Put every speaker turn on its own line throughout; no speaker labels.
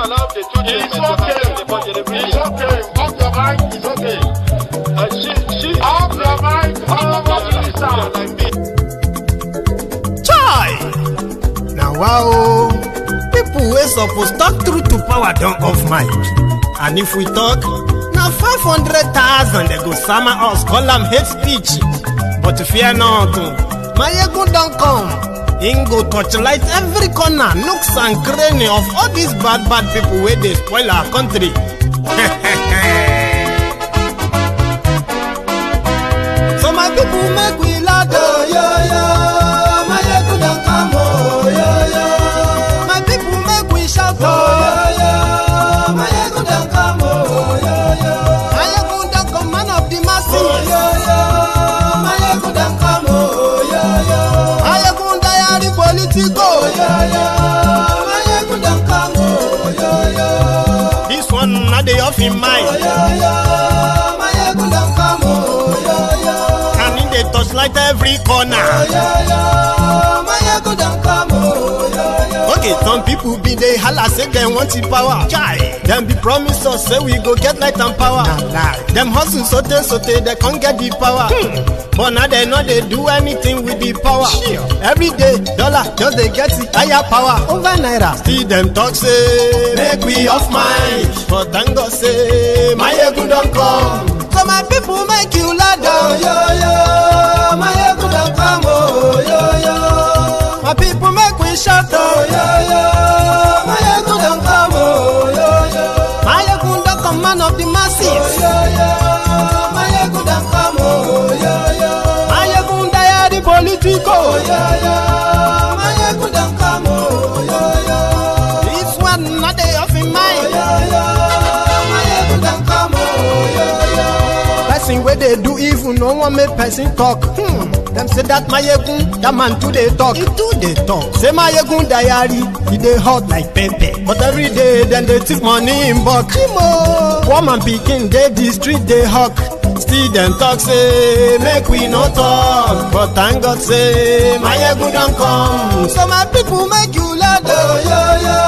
allow the two
It's okay. It's okay. Off your mind. It's okay. Off your mind.
Chai! Now wow, people wey suppose talk truth to power don't off mic. And if we talk, now 500,000 they go sama us, call am hate speech. But fear not, my ego don't come. Him go torchlight every corner, nooks and cranny of all these bad people where they spoil our country. So my people make we laugh, oh yo yo. My ego don't come, oh yo yo. My people make we shout, oh yo yo. My ego don't come, oh yo yo. My ego don't come, man of the masses, oh yo yo. My ego don't come, oh yo yo. My ego diary politico, oh yo yo. My ego don't come, oh yo yo. This one not the off in mind, oh yo yo. My ego don't come, oh yo yo. Can in the touchlight every corner, oh yo yo. My ego don't come, oh yo yo. Okay, some people be they holla say they want the power. Chai, them be promise us say we go get light and power. Them hustle sote they can't get the power. But now they know they do anything with the power. Every day, dollar just they get the higher power over naira. See them talk say make we off mind, but thank God say my ego don't come. So my people make you laugh, oh yo yo. My ego don't come, oh yo yo. My people make we shout, oh yo yo. My ego don't come, oh yo yo. My ego don't come, man of the masses, oh yo yo. My ego don't come, oh yo yo. My ego diary politico, oh yo yo. My ego don't come, oh yo yo. This one not they off in mind, oh yo yo. My ego don't come, oh yo yo. Person where they do evil, no one make person talk. Them say that my egun, that man too they talk. He too they talk. Say my egun diary, he they hot like pepper. But every day then they take money in bulk. Poor man picking, they the street they hawk. Still them talk say make we no talk. But thank God say my egun don't come. So my people make you laugh, oh yo yo.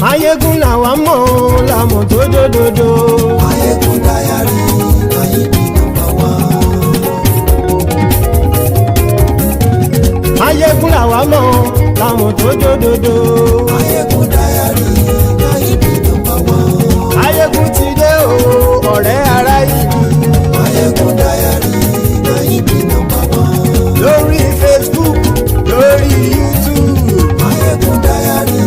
Mayegun la wa mo la mo dodododo. Mayegun diary, na you be number one. Mayegun la wa mo la mo dodododo. Mayegun diary, na you be number one. Mayegun ti dé o, ọ̀rẹ́ ará ìlú. Mayegun diary, na you be number one. Lórí Facebook, lórí YouTube. Mayegun diary,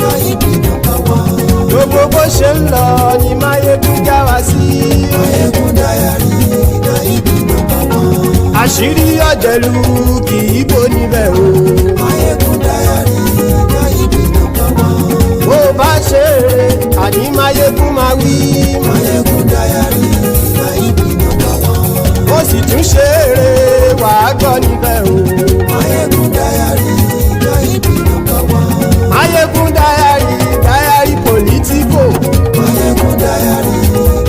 na you be number one. Gbogbo bó ṣe ń lọ ni Mayegun já wa sí. Mayegun diary, na you be number one. Àṣírí ọ̀jẹ̀lú kì í bò níbẹ̀ o. Mayegun diary, na you be number one. Bó bá ṣe eré, àní Mayegun máa wí. Mayegun diary, na you be number one. Ó sì tún ṣe eré, wàá gbọ́ níbẹ̀ o. Mayegun diary, na you be number one. Mayegun diary, diary politico. Mayegun diary,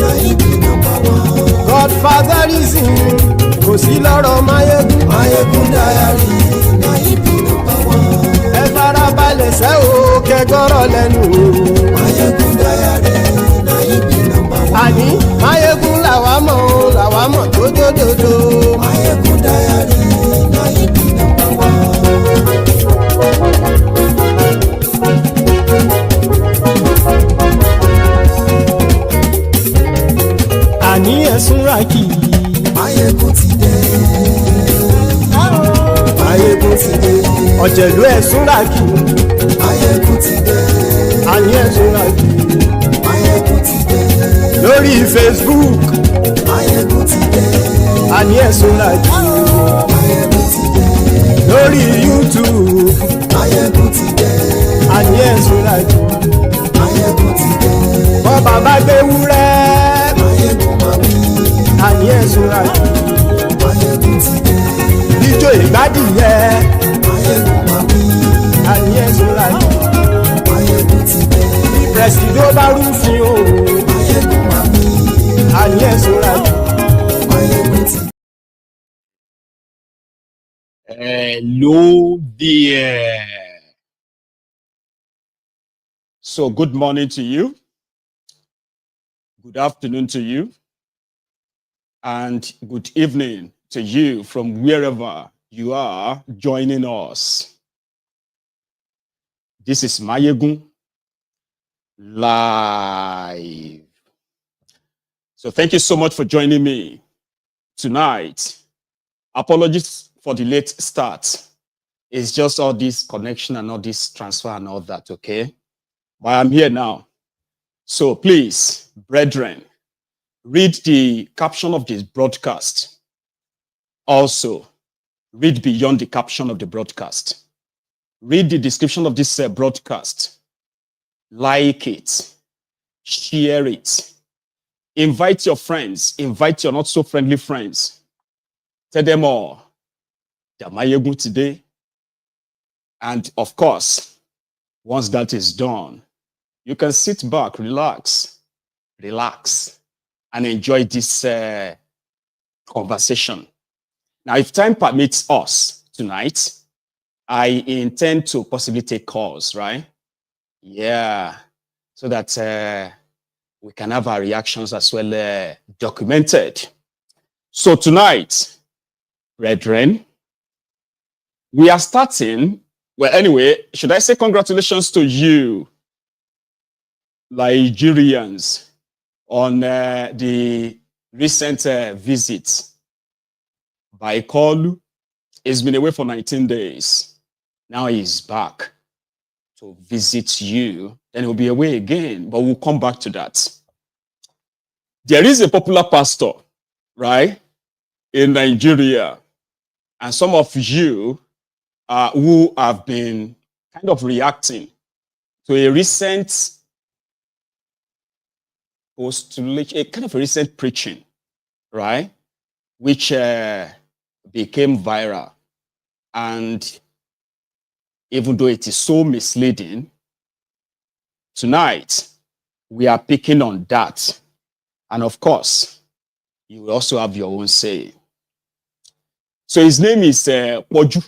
na you be number one. Godfatherism kò sí lọ́rọ̀ Mayegun. Mayegun diary, na you be number one. Ẹ farabalẹ̀ sẹ́ o kẹgọ́rọ̀ lẹ́nu o. Mayegun diary, na you be number one. Àní Mayegun làwa mọ̀ tó dòdòdò. Mayegun diary, na you be number one. Àní ẹ̀sùn rákì. Mayegun ti dé. Mayegun ti dé. Ọ̀jẹ̀lú ẹ̀sùn rákì. Mayegun ti dé. Àní ẹ̀sùn rákì. Mayegun ti dé. Lórí Facebook. Mayegun ti dé. Àní ẹ̀sùn rákì. Mayegun ti dé. Lórí YouTube. Mayegun ti dé. Àní ẹ̀sùn rákì. Mayegun ti dé. Bọ́ bàbá gbé wúrẹ́. Mayegun máa wí. Àní ẹ̀sùn rákì. Mayegun ti dé. Ijó ìgbádìyẹ. Mayegun máa wí. Àní ẹ̀sùn rákì. Mayegun ti dé. ẹ̀sìn ló bá rúfin o. Máyégún wà mí. Ayé ìṣúra jù. Máyégún ti.
Hello there. So good morning to you. Good afternoon to you. And good evening to you from wherever you are joining us. This is Máyégún live. So thank you so much for joining me tonight. Apologies for the late start. It's just all this connection and all this transfer and all that, okay? But I'm here now. So please, brethren, read the caption of this broadcast. Also, read beyond the caption of the broadcast. Read the description of this broadcast. Like it. Share it. Invite your friends. Invite your not so friendly friends. Tell them all. They're Máyégún today. And of course, once that is done, you can sit back, relax, and enjoy this conversation. Now, if time permits us tonight, I intend to possibly take calls, right? Yeah, so that we can have our reactions as well documented. So tonight, brethren, we are starting, well, anyway, should I say congratulations to you, Nigerians, on the recent visit by Kolu. He's been away for 19 days. Now he's back to visit you. Then he'll be away again, but we'll come back to that. There is a popular pastor, right, in Nigeria, and some of you who have been kind of reacting to a recent a kind of a recent preaching, right, which became viral. And even though it is so misleading, tonight we are picking on that. And of course, you will also have your own say. So his name is Poju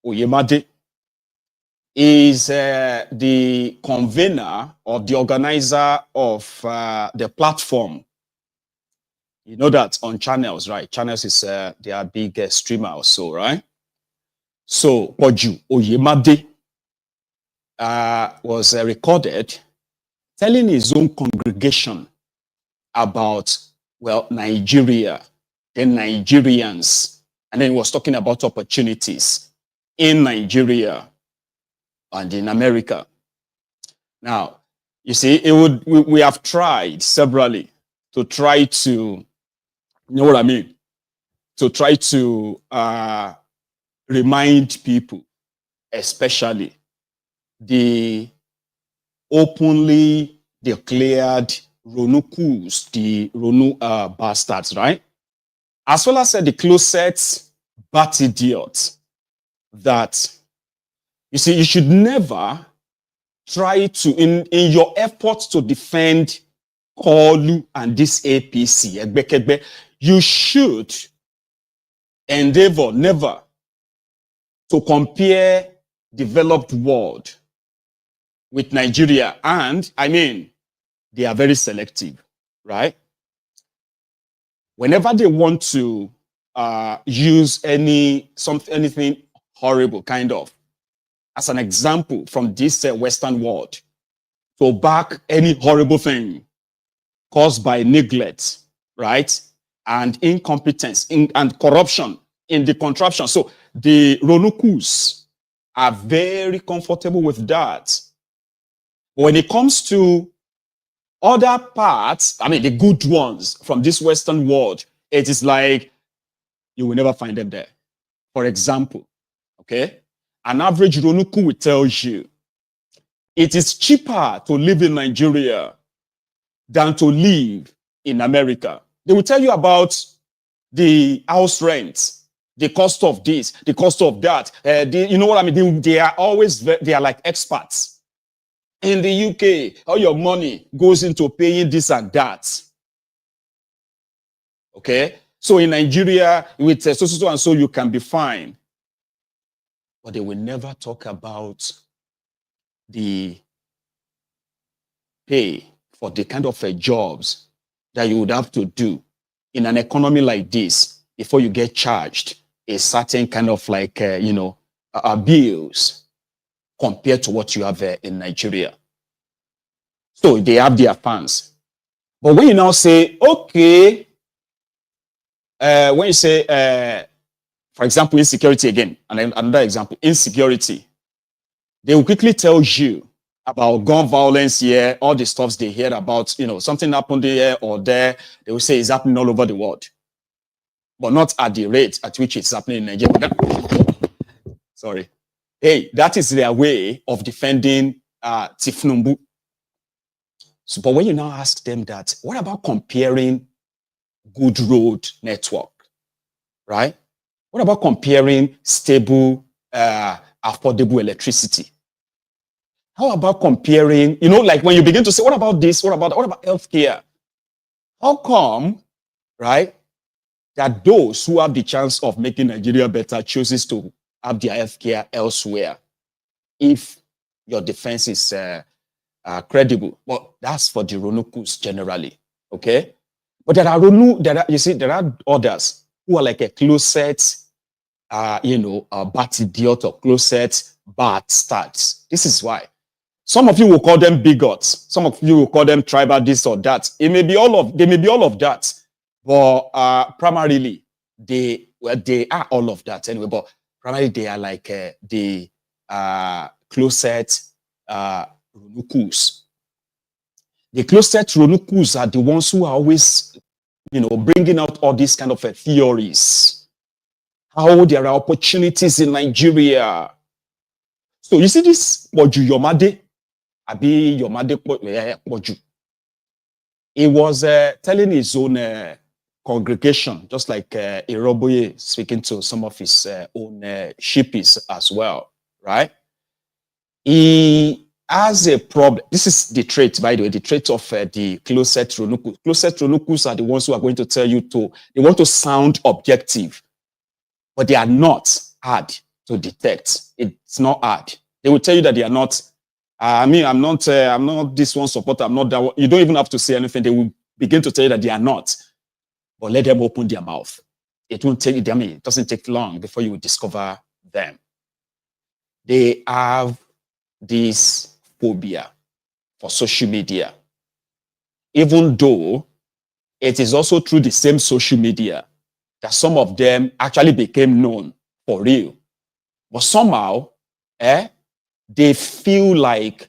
Oyemade. Is the convener or the organizer of the platform. You know that on Channels, right? Channels is their big streamer or so, right? So Poju Oyemade was recorded telling his own congregation about, well, Nigeria, the Nigerians, and then he was talking about opportunities in Nigeria and in America. Now, you see, we have tried severally to try to, you know what I mean? To try to remind people, especially the openly declared Ronukus, the Ronu bastards, right? As well as the closet bat idiots that, you see, you should never try to, in your efforts to defend Kolu and this APC, you should endeavor never to compare developed world with Nigeria. And I mean, they are very selective, right? Whenever they want to use anything horrible, kind of, as an example from this Western world, to back any horrible thing caused by neglect, right? And incompetence and corruption in the contraption. So the Ronukus are very comfortable with that. When it comes to other parts, I mean, the good ones from this Western world, it is like you will never find them there. For example, okay? An average Ronuku will tell you it is cheaper to live in Nigeria than to live in America. They will tell you about the house rent, the cost of this, the cost of that. You know what I mean? They are always, they are like experts. In the UK, all your money goes into paying this and that. Okay? So in Nigeria, with so and so, you can be fine. But they will never talk about the pay for the kind of jobs that you would have to do in an economy like this before you get charged a certain kind of like, bills compared to what you have in Nigeria. So they have their fans. But when you now say, okay, when you say, for example, insecurity again, and another example, insecurity, they will quickly tell you about gun violence here, all the stuffs they hear about, something happened here or there. They will say it's happening all over the world, but not at the rate at which it's happening in Nigeria. Sorry. Hey, that is their way of defending Tinubu. So, but when you now ask them that, what about comparing good road network, right? What about comparing stable, affordable electricity? How about comparing, like when you begin to say, what about this? What about healthcare? How come, right, that those who have the chance of making Nigeria better chooses to have their healthcare elsewhere if your defense is credible? Well, that's for the Ronukus generally, okay? But there are others who are like a closet, bat idiot or closet bastards. This is why. Some of you will call them bigots. Some of you will call them tribal this or that. They may be all of that. But primarily, they are all of that anyway. But primarily, they are like the closet Ronukus. The closet Ronukus are the ones who are always, bringing out all these kind of theories. How there are opportunities in Nigeria. So you see this Poju Oyemade, Abi Oyemade Poju. He was telling his own congregation, just like Iroboye speaking to some of his own shippies as well, right? He has a problem. This is the trait, by the way, the trait of the closet Ronukus. Closet Ronukus are the ones who are going to tell you they want to sound objective, but they are not hard to detect. It's not hard. They will tell you that they are not. I'm not this one supporter. I'm not that one. You don't even have to say anything. They will begin to tell you that they are not. But let them open their mouth. It won't take. It doesn't take long before you will discover them. They have this phobia for social media, even though it is also through the same social media that some of them actually became known for real. But somehow, they feel like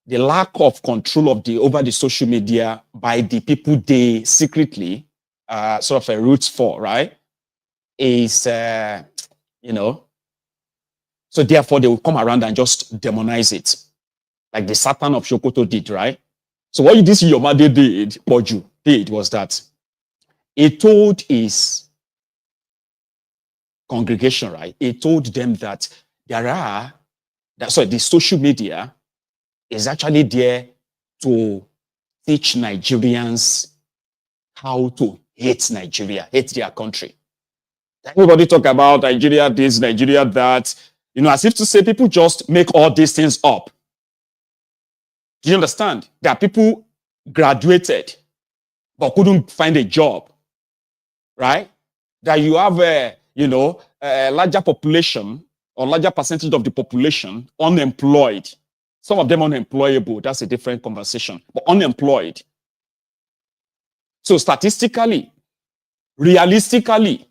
the lack of control over the social media by the people they secretly sort of roots for, right? Is, so therefore they will come around and just demonize it. Like the Satan of Sokoto did, right? So what this Oyemade Poju did was that he told his congregation, right? He told them that the social media is actually there to teach Nigerians how to hate Nigeria, hate their country. Everybody talk about Nigeria this, Nigeria that, as if to say people just make all these things up. Do you understand? There are people graduated but couldn't find a job, right? That you have a larger population or larger percentage of the population unemployed. Some of them unemployable. That's a different conversation. But unemployed. So statistically, realistically,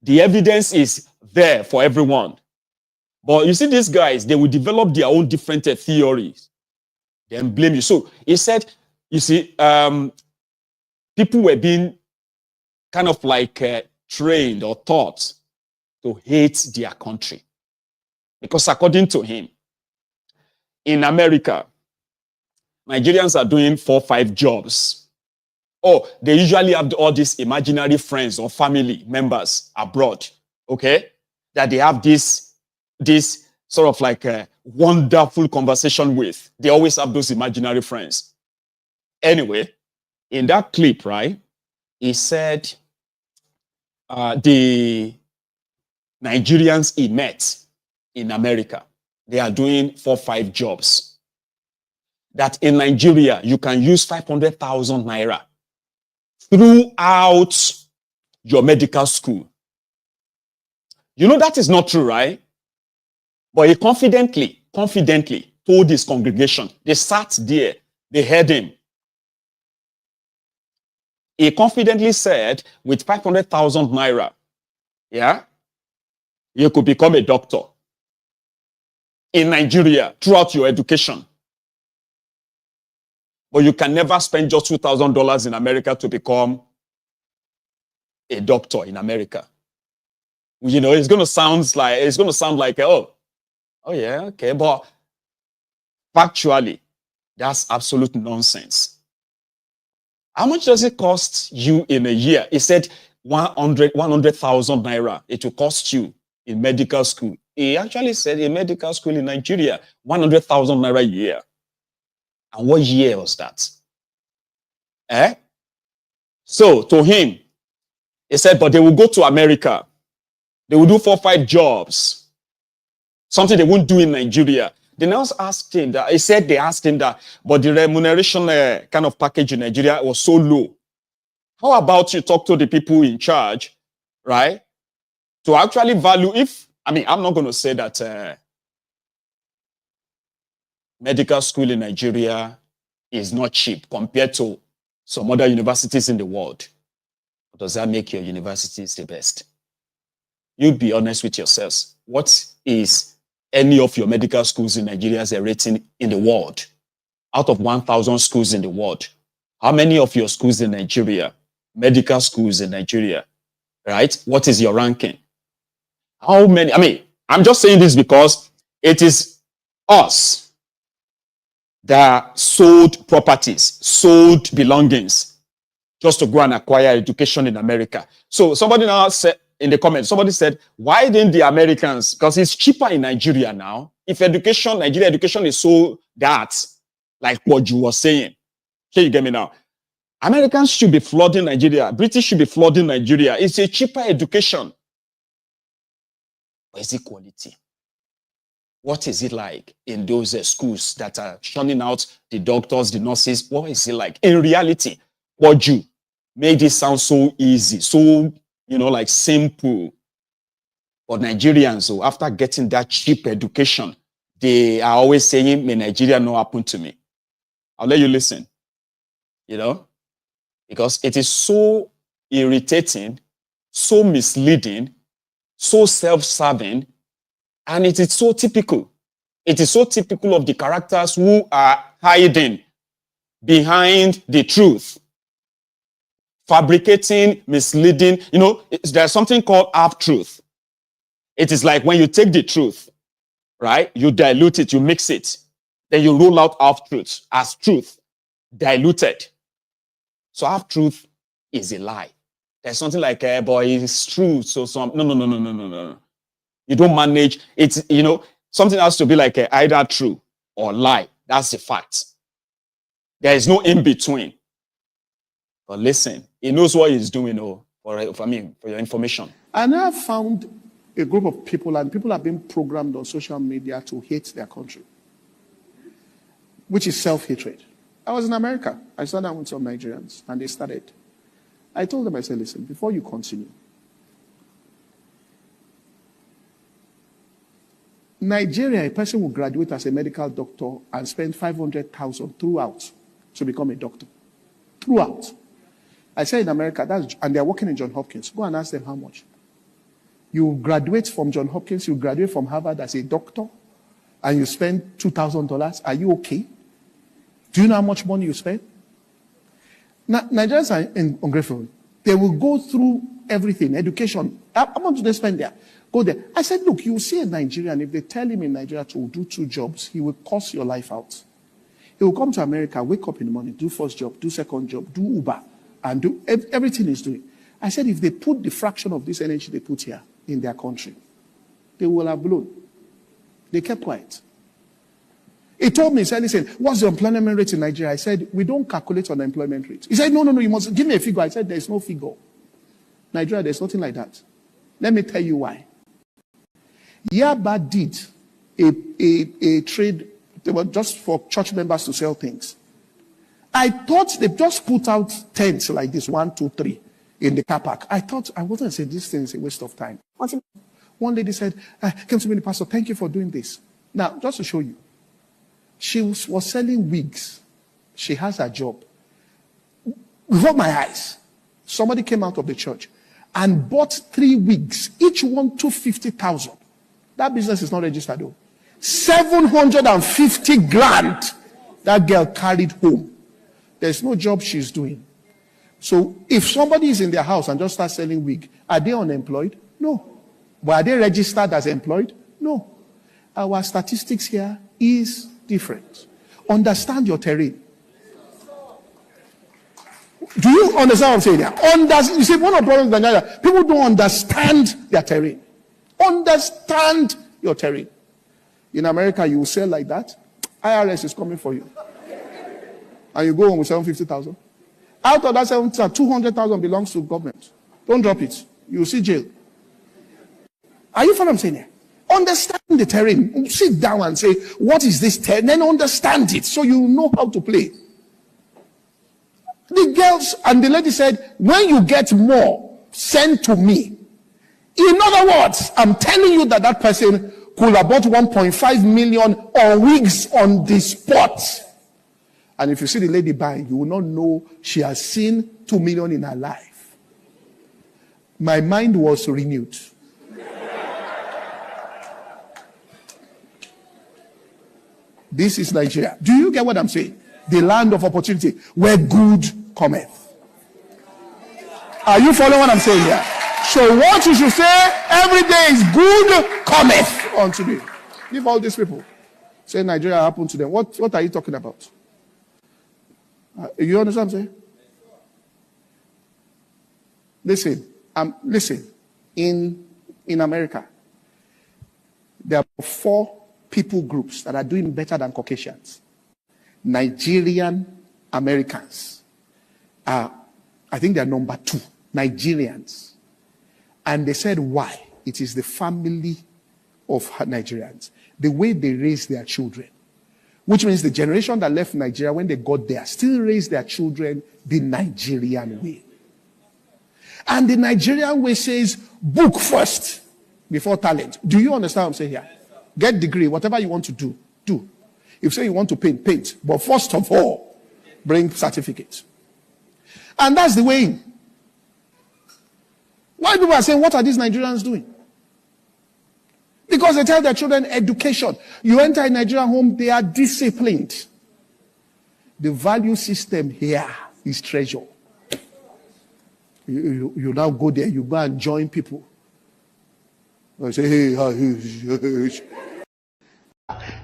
the evidence is there for everyone. But you see these guys, they will develop their own different theories. Then blame you. So he said, people were being kind of like trained or taught to hate their country. Because according to him, in America, Nigerians are doing 4 or 5 jobs. They usually have all these imaginary friends or family members abroad, okay? That they have this sort of like a wonderful conversation with. They always have those imaginary friends. Anyway, in that clip, right, he said the Nigerians he met in America, they are doing 4 or 5 jobs. That in Nigeria, you can use 500,000 naira throughout your medical school. You know that is not true, right? But he confidently told his congregation. They sat there, they heard him. He confidently said, with 500,000 naira, yeah, you could become a doctor in Nigeria throughout your education. But you can never spend just $2,000 in America to become a doctor in America. You know, it's going to sound like, oh yeah, okay. But factually, that's absolute nonsense. How much does it cost you in a year? He said 100,000 naira. It will cost you in medical school. He actually said a medical school in Nigeria, 100,000 naira a year. And what year was that? So to him, he said, but they will go to America. They will do 4 or 5 jobs. Something they won't do in Nigeria. They now asked him that, he said they asked him that, but the remuneration kind of package in Nigeria was so low. How about you talk to the people in charge, right? To actually value I'm not going to say that medical school in Nigeria is not cheap compared to some other universities in the world. Does that make your universities the best? You be honest with yourselves. What is any of your medical schools in Nigeria's rating in the world? Out of 1,000 schools in the world, how many of your schools in Nigeria, medical schools in Nigeria, right? What is your ranking? How many? I'm just saying this because it is us that sold properties, sold belongings, just to go and acquire education in America. So somebody now said in the comments, somebody said, why didn't the Americans, because it's cheaper in Nigeria now, if Nigeria education is so that, like what you were saying. Can you get me now? Americans should be flooding Nigeria. British should be flooding Nigeria. It's a cheaper education. But is it quality? What is it like in those schools that are churning out the doctors, the nurses? What is it like? In reality, Poju made it sound so easy, so, like simple. But Nigerians, so after getting that cheap education, they are always saying, may Nigeria not happen to me. I'll let you listen, because it is so irritating, so misleading, so self-serving, and it is so typical. It is so typical of the characters who are hiding behind the truth, fabricating, misleading. There's something called half-truth. It is like when you take the truth, right? You dilute it, you mix it. Then you roll out half-truth as truth, diluted. So half-truth is a lie. There's something like, but it's true. So no. You don't manage it. Something has to be like either true or lie. That's the fact. There is no in between. But listen, he knows what he's doing. For your information.
And I have found a group of people, and people have been programmed on social media to hate their country, which is self-hatred. I was in America. I sat down with some Nigerians, and they started. I told them, I said, listen, before you continue, Nigeria, a person will graduate as a medical doctor and spend 500,000 throughout to become a doctor. Throughout. I said in America, and they're working in Johns Hopkins. Go and ask them how much. You graduate from Johns Hopkins, you graduate from Harvard as a doctor, and you spend $2,000. Are you okay? Do you know how much money you spend? Now, Nigerians are ungrateful. They will go through everything, education. How much do they spend there? Go there. I said, look, you see a Nigerian, if they tell him in Nigeria to do 2 jobs, he will curse your life out. He will come to America, wake up in the morning, do first job, do second job, do Uber, and do everything he's doing. I said, if they put the fraction of this energy they put here in their country, they will have blown. They kept quiet. He told me, he said, listen, what's the unemployment rate in Nigeria? I said, we don't calculate unemployment rate. He said, no, you must give me a figure. I said, there's no figure. Nigeria, there's nothing like that. Let me tell you why. Yaba did a trade, they were just for church members to sell things. I thought they just put out tents like this, 1, 2, 3, in the car park. I thought, I wasn't saying this thing is a waste of time. One lady said, came to me, the pastor, thank you for doing this. Now, just to show you, she was selling wigs. She has a job. Before my eyes, somebody came out of the church and bought 3 wigs, each one 250,000. That business is not registered though. 750 grand that girl carried home. There's no job she's doing. So if somebody is in their house and just starts selling wig, are they unemployed? No. But are they registered as employed? No. Our statistics here is different. Understand your terrain. Do you understand what I'm saying here? You see, one of the problems in Nigeria, people don't understand their terrain. Understand your terrain. In America, you will sell like that. IRS is coming for you. And you go home with 750,000. Out of that 750,000, 200,000 belongs to government. Don't drop it. You will see jail. Are you following what I'm saying here? Understand the terrain. Sit down and say, what is this terrain? Then understand it so you know how to play. The girls and the lady said, when you get more, send to me. In other words, I'm telling you that person could have bought 1.5 million on wigs on the spot. And if you see the lady buying, you will not know she has seen 2 million in her life. My mind was renewed. This is Nigeria. Do you get what I'm saying? The land of opportunity where good cometh. Are you following what I'm saying here? So what you should say every day is good cometh unto me. Give all these people. Say Nigeria happened to them. What are you talking about? You understand what I'm saying? Listen. In America, there are 4 people groups that are doing better than Caucasians. Nigerian Americans are, I think they're number 2. Nigerians. And they said why? It is the family of Nigerians. The way they raise their children. Which means the generation that left Nigeria when they got there still raised their children the Nigerian way. And the Nigerian way says book first before talent. Do you understand what I'm saying here? Get degree, whatever you want to do, do. If you say you want to paint, paint. But first of all, bring certificate. And that's the way in. Why people are saying, what are these Nigerians doing? Because they tell their children education. You enter a Nigerian home, they are disciplined. The value system here is treasure. You now go there, you go and join people. I say, hey,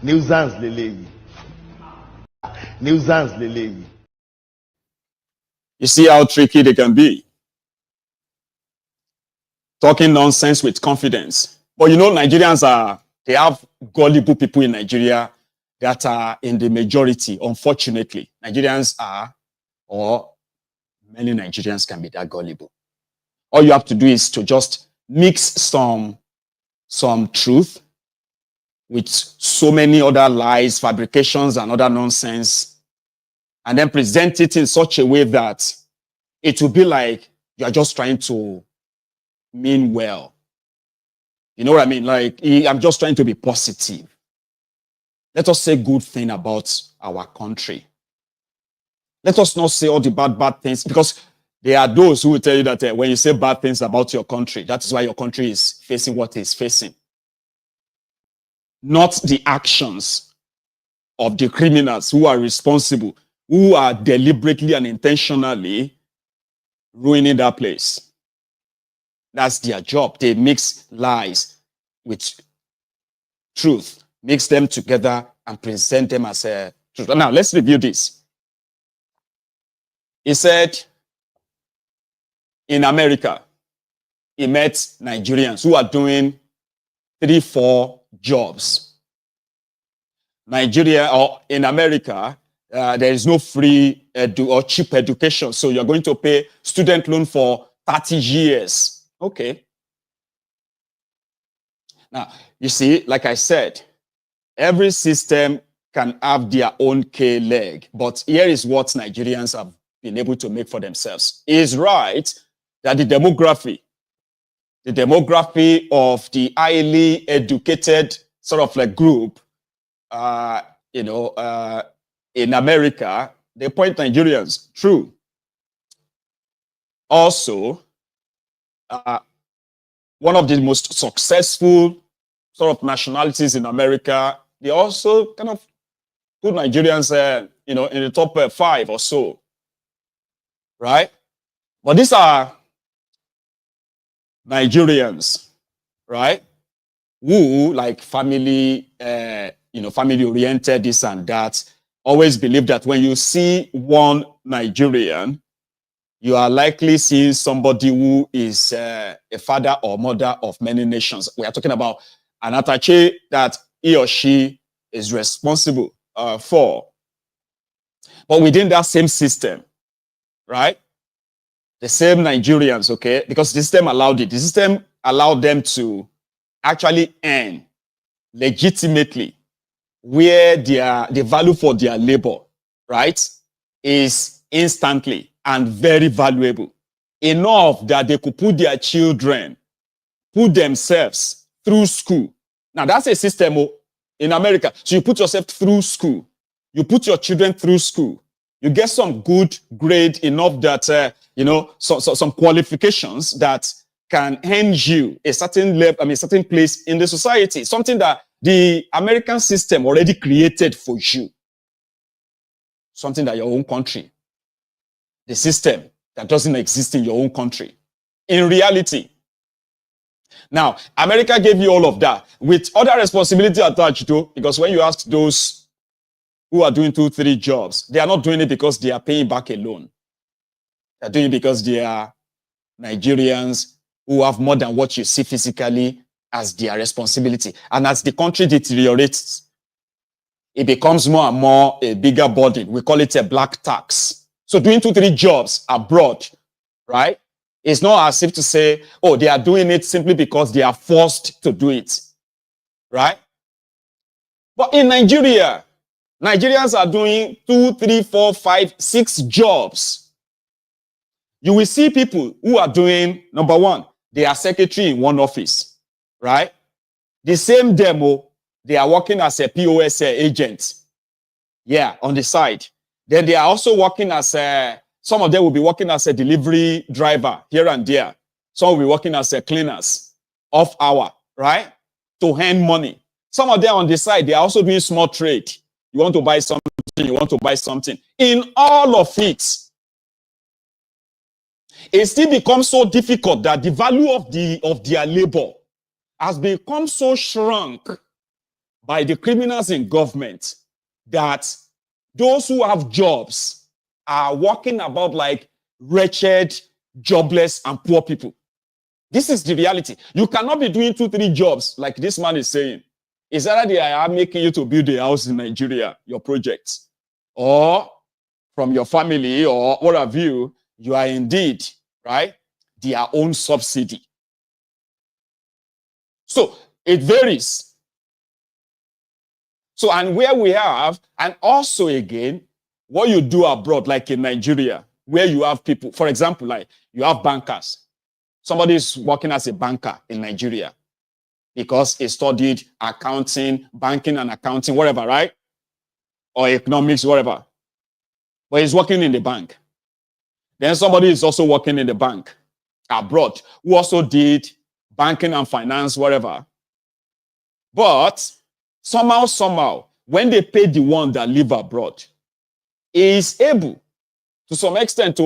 nuisance lele. Nuisance lele.
You see how tricky they can be. Talking nonsense with confidence. But you know, Nigerians they have gullible people in Nigeria that are in the majority, unfortunately. Nigerians are, or many Nigerians can be that gullible. All you have to do is to just mix some truth with so many other lies, fabrications, and other nonsense, and then present it in such a way that it will be like you are just trying to mean well. You know what I mean? Like, I'm just trying to be positive. Let us say good thing about our country. Let us not say all the bad things, because there are those who will tell you that when you say bad things about your country, that is why your country is facing what it's facing. Not the actions of the criminals who are responsible, who are deliberately and intentionally ruining that place. That's their job. They mix lies with truth, mix them together and present them as a truth. Now, let's review this. He said, in America, he met Nigerians who are doing 3-4 jobs Nigeria or in America, there is no free or cheap education. So you're going to pay student loan for 30 years. Okay. Now, you see, like I said, every system can have their own K-leg. But here is what Nigerians have been able to make for themselves. It is right that the demography of the highly educated sort of like group, in America, they point Nigerians. True. Also, one of the most successful sort of nationalities in America, they also kind of put Nigerians, in the top 5 or so, right? But these are Nigerians, right? Who like family, family oriented, this and that, always believe that when you see one Nigerian, you are likely seeing somebody who is a father or mother of many nations. We are talking about an attaché that he or she is responsible for. But within that same system, right? The same Nigerians, okay? Because the system allowed it. The system allowed them to actually earn legitimately where the value for their labor, right, is instantly and very valuable. Enough that they could put their children, put themselves through school. Now, that's a system in America. So you put yourself through school. You put your children through school. You get some good grade enough that, some qualifications that can hand you a certain level, a certain place in the society. Something that the American system already created for you. Something that your own country, the system that doesn't exist in your own country. In reality. Now, America gave you all of that with other responsibility attached to, because when you ask those who are doing 2-3 jobs, they are not doing it because they are paying back a loan. They're doing it because they are Nigerians who have more than what you see physically as their responsibility. And as the country deteriorates, it becomes more and more a bigger burden. We call it a black tax. So doing 2-3 jobs abroad, right? It's not as if to say, oh, they are doing it simply because they are forced to do it, right? But in Nigeria, Nigerians are doing 2, 3, 4, 5, 6 jobs. You will see people who are doing, number one, they are secretary in one office, right? The same demo, they are working as a POS agent. Yeah, on the side. Then they are also working as some of them will be working as a delivery driver here and there. Some will be working as a cleaners, off hour, right? To earn money. Some of them on the side, they are also doing small trade. You want to buy something, you want to buy something. In all of it, it still becomes so difficult that the value of their labor has become so shrunk by the criminals in government that those who have jobs are walking about like wretched, jobless, and poor people. This is the reality. You cannot be doing 2-3 jobs like this man is saying. It's either they are making you to build a house in Nigeria, your project, or from your family or what have you, you are indeed, right, their own subsidy. So it varies. So, and where we have, and also again, what you do abroad, like in Nigeria, where you have people, for example, like you have bankers. Somebody is working as a banker in Nigeria because he studied accounting, banking and accounting, whatever, right? Or economics, whatever. But he's working in the bank. Then somebody is also working in the bank abroad who also did banking and finance, whatever. But somehow, when they pay the one that live abroad, he is able, to some extent,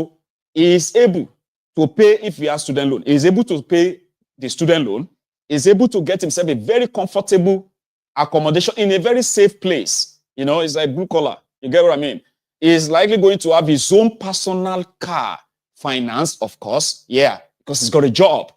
he is able to pay, if he has student loan, he is able to pay the student loan, he is able to get himself a very comfortable accommodation in a very safe place. You know, it's like blue collar. You get what I mean? He is likely going to have his own personal car financed, of course. Yeah, because he's got a job.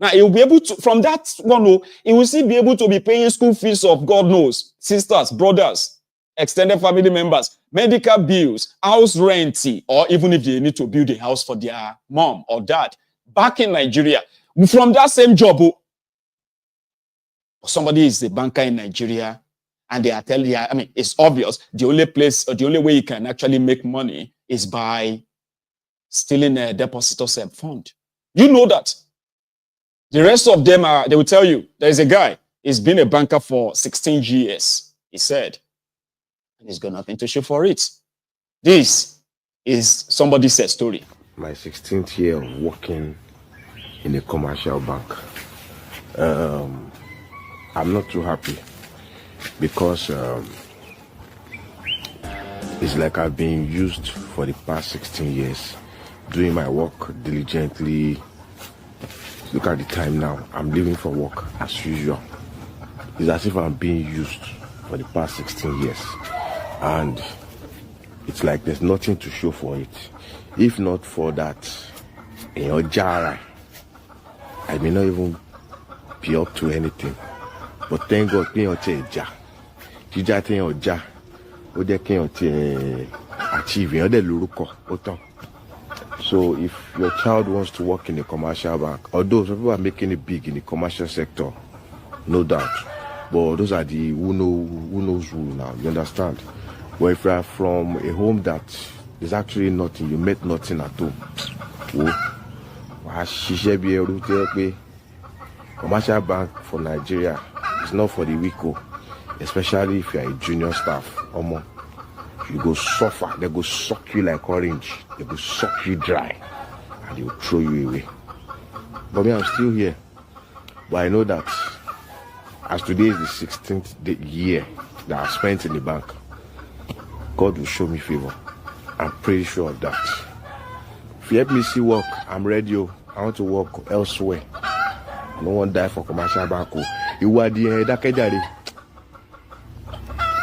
Now, he will be able to, from that one, he will still be able to be paying school fees of God knows, sisters, brothers, extended family members, medical bills, house rent, or even if they need to build a house for their mom or dad back in Nigeria. From that same job, somebody is a banker in Nigeria, and they are telling you, I mean, it's obvious, the only place, or the only way you can actually make money is by stealing a depositor's fund. You know that. The rest of them are, they will tell you, there's a guy, he's been a banker for 16 years, he said, and he's got nothing to show for it. This is somebody's story.
My 16th year of working in a commercial bank. I'm not too happy because it's like I've been used for the past 16 years, doing my work diligently. Look at the time now. I'm leaving for work as usual. It's as if I'm being used for the past 16 years. And it's like there's nothing to show for it. If not for that, in your jar, I may not even be up to anything. But thank God, in your jar, you just in your jar, what they can achieve, you know, so if your child wants to work in a commercial bank, although some people are making it big in the commercial sector, no doubt, but those are the who knows who now, you understand? But if you are from a home that is actually nothing, you met nothing at all, commercial bank for Nigeria is not for the weak, especially if you are a junior staff. You go suffer, they go suck you like orange, they go suck you dry, and they will throw you away. But me, I'm still here. But I know that as today is the 16th year that I've spent in the bank, God will show me favor. I'm pretty sure of that. If you help me see work, I'm ready. I want to work elsewhere. No one die for commercial bank. You are the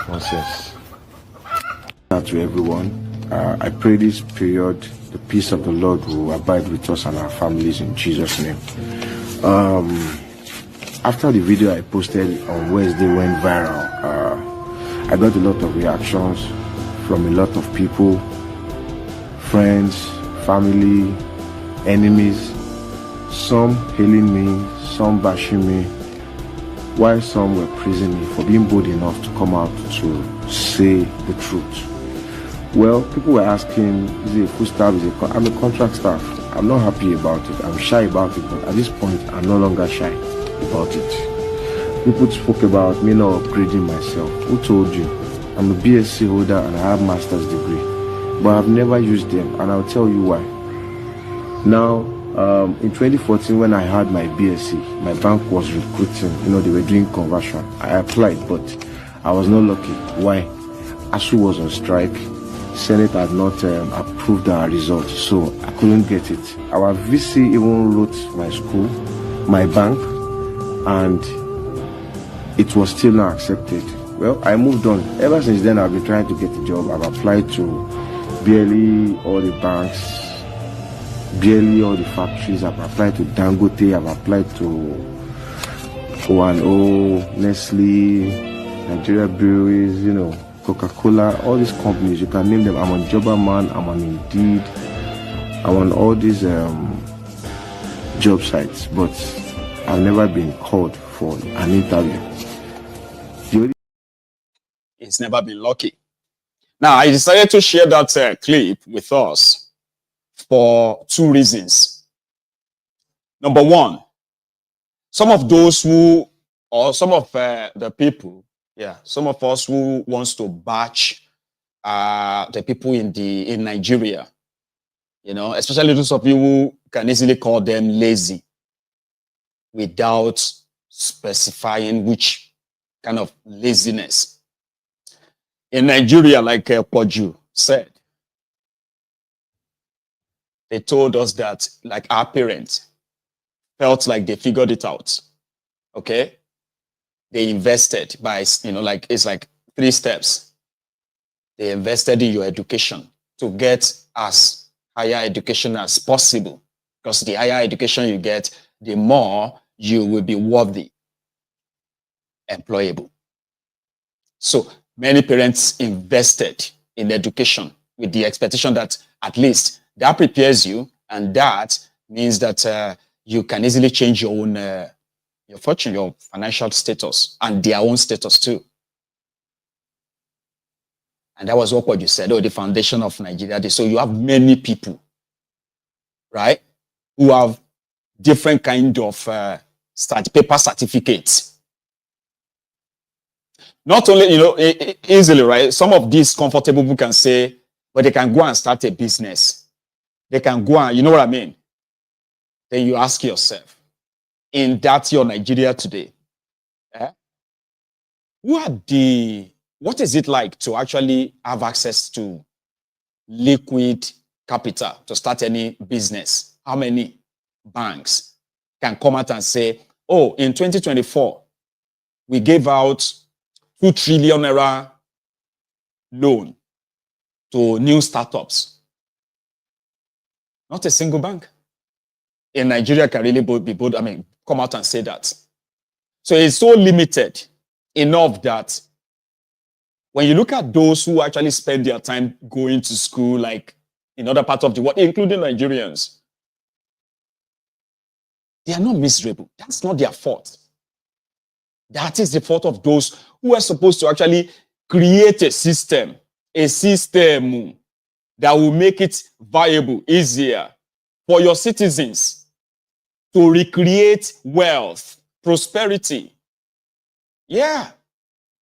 nonsense. To everyone, I pray this period, the peace of the Lord will abide with us and our families in Jesus' name. After the video I posted on Wednesday went viral, I got a lot of reactions from a lot of people, friends, family, enemies, some hailing me, some bashing me, while some were praising me for being bold enough to come out to say the truth. Well, people were asking, is it a full staff? I'm a contract staff. I'm not happy about it. I'm shy about it, but at this point, I'm no longer shy about it. People spoke about me not upgrading myself. Who told you? I'm a BSc holder and I have master's degree, but I've never used them, and I'll tell you why. Now, in 2014, when I had my BSc, my bank was recruiting. They were doing conversion. I applied, but I was not lucky. Why? ASU was on strike. Senate had not approved our results, so I couldn't get it. Our VC even wrote my school, my bank, and it was still not accepted. Well, I moved on. Ever since then, I've been trying to get a job. I've applied to barely all the banks, barely all the factories. I've applied to Dangote. I've applied to O&O, Nestle, Nigeria Breweries, Coca-Cola, all these companies, you can name them. I'm on Jobberman, I'm on Indeed, I'm on all these job sites, but I've never been called for an interview.
It's never been lucky. Now, I decided to share that clip with us for two reasons. Number one, some of those who, or some of the people, some of us who wants to batch the people in Nigeria, especially those of you who can easily call them lazy without specifying which kind of laziness. In Nigeria, like Poju said, they told us that like our parents felt like they figured it out. Okay? They invested by, it's like 3 steps. They invested in your education to get as higher education as possible. Because the higher education you get, the more you will be worthy, employable. So many parents invested in education with the expectation that at least that prepares you, and that means that you can easily change your own your fortune, your financial status, and their own status too. And that was what you said, the foundation of Nigeria. So you have many people, right, who have different kind of paper certificates. Not only, easily, right? Some of these comfortable people can say, but they can go and start a business. They can go and, you know what I mean? Then you ask yourself, in that your Nigeria today, what is it like to actually have access to liquid capital to start any business? How many banks can come out and say, oh, in 2024, we gave out 2 trillion naira loan to new startups? Not a single bank in Nigeria can really come out and say that. So it's so limited enough that when you look at those who actually spend their time going to school, like in other parts of the world, including Nigerians, they are not miserable. That's not their fault. That is the fault of those who are supposed to actually create a system that will make it viable, easier for your citizens to recreate wealth, prosperity. Yeah,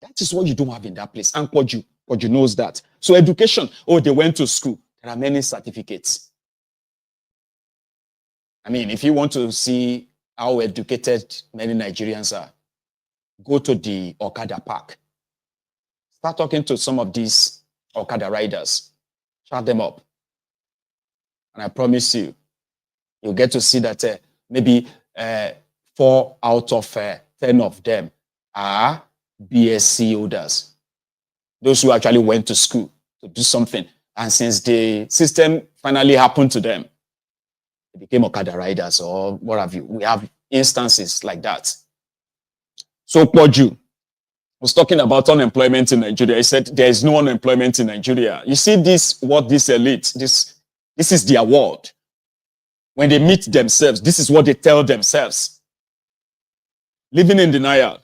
that is what you don't have in that place. And Poju knows that. So education, they went to school. There are many certificates. I mean, if you want to see how educated many Nigerians are, go to the Okada Park. Start talking to some of these Okada riders. Shut them up. And I promise you, you'll get to see that maybe 4 out of 10 of them are BSc holders. Those who actually went to school to do something. And since the system finally happened to them, they became Okada riders or what have you. We have instances like that. So Poju was talking about unemployment in Nigeria. He said there is no unemployment in Nigeria. You see this elite, this is their world. When they meet themselves, this is what they tell themselves. Living in denial,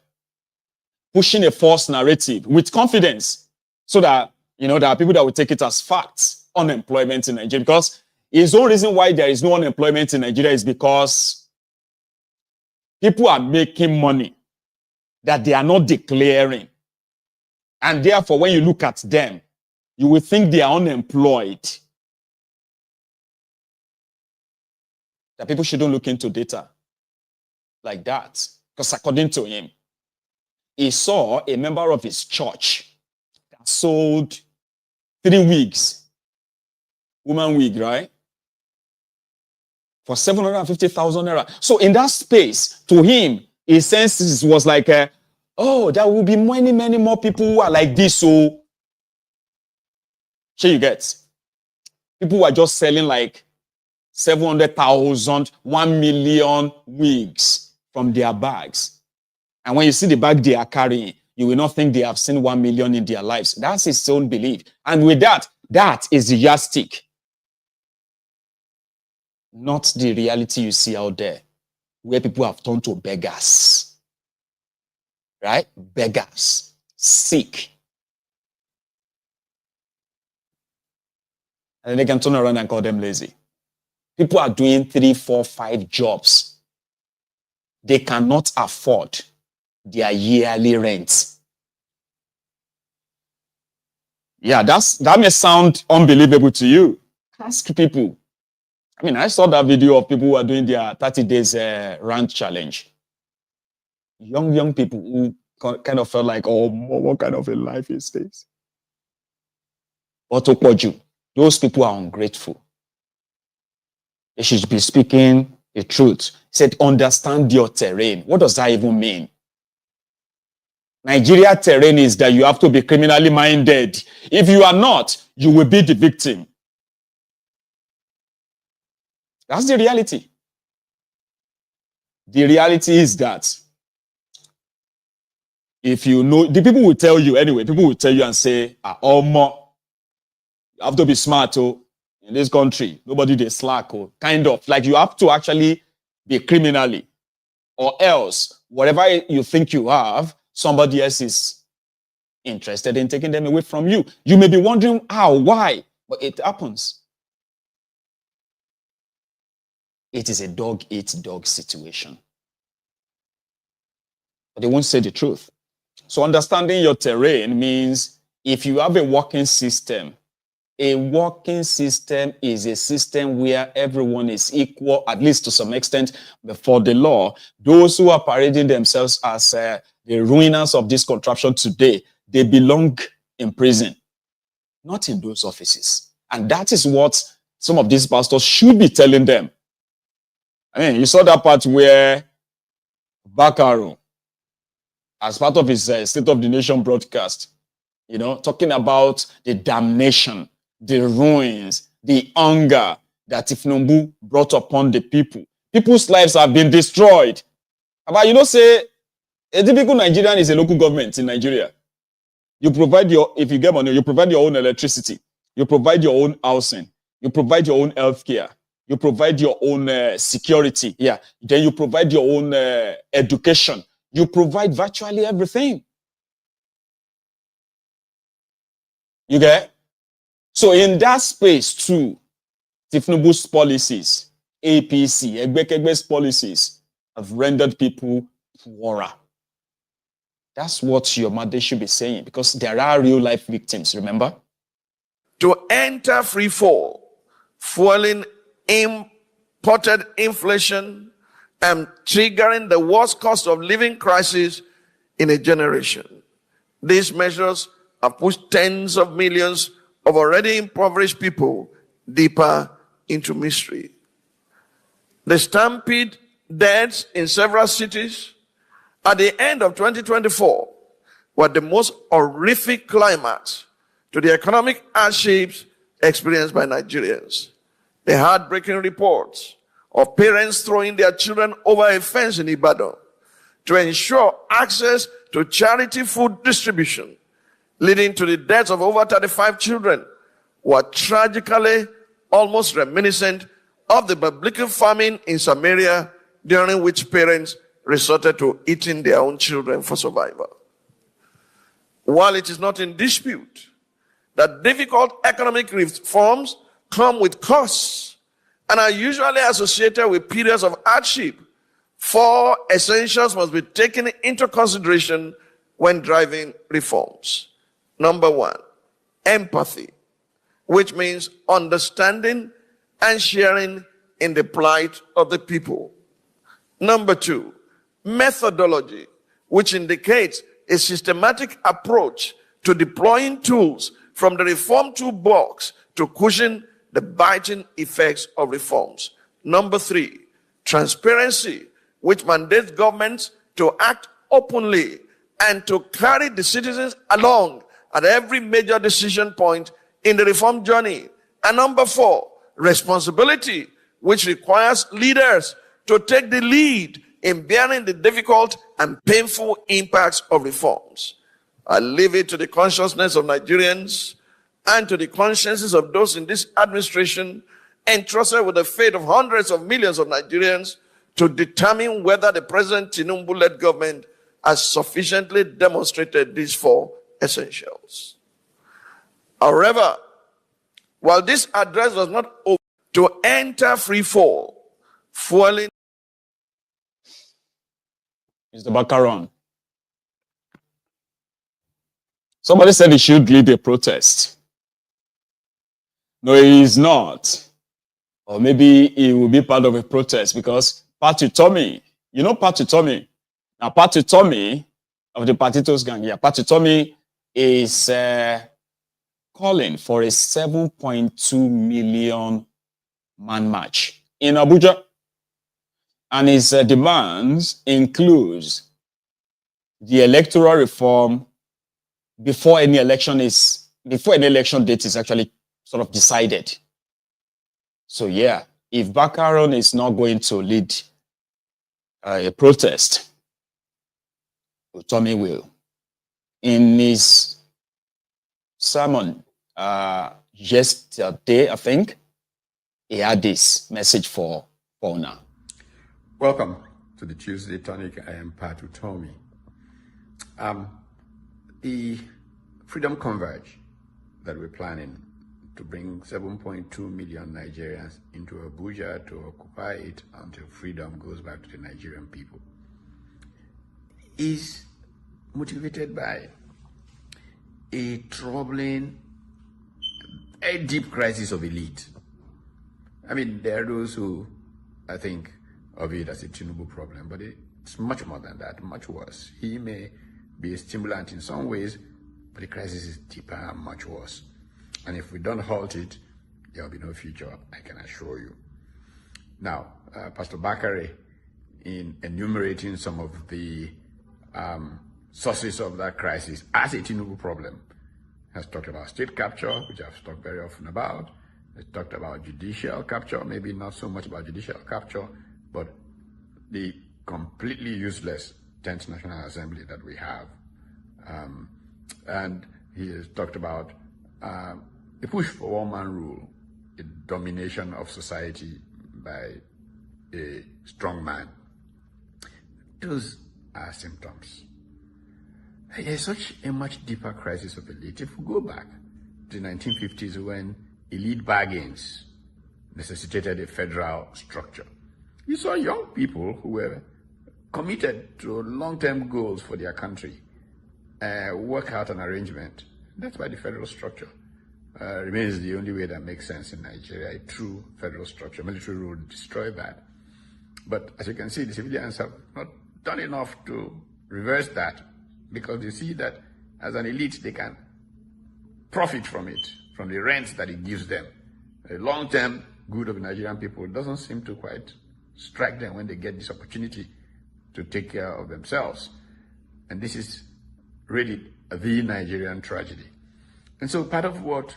pushing a false narrative with confidence so that, there are people that will take it as facts. Unemployment in Nigeria, because his own reason why there is no unemployment in Nigeria is because people are making money that they are not declaring. And therefore, when you look at them, you will think they are unemployed. That people shouldn't look into data like that. Because according to him, he saw a member of his church that sold 3 wigs, woman wig, right? For 750,000 naira. So in that space, to him, his senses was like, there will be many, many more people who are like this. So, you get? People who are just selling like 700,000, 1 million wigs from their bags. And when you see the bag they are carrying, you will not think they have seen 1 million in their lives. That's his own belief. And with that is the yardstick. Not the reality you see out there, where people have turned to beggars. Right? Beggars. Sick. And then they can turn around and call them lazy. People are doing 3, 4, 5 jobs. They cannot afford their yearly rent. Yeah, that may sound unbelievable to you. Ask people. I mean, I saw that video of people who are doing their 30 days rant challenge. Young people who kind of felt like, what kind of a life is this? But Poju, those people are ungrateful. They should be speaking the truth. He said, understand your terrain. What does that even mean? Nigeria terrain is that you have to be criminally minded. If you are not, you will be the victim. That's the reality. the reality is that if you know, the people will tell you anyway, people will tell you and say, oh, more, you have to be smart, oh, in this country, nobody they slack, oh, kind of, like you have to actually be criminally, or else, whatever you think you have, somebody else is interested in taking them away from you. You may be wondering how, why, but it happens. It is a dog-eat-dog situation. But they won't say the truth. So understanding your terrain means if you have a working system is a system where everyone is equal, at least to some extent, before the law. Those who are parading themselves as the ruiners of this contraption today, they belong in prison, not in those offices. And that is what some of these pastors should be telling them. I mean, you saw that part where Bassa, as part of his State of the Nation broadcast, you know, talking about the damnation, the ruins, the hunger that Tinubu brought upon the people. People's lives have been destroyed. But you know, say, a typical Nigerian is a local government in Nigeria. You provide your, if you get money, you provide your own electricity. You provide your own housing. You provide your own healthcare. You provide your own security. Yeah. Then you provide your own education. You provide virtually everything. You get? So in that space too, Tinubu's policies, APC, Egbekegbe's policies have rendered people poorer. That's what Oyemade should be saying, because there are real life victims, remember?
To enter free fall, fueling imported inflation and triggering the worst cost of living crisis in a generation. These measures have pushed tens of millions of already impoverished people deeper into misery. The stampede deaths in several cities at the end of 2024 were the most horrific climax to the economic hardships experienced by Nigerians. The heartbreaking reports of parents throwing their children over a fence in Ibadan to ensure access to charity food distribution, leading to the deaths of over 35 children, were tragically almost reminiscent of the biblical famine in Samaria, during which parents resorted to eating their own children for survival. While it is not in dispute that difficult economic reforms come with costs and are usually associated with periods of hardship, 4 essentials must be taken into consideration when driving reforms. Number 1, empathy, which means understanding and sharing in the plight of the people. Number 2, methodology, which indicates a systematic approach to deploying tools from the reform toolbox to cushion the biting effects of reforms. Number 3, transparency, which mandates governments to act openly and to carry the citizens along at every major decision point in the reform journey. And number 4, responsibility, which requires leaders to take the lead in bearing the difficult and painful impacts of reforms. I leave it to the consciousness of Nigerians and to the consciences of those in this administration entrusted with the fate of hundreds of millions of Nigerians to determine whether the President Tinubu-led government has sufficiently demonstrated these 4 essentials. However, while this address was not open to enter free fall, fueling.
Mr. Bakaron. Somebody said he should lead a protest. No, he is not. Or maybe he will be part of a protest because Poju Oyemade, you know Poju Oyemade? Now Poju Oyemade of the Patitos gang, yeah, Poju Oyemade is calling for a 7.2 million man march in Abuja. And his demands includes the electoral reform before any election date is actually sort of decided. So yeah, if Bakaron is not going to lead a protest. Tommy Will, in his sermon yesterday, I think, he had this message for Fauna.
Welcome to the Tuesday Tonic. I am Poju Oyemade. The Freedom Converge that we're planning to bring 7.2 million Nigerians into Abuja to occupy it until freedom goes back to the Nigerian people is motivated by a troubling, a deep crisis of elite. I mean, there are those who, I think, of it as a Tinubu problem, but it's much more than that, much worse. He may be a stimulant in some ways, but the crisis is deeper and much worse. And if we don't halt it, there will be no future, I can assure you. Now, Pastor Bakare, in enumerating some of the sources of that crisis as a Tinubu problem, has talked about state capture, which I've talked very often about. Has talked about judicial capture, maybe not so much about judicial capture, but the completely useless 10th National Assembly that we have. And he has talked about the push for one-man rule, the domination of society by a strong man. Those are symptoms. There's such a much deeper crisis of elite. If we go back to the 1950s when elite bargains necessitated a federal structure, you saw young people who were committed to long-term goals for their country work out an arrangement. That's why the federal structure remains the only way that makes sense in Nigeria, a true federal structure. Military rule would destroy that. But as you can see, the civilians have not done enough to reverse that, because they see that as an elite, they can profit from it, from the rent that it gives them. The long-term good of the Nigerian people doesn't seem to quite strike them when they get this opportunity to take care of themselves. And this is really the Nigerian tragedy. And so part of what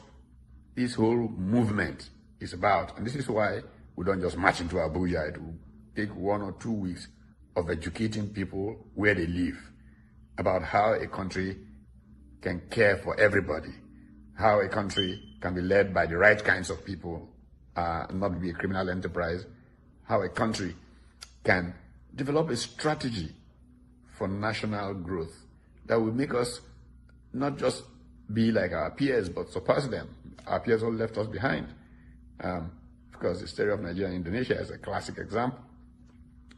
this whole movement is about, and this is why we don't just march into Abuja, it will take 1 or 2 weeks of educating people where they live about how a country can care for everybody, how a country can be led by the right kinds of people, not be a criminal enterprise, how a country can develop a strategy for national growth that will make us not just be like our peers, but surpass them. Our peers all left us behind. Because the story of Nigeria and Indonesia is a classic example.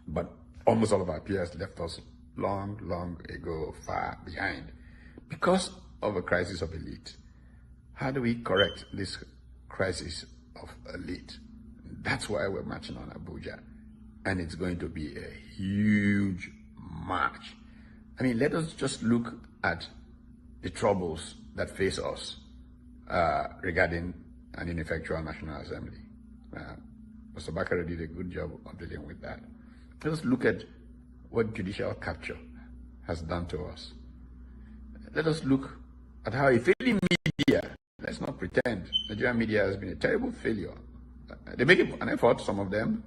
But almost all of our peers left us long, long ago, far behind, because of a crisis of elite. How do we correct this crisis of elite? That's why we're marching on Abuja. And it's going to be a huge march. I mean, let us just look at the troubles that face us regarding an ineffectual National Assembly. Mr. Bakare did a good job of dealing with that. Let us look at what judicial capture has done to us. Let us look at how a failing media, let's not pretend, Nigerian media has been a terrible failure. They make an effort, some of them,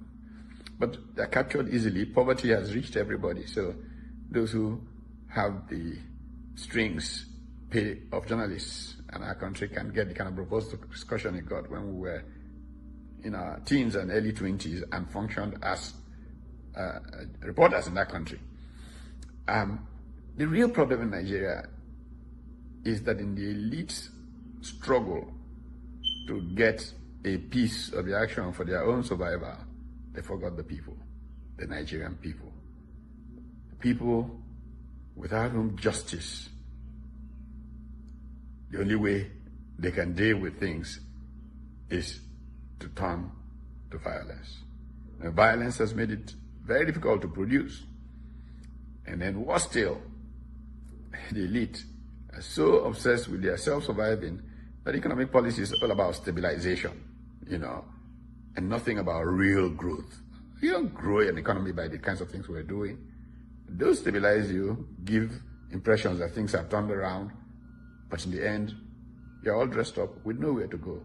but they're captured easily. Poverty has reached everybody. So those who have the strings pay of journalists and our country can get the kind of robust discussion it got when we were in our teens and early 20s and functioned as reporters in that country. The real problem in Nigeria is that in the elite's struggle to get a piece of the action for their own survival, they forgot the people, the Nigerian people. People without whom justice, the only way they can deal with things is to turn to violence. And violence has made it very difficult to produce. And then worse still, the elite are so obsessed with their self-surviving that economic policy is all about stabilization, and nothing about real growth. You don't grow an economy by the kinds of things we're doing. Those stabilize you, give impressions that things have turned around, but in the end, you're all dressed up with nowhere to go.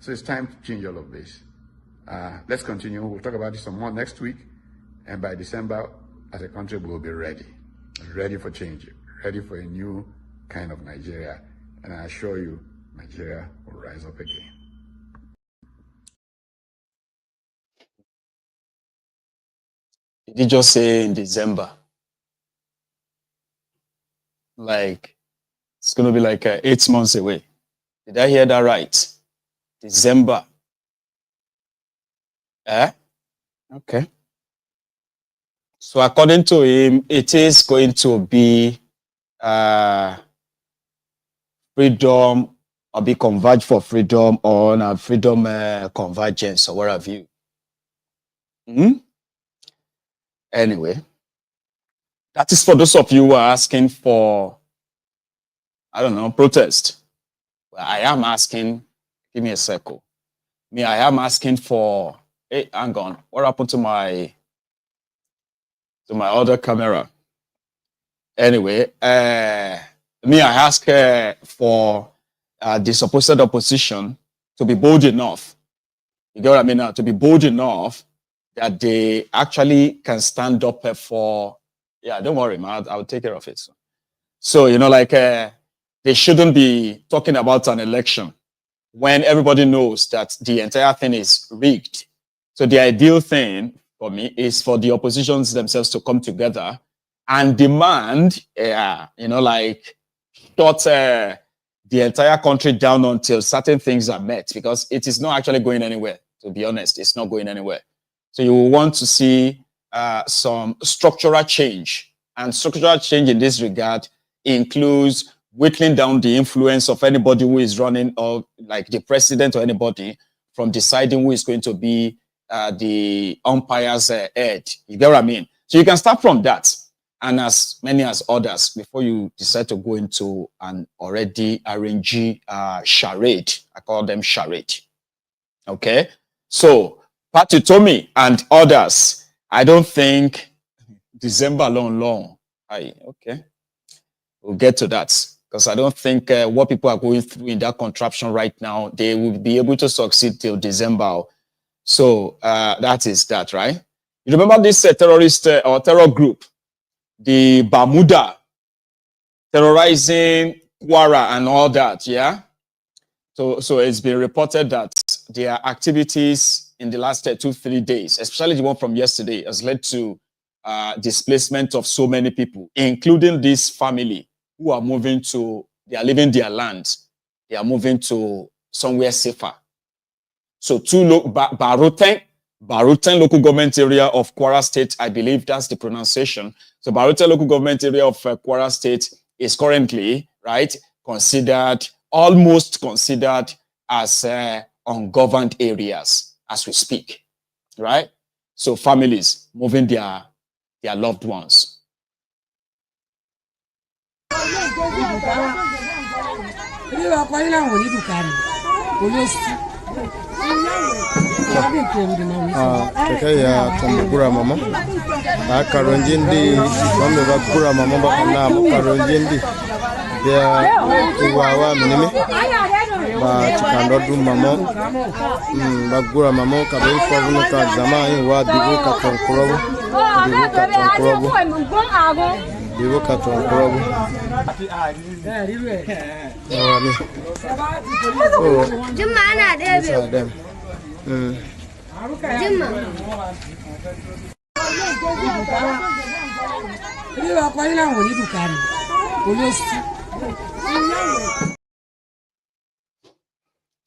So it's time to change all of this. Let's continue. We'll talk about this some more next week. And by December, as a country, we'll be ready for change, ready for a new kind of Nigeria. And I assure you, Nigeria will rise up again.
Did you just say in December? Like, it's going to be like 8 months away. Did I hear that right? December. Okay. So according to him, it is going to be freedom, or be converge for freedom, or freedom convergence, or what have you. Anyway, that is for those of you who are asking for, I don't know, protest. Well, I am asking, give me a second. I am asking for, hey, hang on, what happened to my other camera? Anyway, I ask for the supposed opposition to be bold enough. You get what I mean now? To be bold enough that they actually can stand up for, yeah, don't worry, man, I'll take care of it. So, like they shouldn't be talking about an election when everybody knows that the entire thing is rigged. So the ideal thing for me is for the oppositions themselves to come together and demand, like shut the entire country down until certain things are met, because it is not actually going anywhere, to be honest. It's not going anywhere. So you will want to see some structural change. And structural change in this regard includes whittling down the influence of anybody who is running, or like the president or anybody, from deciding who is going to be the umpire's head. You get what I mean? So you can start from that, and as many as others, before you decide to go into an already arranged charade. I call them charade. Okay? So, Patu Tommy and others, I don't think December long. Okay. We'll get to that, because I don't think what people are going through in that contraption right now, they will be able to succeed till December. So that is that, right? You remember this terrorist or terror group, the Bermuda, terrorizing Kwara and all that, yeah? So it's been reported that their activities in the last 2-3 days, especially the one from yesterday, has led to displacement of so many people, including this family who are moving to, they are leaving their land. They are moving to somewhere safer. So Baruten local government area of Kwara State, I believe that's the pronunciation. So Baruten local government area of Kwara State is currently, right, almost considered as ungoverned areas as we speak, right? So families moving their loved ones.
Keke ya tumbukura mama akaronjindi wame bakura mama bakana mukaronjindi ya iwawa minime ba chikandodu mama bagura mama kabei favuno ka zama iwa bibu katonkorobo
Juma ana debe.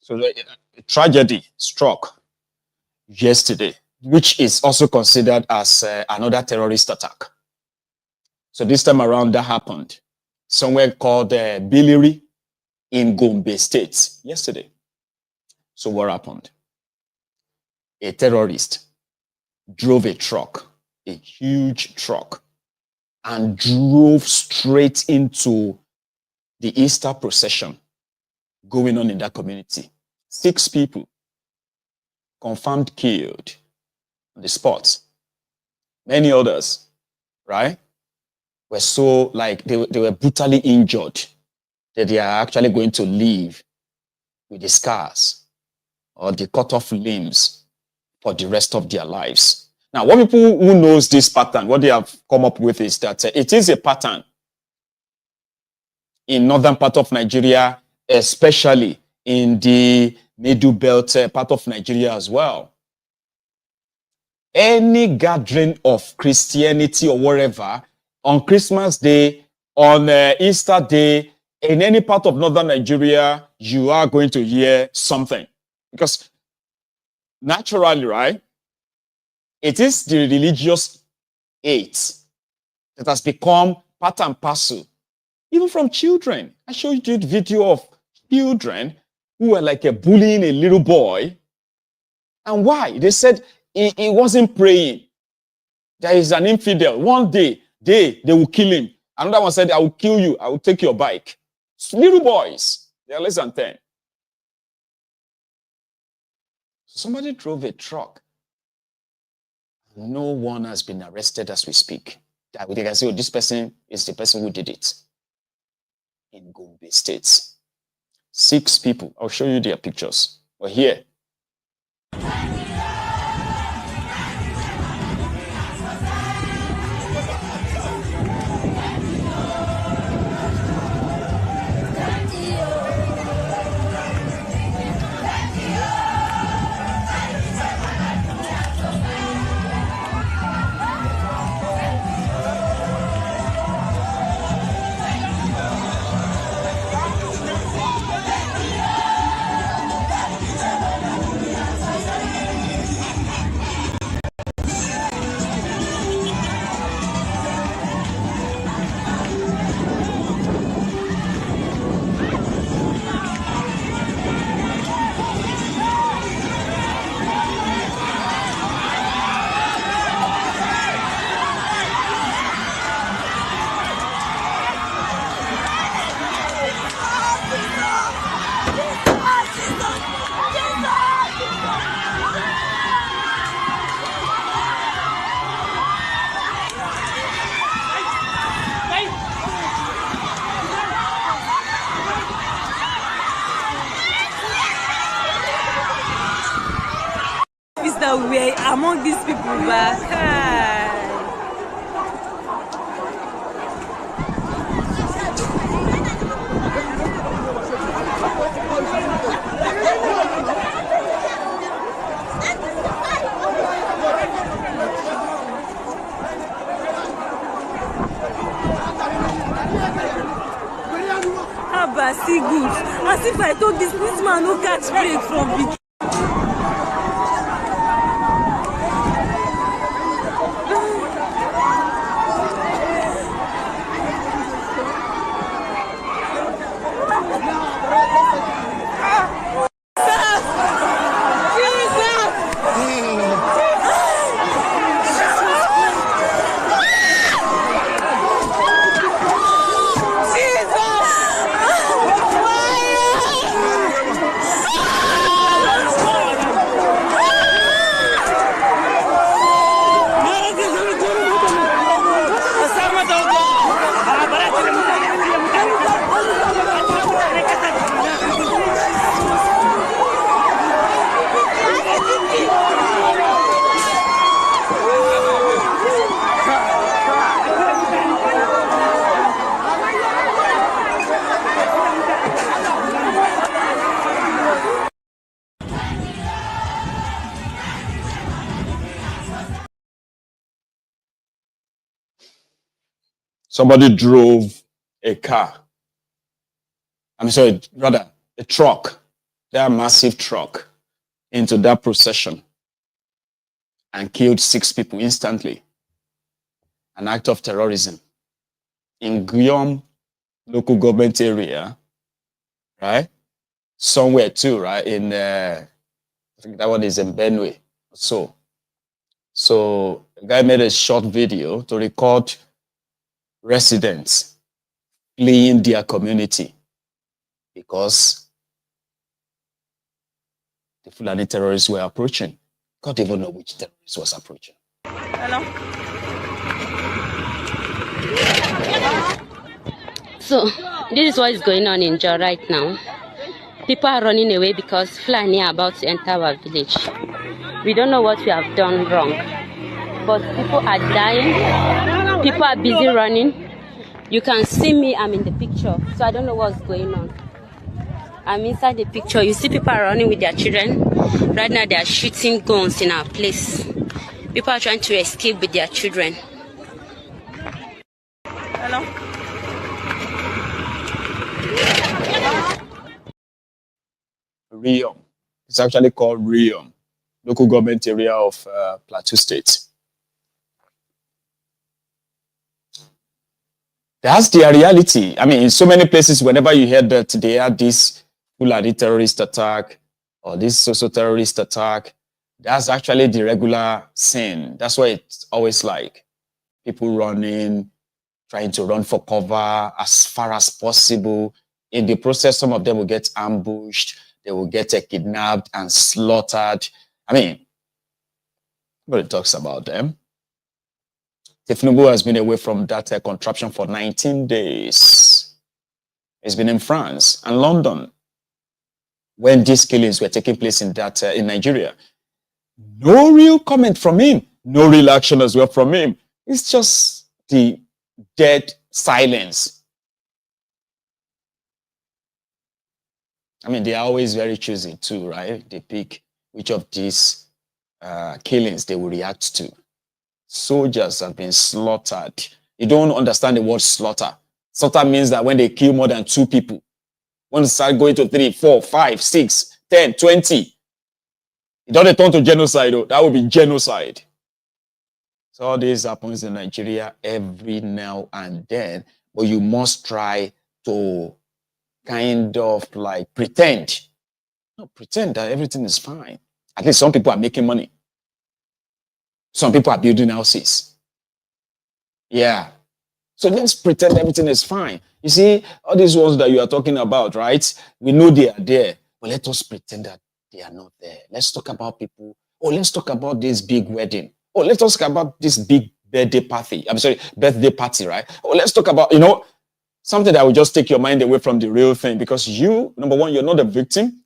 So the tragedy struck yesterday, which is also considered as another terrorist attack. So this time around, that happened somewhere called Billiri in Gombe State yesterday. So what happened? A terrorist drove a truck, a huge truck, and drove straight into the Easter procession going on in that community. 6 people confirmed killed on the spot. Many others, right, were so like they were brutally injured that they are actually going to live with the scars or the cut off limbs for the rest of their lives. Now, what people who knows this pattern, what they have come up with is that it is a pattern in northern part of Nigeria, especially in the Middle Belt part of Nigeria as well. Any gathering of Christianity or whatever on Christmas Day, on Easter Day, in any part of northern Nigeria, you are going to hear something. Because naturally, right, it is the religious hate that has become part and parcel, even from children. I showed you the video of children who were like bullying a little boy. And why? They said he wasn't praying. There is an infidel. One day, they will kill him. Another one said, I will kill you. I will take your bike. Little boys, they are less than 10. Somebody drove a truck. No one has been arrested as we speak. That we can say, oh, this person is the person who did it. In Gombe State. 6 people. I'll show you their pictures. We're here.
We're among these people back. See good. As if I told this man no catch break from it.
Somebody drove a car. I'm sorry, rather, a truck, that massive truck, into that procession and killed 6 people instantly. An act of terrorism. In Gombe local government area, right? Somewhere too, right? In, I think that one is in Benue. So a guy made a short video to record residents fleeing their community because the Fulani terrorists were approaching. God even know which terrorist was approaching.
Hello. So, this is what is going on in Jos right now. People are running away because Fulani are about to enter our village. We don't know what we have done wrong. but people are dying. People are busy running. You can see me, I'm in the picture, so I don't know what's going on. I'm inside the picture. You see people are running with their children. Right now they are shooting guns in our place. People are trying to escape with their children. Hello?
Riom. It's actually called Riom, local government area of Plateau State. That's their reality. I mean, in so many places, whenever you hear that they had this Fulani terrorist attack or this social terrorist attack, that's actually the regular scene. That's why it's always like people running, trying to run for cover as far as possible. In the process, some of them will get ambushed. They will get kidnapped and slaughtered. I mean, nobody talks about them. Tinubu has been away from that contraption for 19 days. He's been in France and London when these killings were taking place in Nigeria. No real comment from him. No real action as well from him. It's just the dead silence. I mean, they are always very choosy too, right? They pick which of these killings they will react to. Soldiers have been slaughtered. You don't understand the word slaughter. Slaughter means that when they kill more than 2 people, when they start going to 3, 4, 5, 6, 10, 20, it doesn't turn to genocide, though. That would be genocide. So all this happens in Nigeria every now and then, but you must try to kind of like pretend. No, pretend that everything is fine. At least some people are making money. Some people are building houses. Yeah. So let's pretend everything is fine. You see, all these ones that you are talking about, right? We know they are there, but let us pretend that they are not there. Let's talk about people. Oh, let's talk about this big wedding. Oh, let's talk about this big birthday party. Birthday party, right? Oh, let's talk about, something that will just take your mind away from the real thing, because you, number one, you're not a victim.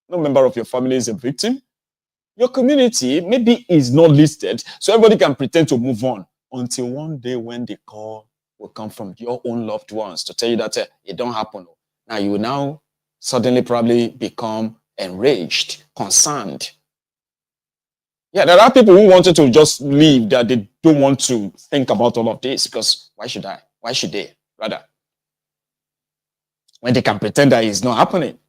No member of your family is a victim. Your community maybe is not listed, so everybody can pretend to move on until one day when the call will come from your own loved ones to tell you that it don't happen. Now you will now suddenly probably become enraged, concerned. Yeah, there are people who wanted to just leave, that they don't want to think about all of this, because why should I? Why should they, rather? When they can pretend that it's not happening.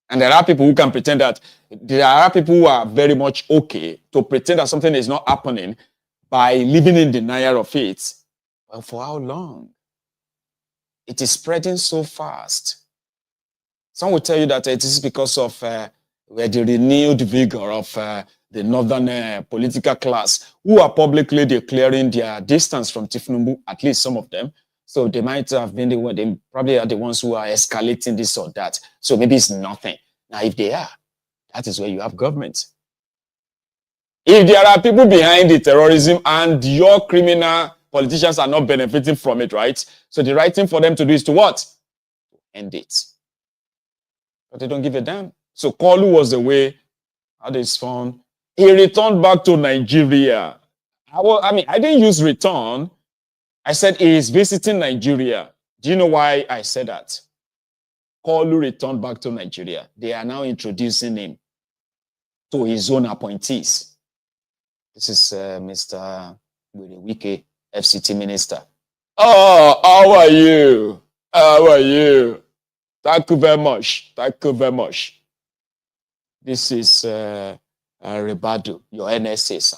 And there are people who can pretend that, there are people who are very much okay to pretend that something is not happening by living in denial of it. Well, for how long? It is spreading so fast. Some will tell you that it is because of the renewed vigor of the northern political class, who are publicly declaring their distance from Tinubu, at least some of them. So they might have been the one, they probably are the ones who are escalating this or that. So maybe it's nothing. Now, if they are, that is where you have government. If there are people behind the terrorism and your criminal politicians are not benefiting from it, right? So the right thing for them to do is to what? End it. But they don't give a damn. So Kolu was away, had his fun. He returned back to Nigeria. I didn't use return. I said he is visiting Nigeria. Do you know why I said that? Kolu returned back to Nigeria. They are now introducing him to his own appointees. This is Mr. Wike, FCT Minister. Oh, how are you? How are you? Thank you very much. Thank you very much. This is Rebadu, your NSA, sir.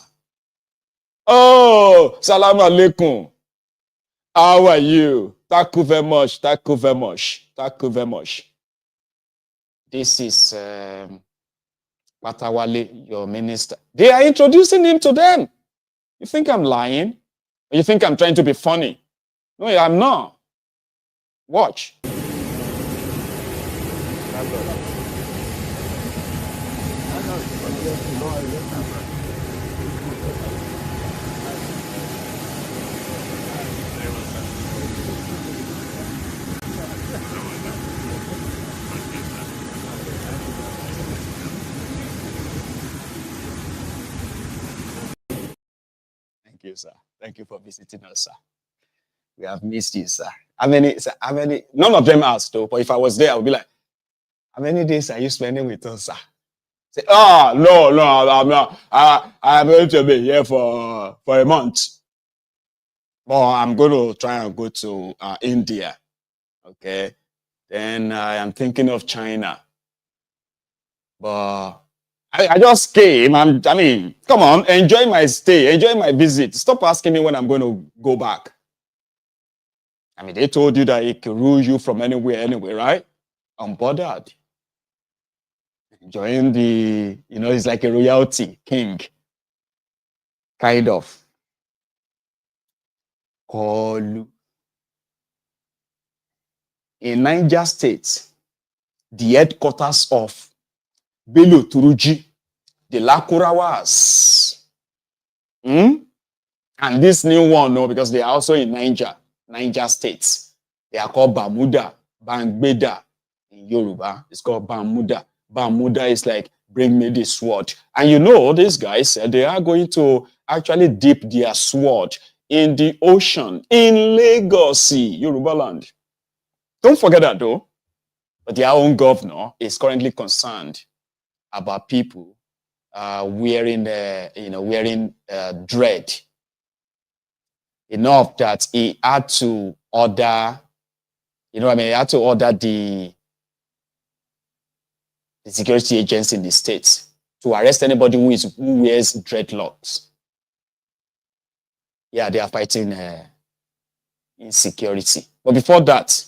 Oh, salam alaikum. How are you? Thank you very much. Thank you very much. Thank you very much. This is Patawale, your minister. They are introducing him to them. You think I'm lying? Or you think I'm trying to be funny? No, I'm not. Watch. Thank you, sir. Thank you for visiting us, sir. We have missed you, sir. How many? None of them asked, though. But if I was there, I would be like, how many days are you spending with us, sir? Say, no, I'm not. I'm going to be here for a month. But I'm going to try and go to India. Okay. Then I am thinking of China. But I just came. I mean, come on, enjoy my stay, enjoy my visit. Stop asking me when I'm going to go back. I mean, they told you that it can rule you from anywhere, right? Unbothered. Enjoying it's like a royalty, king. Kind of. Kolu. In Niger State, the headquarters of Bello Turuji, the Lakurawas. And this new one, no, because they are also in Niger State. They are called Bamuda, Bangbeda in Yoruba. It's called Bamuda. Bamuda is like, bring me the sword. And you know, these guys said they are going to actually dip their sword in the ocean, in Lagos, Yoruba land. Don't forget that though. But their own governor is currently concerned about people wearing dread. Enough that he had to order, he had to order the security agents in the states to arrest anybody who wears dreadlocks. Yeah, they are fighting insecurity. But before that,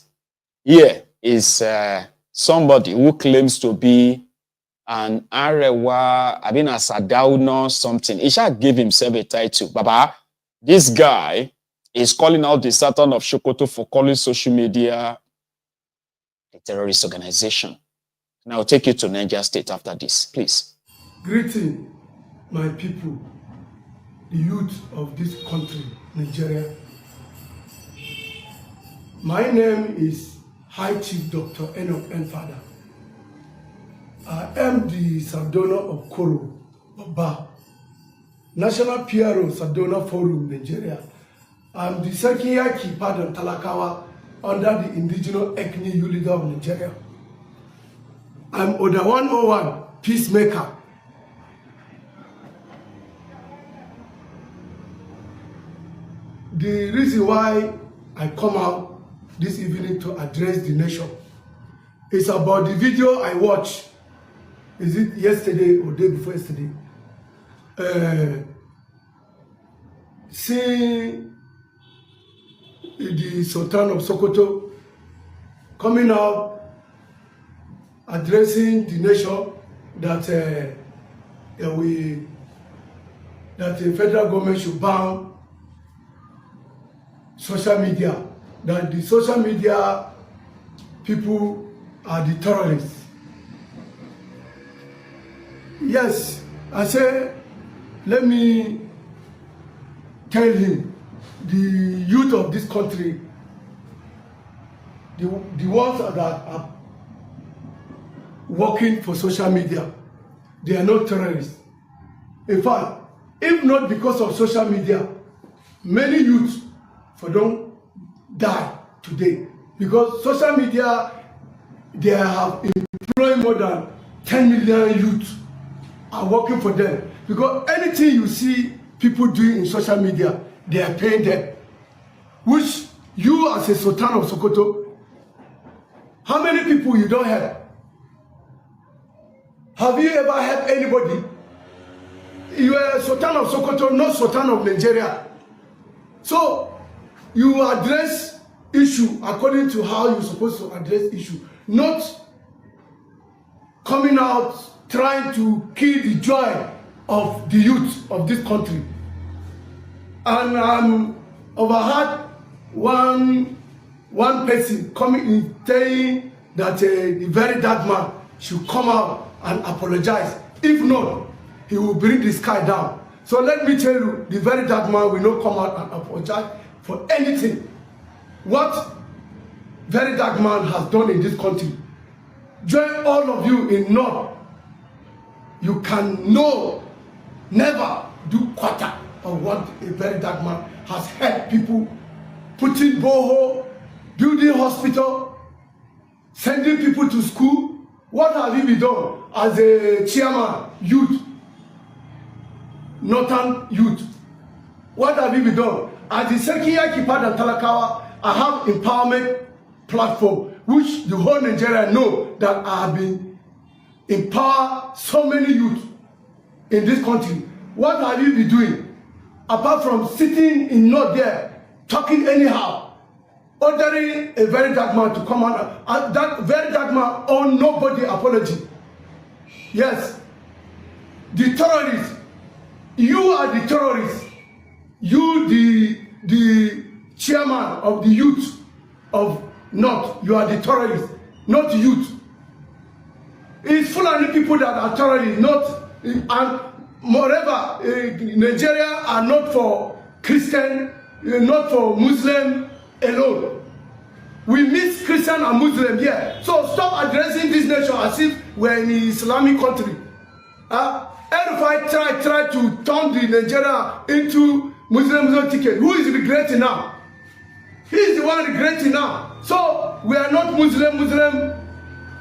here is somebody who claims to be an Arewa, a Sadauno something. He shall give himself a title. Baba, this guy is calling out the Sultan of Sokoto for calling social media a terrorist organization. And I'll take you to Niger State after this, please.
Greeting, my people, the youth of this country, Nigeria. My name is High Chief Dr. Enoch Enfada. I am the Sardona of Koro, Baba, National PRO Sardona Forum, Nigeria. I'm the Sekiyaki Padon Talakawa under the Indigenous Ethnic Youth of Nigeria. I'm Oda 101, Peacemaker. The reason why I come out this evening to address the nation is about the video I watched. Is it yesterday or day before yesterday? Seeing the Sultan of Sokoto coming out addressing the nation that the federal government should ban social media, that the social media people are the terrorists. Yes, I say, let me tell him, the youth of this country, the ones that are working for social media, they are not terrorists. In fact, if not because of social media, many youths don't die today, because social media, they have employed more than 10 million youths are working for them, because anything you see people doing in social media, they are paying them. Which you as a Sultan of Sokoto, how many people you don't have? Have you ever helped anybody? You are a Sultan of Sokoto, not Sultan of Nigeria. So you address issue according to how you're supposed to address issue, not coming out trying to kill the joy of the youth of this country. And overheard one person coming in saying that the very dark man should come out and apologize. If not, he will bring the sky down. So let me tell you, the very dark man will not come out and apologize for anything. What very dark man has done in this country. Join all of you in North. You can never do quarter of what a very dark man has helped people, putting borehole, building hospital, sending people to school. What have you been done as a chairman, youth, Northern youth? What have you been done? As the Sekiya Kipad and Talakawa, I have empowerment platform, which the whole Nigeria know that I have been empower so many youth in this country. What have you been doing? Apart from sitting in North there, talking anyhow, ordering a very dark man to come out, and that very dark man owe nobody apology. Yes, the terrorists, you are the terrorists. You, the chairman of the youth of North, you are the terrorists, not youth. It's Fulani people that are terrorists, not, and moreover, Nigeria are not for Christian, not for Muslim alone. We mix Christian and Muslim here. So stop addressing this nation as if we're in an Islamic country. Erufai try to turn the Nigeria into Muslim ticket. Who is regretting now? He is the one regretting now. So we are not Muslim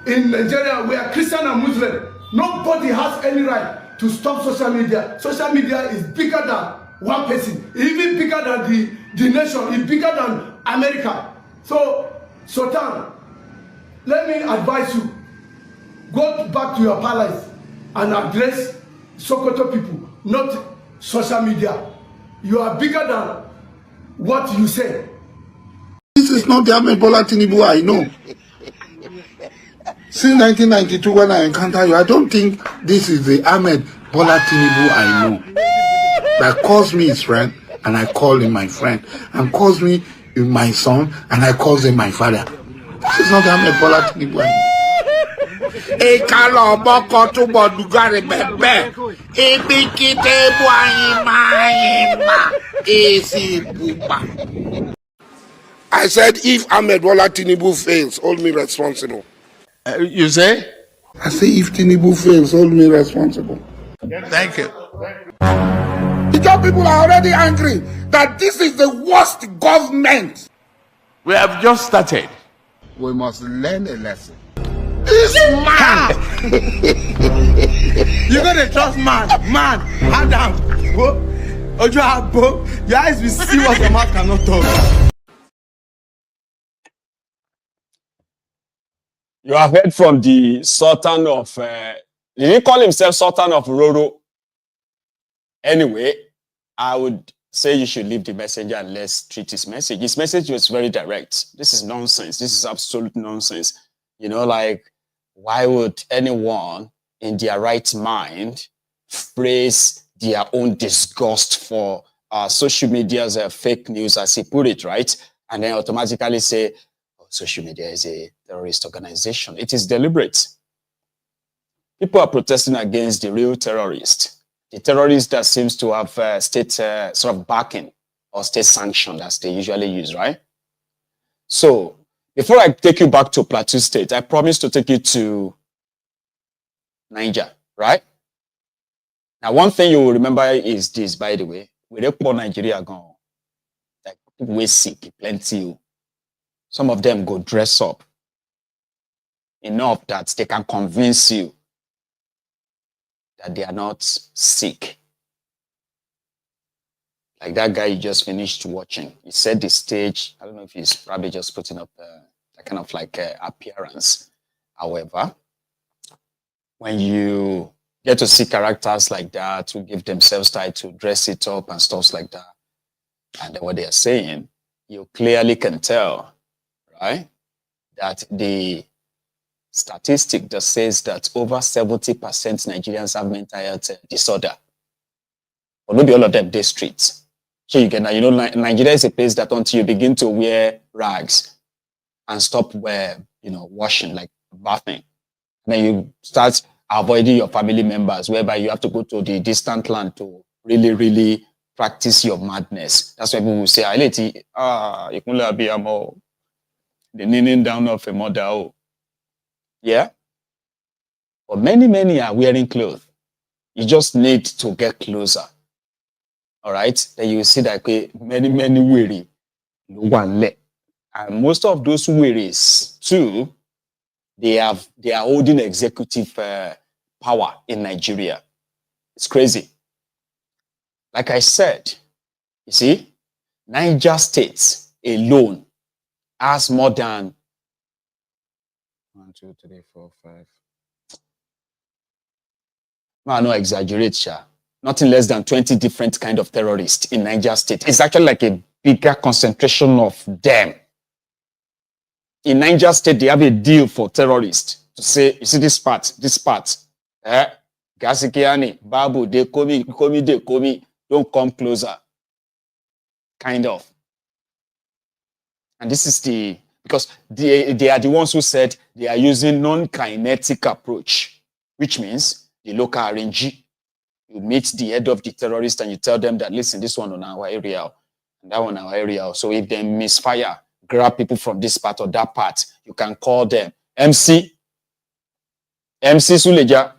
in Nigeria. We are Christian and Muslim. Nobody has any right to stop social media. Social media is bigger than one person, even bigger than the nation, it's bigger than America. So, Sultan, let me advise you, go back to your palace and address Sokoto people, not social media. You are bigger than what you say.
This is not the Ahmed Bola Tinubu I know. Since 1992 when I encountered you, I don't think this is the Ahmed Bola Tinubu I know. That calls me his friend and I call him my friend, and calls me my son and I call him my father. This is not the Ahmed Bola Tinubu I know. I said, if Ahmed Bola Tinubu fails, hold me responsible.
You say?
I say, if Tinubu fails, hold me responsible.
Thank you.
The job people are already angry that this is the worst government.
We have just started.
We must learn a lesson. This man!
You're gonna trust man, Adam, Ojo, your eyes will see what your mouth cannot talk.
You have heard from the Sultan of, did he call himself Sultan of Roro? Anyway, I would say you should leave the messenger and let's treat his message. His message was very direct. This is nonsense. This is absolute nonsense. You know, like, why would anyone in their right mind phrase their own disgust for social media's fake news, as he put it, right? And then automatically say, oh, social media is a terrorist organization. It is deliberate. People are protesting against the real terrorist. The terrorist that seems to have state sort of backing or state sanction, as they usually use, right? So, before I take you back to Plateau State, I promised to take you to Niger, right? Now, one thing you will remember is this, by the way. We don't call Nigeria gone. Like, people we sick, plenty. Some of them go dress up enough that they can convince you that they are not sick. Like that guy you just finished watching. He set the stage. I don't know if he's probably just putting up that kind of like appearance. However, when you get to see characters like that who give themselves time to dress it up and stuff like that, and then what they are saying, you clearly can tell, right, that the statistic that says that over 70% Nigerians have mental health disorder. But not be all of them, they streets. So you can, you know, Nigeria is a place that until you begin to wear rags and stop washing, like bathing, then you start avoiding your family members, whereby you have to go to the distant land to really, really practice your madness. That's why people will say, you can be the kneeling down of a mother. Oh. Yeah? But many are wearing clothes. You just need to get closer. All right, then you see that many weary, one leg, and most of those wearies too, they are holding executive power in Nigeria. It's crazy. Like I said, you see, Niger State alone has more than 1, 2, 3, 4, 5. No, no, exaggerate, Sha. Nothing less than 20 different kind of terrorists in Niger State. It's actually like a bigger concentration of them. In Niger State, they have a deal for terrorists to say, you see this part, Gasikiani, Babu, they komi, don't come closer. Kind of. And this is because they are the ones who said they are using non-kinetic approach, which means the local RNG. You meet the head of the terrorist and you tell them that, listen, this one on our area, and that one on our area. So if they misfire, grab people from this part or that part, you can call them. MC Suleja,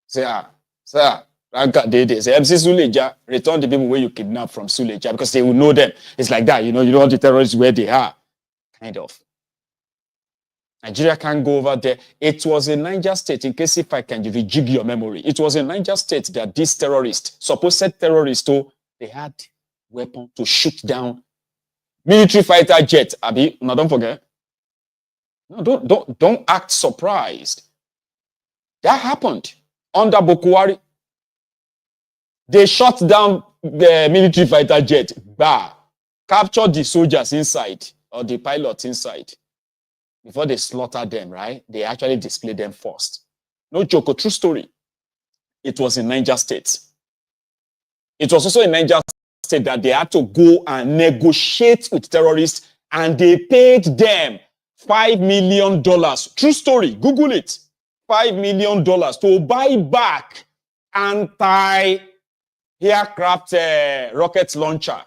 say, sir, say, MC Suleja, return the people where you kidnap from Suleja, because they will know them. It's like that, you know the terrorists where they are. Kind of. Nigeria can't go over there. It was in Niger State, in case if I can rejig your memory, it was in Niger State that these terrorists, supposed terrorists, they had weapon to shoot down military fighter jet. Abi, now don't forget. No, don't act surprised. That happened under Bokwari. They shot down the military fighter jet, captured the soldiers inside or the pilots inside. Before they slaughter them, right? They actually display them first. No joke, a true story. It was in Niger State. It was also in Niger State that they had to go and negotiate with terrorists, and they paid them $5 million. True story, Google it. $5 million to buy back anti-aircraft rocket launcher.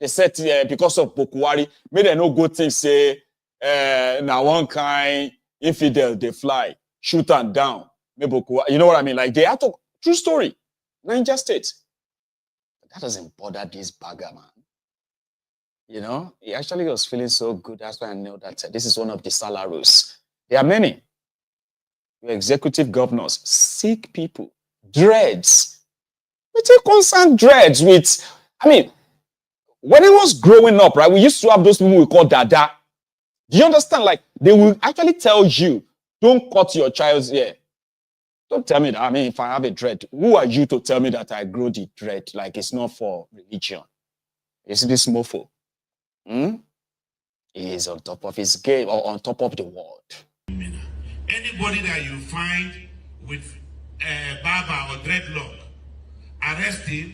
They said because of Bokwari, made them no good thing say, now one kind infidel they fly, shoot and down. You know what I mean? Like they had to, true story, Niger State. But that doesn't bother this bagger, man. You know, he actually was feeling so good. That's why I know that this is one of the salaries. There are many. Your executive governors, sick people, dreads. We take concerned dreads with, I mean, when I was growing up, right, we used to have those people we call dada. Do you understand? Like, they will actually tell you, don't cut your child's hair. Don't tell me that. I mean, if I have a dread, who are you to tell me that I grow the dread? Like, it's not for religion. You see this mofo? He is on top of his game or on top of the world.
Anybody that you find with barber or dreadlock, arrest him,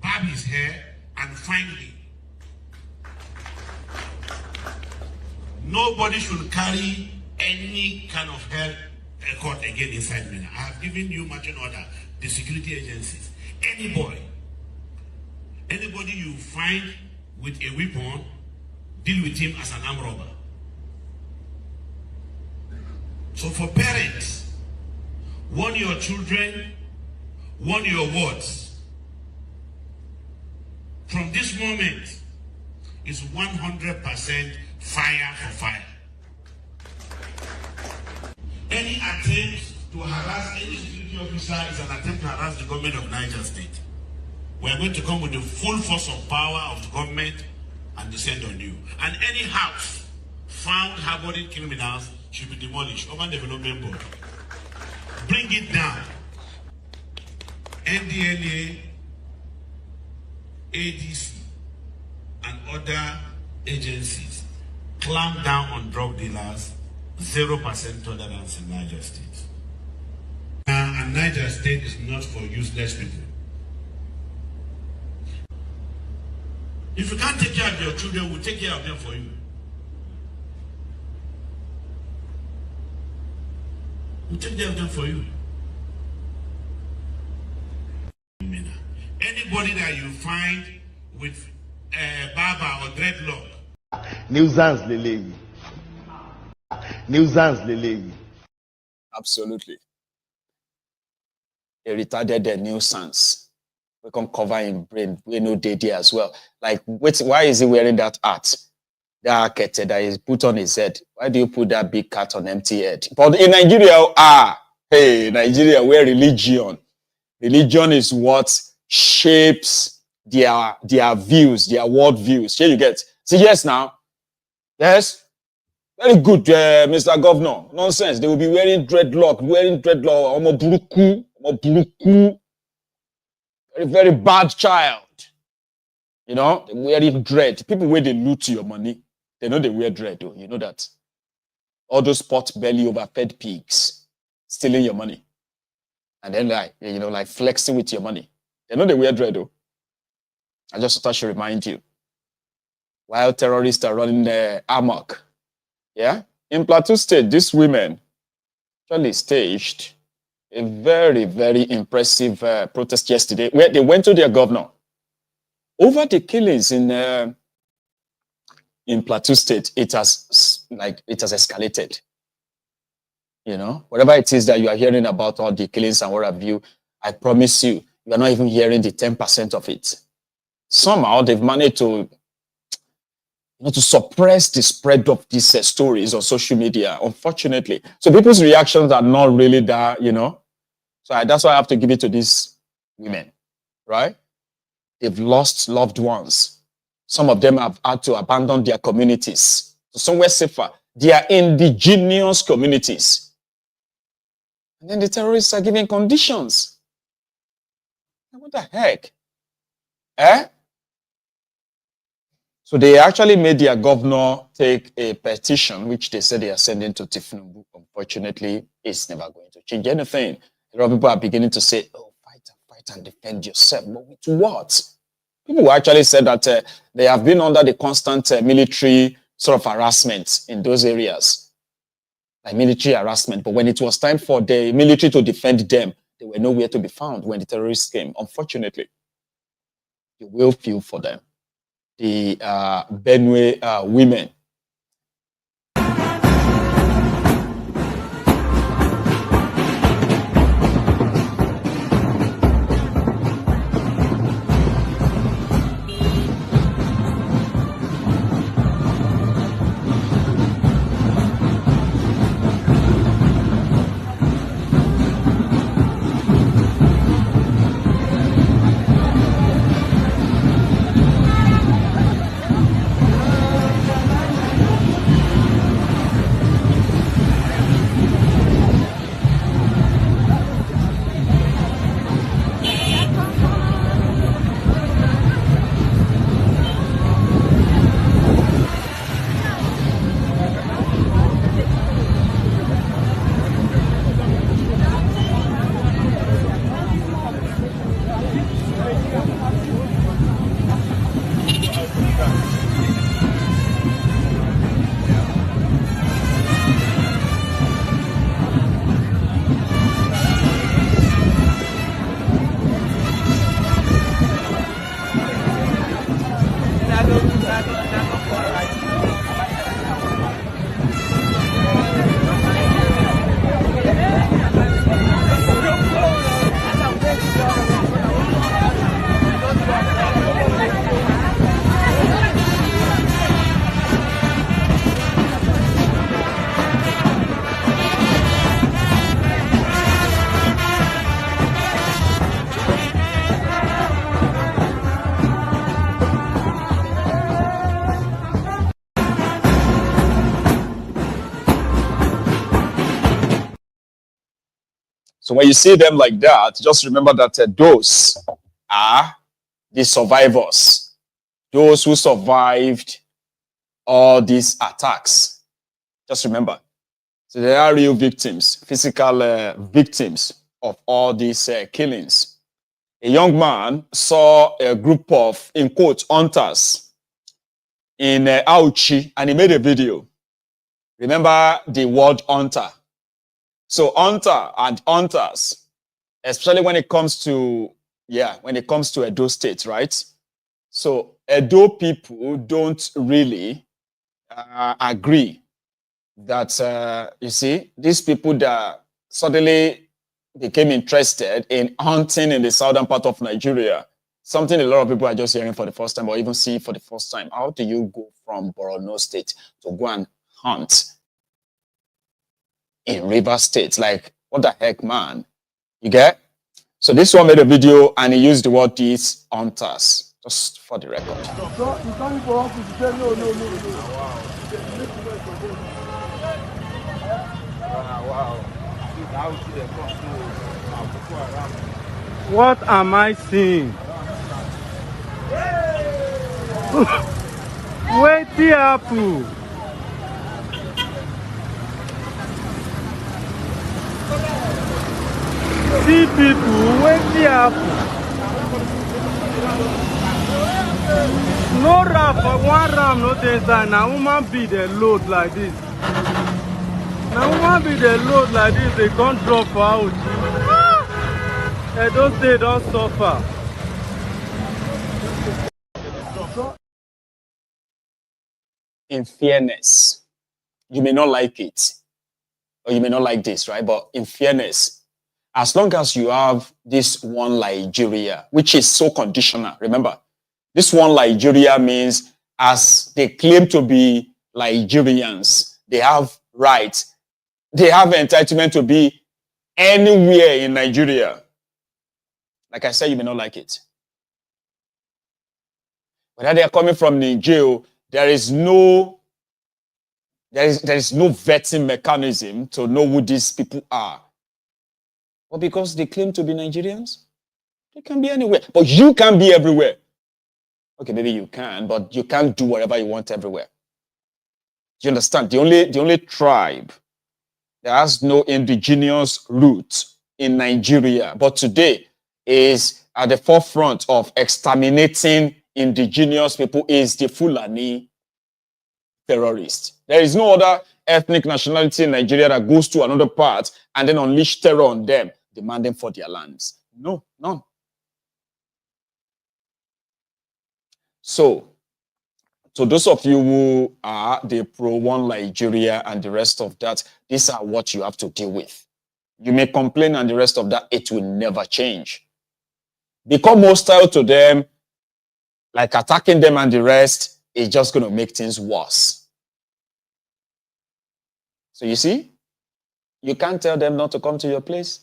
barb his hair, and find him. Nobody should carry any kind of hair cut again inside MENA. I have given you marching order, the security agencies. Anybody you find with a weapon, deal with him as an armed robber. So for parents, warn your children, warn your words. From this moment, it's 100% fire for fire. Any attempt to harass any security officer is an attempt to harass the government of Niger State. We are going to come with the full force of power of the government and descend on you. And any house found harboring criminals should be demolished. Urban Development Board. Bring it down. NDLA, ADC, and other agencies clamp down on drug dealers. 0% tolerance in Niger State. And Niger State is not for useless people. If you can't take care of your children, we'll take care of them for you. We'll take care of them for you. Anybody that you find with barber or dreadlock.
Nuisance lele. Nuisance lele.
Absolutely. They retarded their nuisance. We can cover him brain. We know they there as well. Like, wait, why is he wearing that hat? That hat that is put on his head. Why do you put that big cat on empty head? But in Nigeria, hey, Nigeria, where religion is what shapes their views, their world views. Here you get. See, yes, now. Yes. Very good, Mr. Governor. Nonsense. They will be wearing dreadlock. Omo buruku. Very, very bad child. You know, they wearing dread. People where they loot your money, they know they wear dread, though. You know that. All those pot belly overfed pigs stealing your money. And then like flexing with your money. They know they wear dread, though. I just thought I should remind you. While terrorists are running amok. Yeah? In Plateau State, these women actually staged a very, very impressive protest yesterday where they went to their governor over the killings in Plateau State. It has escalated. You know, whatever it is that you are hearing about all the killings and what have you, I promise you, you are not even hearing the 10% of it. Somehow they've managed to suppress the spread of these stories on social media, unfortunately. So people's reactions are not really that, So that's why I have to give it to these women, right? They've lost loved ones. Some of them have had to abandon their communities to somewhere safer. They are indigenous communities. And then the terrorists are giving conditions. What the heck? So they actually made their governor take a petition, which they said they are sending to Tinubu. Unfortunately, it's never going to change anything. A lot of people are beginning to say, oh, fight and defend yourself. But with what? People actually said that they have been under the constant military sort of harassment in those areas. Like military harassment. But when it was time for the military to defend them, they were nowhere to be found when the terrorists came. Unfortunately, you will feel for them. The Benue women. So when you see them like that, just remember that those are the survivors. Those who survived all these attacks. Just remember. So they are real victims, physical victims of all these killings. A young man saw a group of, in quotes, hunters in Auchi, and he made a video. Remember the word hunter. So hunter and hunters, especially when it comes to, Edo State, right? So Edo people don't really agree that, you see, these people that suddenly became interested in hunting in the southern part of Nigeria, something a lot of people are just hearing for the first time or even see for the first time. How do you go from Borno State to go and hunt in River State? Like, what the heck, man? You get? So this one made a video and he used the word these hunters, just for the record.
What am I seeing? Wait the apple. See people, wait the apple. No ram, but one ram not inside. Now woman be the load like this. Now woman be the load like this, they can't drop out. They don't stay, don't suffer.
In fairness, you may not like it, or you may not like this, right? But in fairness, as long as you have this one Nigeria, which is so conditional, remember, this one Nigeria means as they claim to be Nigerians, they have rights, they have entitlement to be anywhere in Nigeria. Like I said, you may not like it. Whether they are coming from Nigeria, there is no vetting mechanism to know who these people are. But because they claim to be Nigerians, they can be anywhere. But you can be everywhere. Okay, maybe you can, but you can't do whatever you want everywhere. Do you understand? The only tribe that has no indigenous root in Nigeria, but today is at the forefront of exterminating indigenous people is the Fulani terrorists. There is no other ethnic nationality in Nigeria that goes to another part and then unleash terror on them, demanding for their lands. No, none. So those of you who are the pro-one Nigeria and the rest of that, these are what you have to deal with. You may complain and the rest of that, it will never change. Become hostile to them, like attacking them and the rest, is just going to make things worse. So you see, you can't tell them not to come to your place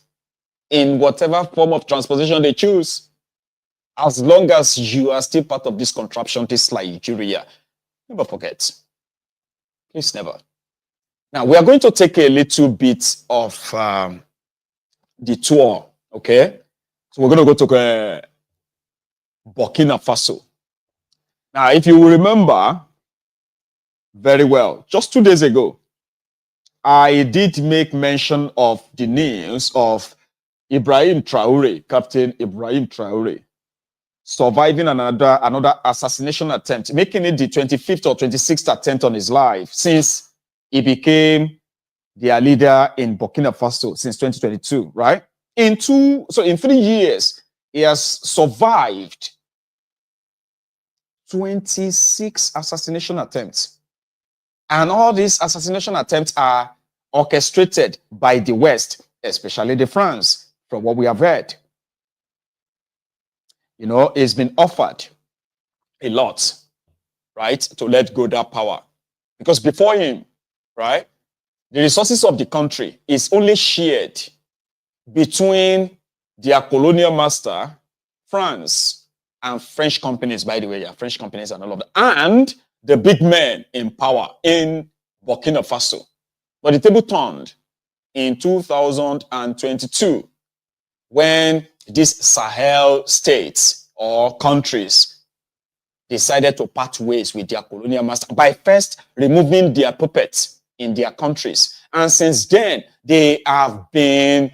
in whatever form of transportation they choose. As long as you are still part of this contraption, this Nigeria, never forget. Please never. Now, we are going to take a little bit of the tour, okay? So we're going to go to Burkina Faso. Now, if you remember very well, just 2 days ago, I did make mention of the news of Ibrahim Traore, Captain Ibrahim Traore, surviving another assassination attempt, making it the 25th or 26th attempt on his life since he became their leader in Burkina Faso since 2022, right? In 3 years, he has survived 26 assassination attempts. And all these assassination attempts are orchestrated by the West, especially the France, from what we have heard. You know, it's been offered a lot, right, to let go that power. Because before him, right, the resources of the country is only shared between their colonial master, France, and French companies, by the way, yeah, French companies and all of that, and the big men in power in Burkina Faso. But the table turned in 2022 when these Sahel states or countries decided to part ways with their colonial master by first removing their puppets in their countries. And since then, they have been,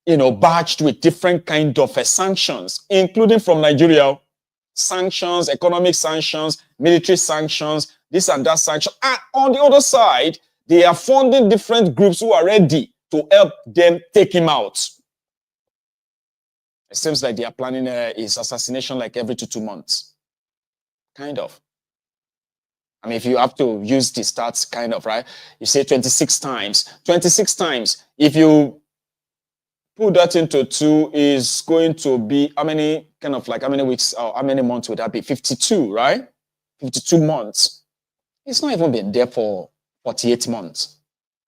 you know, badged with different kind of sanctions, including from Nigeria, sanctions, economic sanctions, military sanctions, this and that sanction. And on the other side, they are funding different groups who are ready to help them take him out. It seems like they are planning his assassination like every 2 months. Kind of. I mean, if you have to use the stats, kind of, right? You say 26 times. 26 times. If you put that into 2 is going to be how many weeks or how many months would that be? 52, right? 52 months. It's not even been there for 48 months.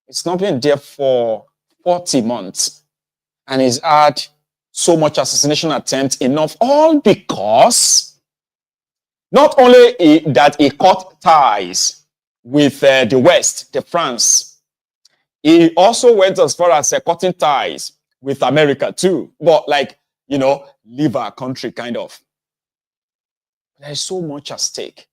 It's not been there for 40 months. And he's had so much assassination attempt enough, all because not only that he cut ties with the West, the France, he also went as far as cutting ties with America too. But leave our country kind of. There's so much at stake.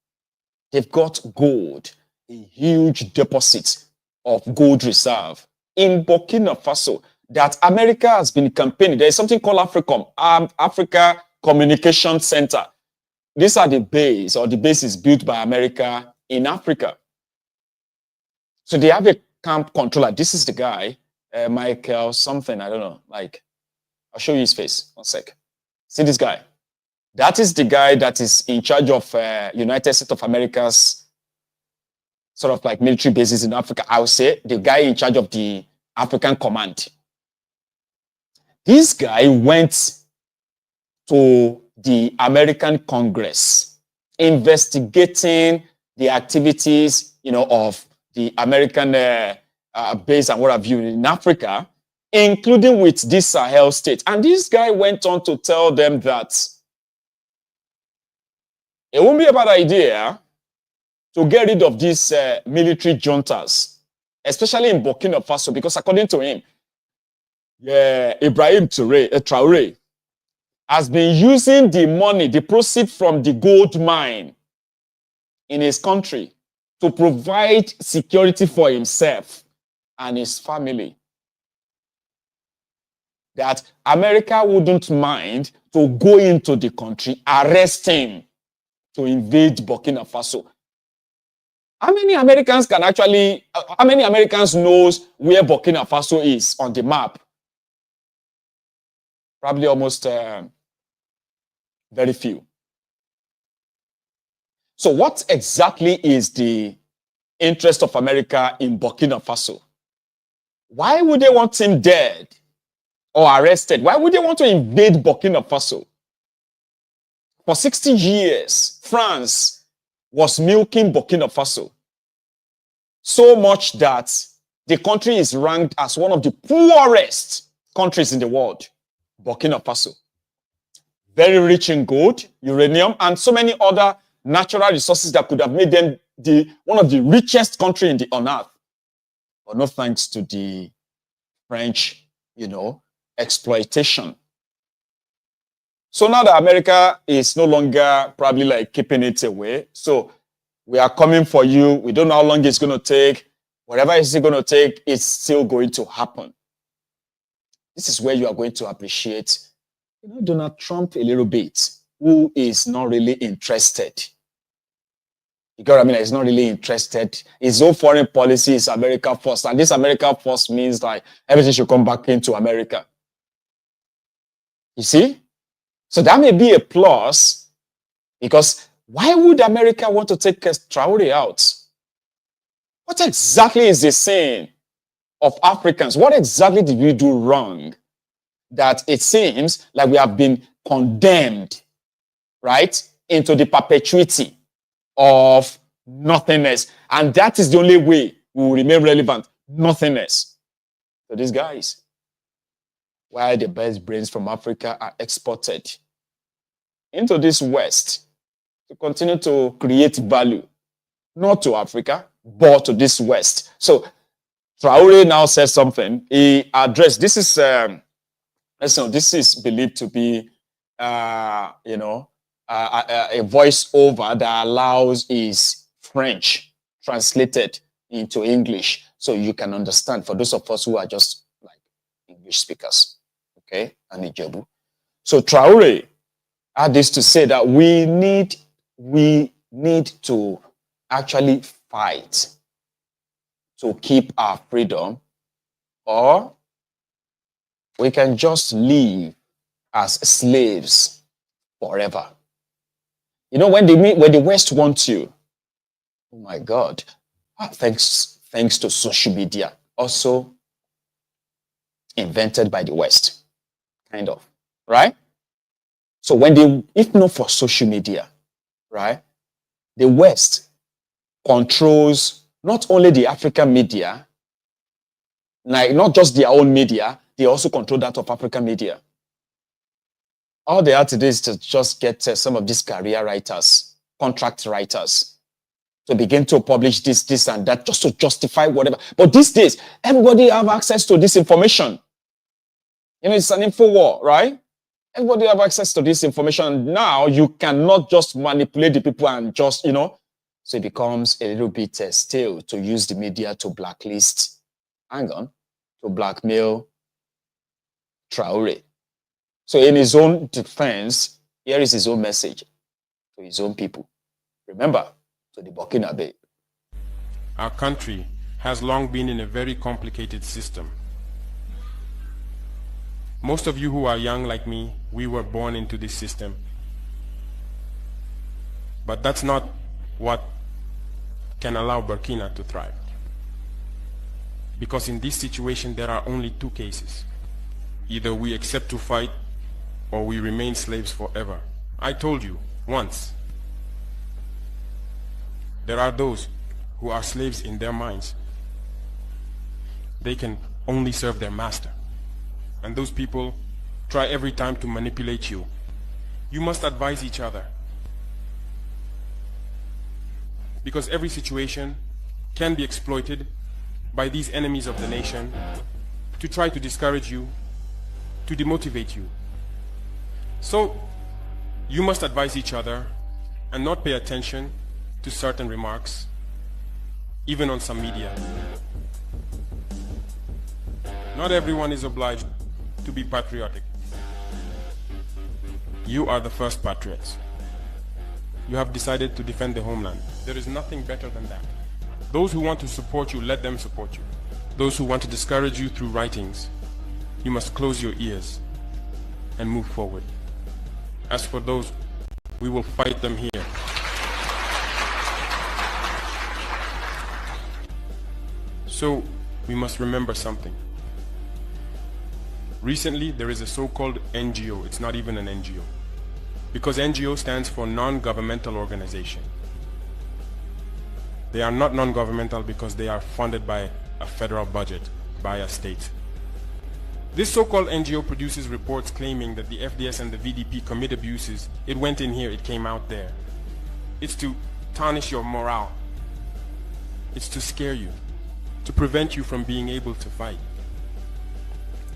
They've got gold, a huge deposit of gold reserve in Burkina Faso that America has been campaigning. There is something called Africa Communication Center. These are the bases built by America in Africa. So they have a camp controller. This is the guy, Michael something, I don't know. I'll show you his face. 1 sec. See this guy? That is the guy that is in charge of United States of America's sort of military bases in Africa. I would say the guy in charge of the African Command. This guy went to the American Congress investigating the activities, of the American base and what have you in Africa, including with this Sahel state. And this guy went on to tell them that it won't be a bad idea to get rid of these military juntas, especially in Burkina Faso, because according to him, Ibrahim Traore has been using the money, the proceeds from the gold mine in his country to provide security for himself and his family. That America wouldn't mind to go into the country, arrest him, to invade Burkina Faso. How many Americans knows where Burkina Faso is on the map? Probably almost very few. So what exactly is the interest of America in Burkina Faso? Why would they want him dead or arrested? Why would they want to invade Burkina Faso? For 60 years, France was milking Burkina Faso. So much that the country is ranked as one of the poorest countries in the world, Burkina Faso. Very rich in gold, uranium, and so many other natural resources that could have made them one of the richest country on earth. But no thanks to the French, exploitation. So now that America is no longer probably keeping it away. So we are coming for you. We don't know how long it's going to take. Whatever it's going to take, it's still going to happen. This is where you are going to appreciate, Donald Trump a little bit, who is not really interested. You got what I mean? He's not really interested. His own foreign policy is America first. And this America first means everything should come back into America. You see? So that may be a plus, because why would America want to take Traore out? What exactly is the saying of Africans? What exactly did we do wrong that it seems like we have been condemned, right, into the perpetuity of nothingness? And that is the only way we will remain relevant. Nothingness. So these guys, why the best brains from Africa are exported into this West to continue to create value, not to Africa, but to this West. So Traore now says something. He addressed, this is believed to be, a voiceover that allows his French translated into English, so you can understand for those of us who are just English speakers, okay, and Ijebu. So Traore had this to say that we need to actually fight to keep our freedom, or we can just live as slaves forever. When the West wants you, oh my God, thanks to social media, also invented by the West. kind of, right? So when they, if not for social media, right, the West controls not only the African media, like not just their own media, they also control that of African media. All they have to do is to just get some of these career writers, contract writers, to begin to publish this and that, just to justify whatever. But these days, everybody have access to this information. You know, it's an info war, right? Everybody have access to this information. Now you cannot just manipulate the people and just, you know, so it becomes a little bit stale to use the media to blacklist, to blackmail Traore. So in his own defense, here is his own message to his own people. Remember, to the Burkinabe.
Our country has long been in a very complicated system. Most of you who are young like me, we were born into this system. But that's not what can allow Burkina to thrive. Because in this situation, there are only two cases. Either we accept to fight, or we remain slaves forever. I told you once, there are those who are slaves in their minds. They can only serve their master. And those people try every time to manipulate you. You must advise each other. Because every situation can be exploited by these enemies of the nation to try to discourage you, to demotivate you. So, you must advise each other and not pay attention to certain remarks, even on some media. Not everyone is obliged to be patriotic. You are the first patriots. You have decided to defend the homeland. There is nothing better than that. Those who want to support you, let them support you. Those who want to discourage you through writings, you must close your ears and move forward. As for those, we will fight them here. So, we must remember something. Recently, there is a so-called NGO. It's not even an NGO. Because NGO stands for non-governmental organization. They are not non-governmental because they are funded by a federal budget, by a state. This so-called NGO produces reports claiming that the FDS and the VDP commit abuses. It went in here, it came out there. It's to tarnish your morale. It's to scare you, to prevent you from being able to fight.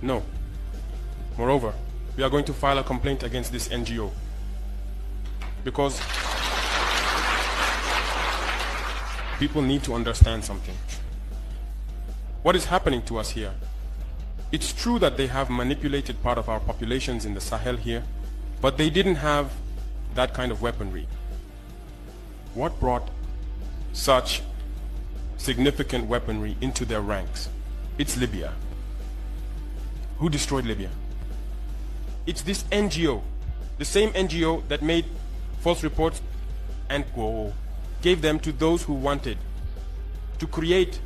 No. Moreover, we are going to file a complaint against this NGO because people need to understand something. What is happening to us here? It's true that they have manipulated part of our populations in the Sahel here, but they didn't have that kind of weaponry. What brought such significant weaponry into their ranks? It's Libya. Who destroyed Libya? It's this NGO, the same NGO that made false reports and gave them to those who wanted to create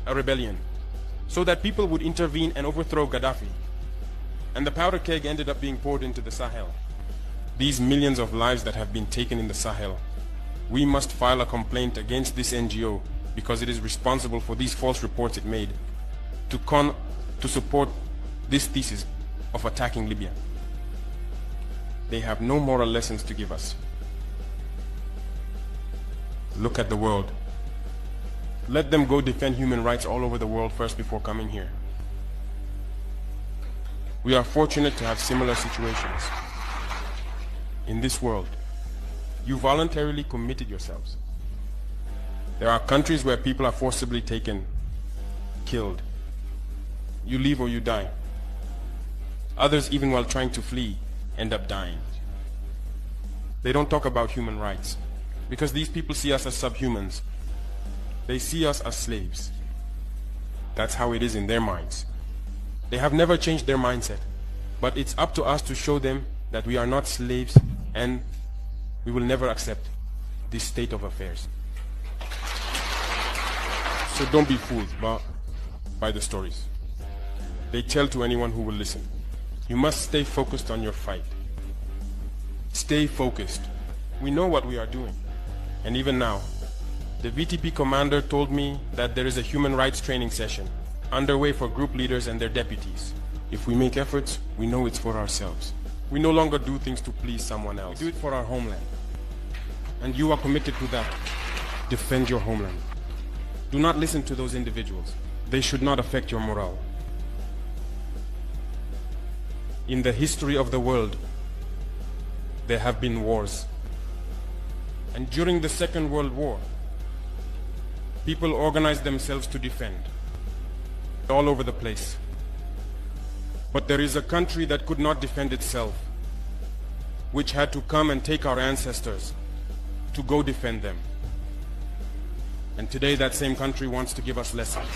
a rebellion so that people would intervene and overthrow Gaddafi. And the powder keg ended up being poured into the Sahel. These millions of lives that have been taken in the Sahel, we must file a complaint against this NGO because it is responsible for these false reports it made to support this thesis of attacking Libya. They have no moral lessons to give us. Look at the world. Let them go defend human rights all over the world first before coming here. We are fortunate to have similar situations. In this world, you voluntarily committed yourselves. There are countries where people are forcibly taken, killed. You leave or you die. Others, even while trying to flee, end up dying. They don't talk about human rights because these people see us as subhumans. They see us as slaves. That's how it is in their minds. They have never changed their mindset, but it's up to us to show them that we are not slaves and we will never accept this state of affairs. So don't be fooled by the stories. They tell to anyone who will listen. You must stay focused on your fight. Stay focused. We know what we are doing. And even now, the VTP commander told me that there is a human rights training session underway for group leaders and their deputies. If we make efforts, we know it's for ourselves. We no longer do things to please someone else. We do it for our homeland. And you are committed to that. Defend your homeland. Do not listen to those individuals. They should not affect your morale. In the history of the world, there have been wars. And during the Second World War, people organized themselves to defend all over the place. But there is a country that could not defend itself, which had to come and take our ancestors to go defend them. And today that same country wants to give us lessons.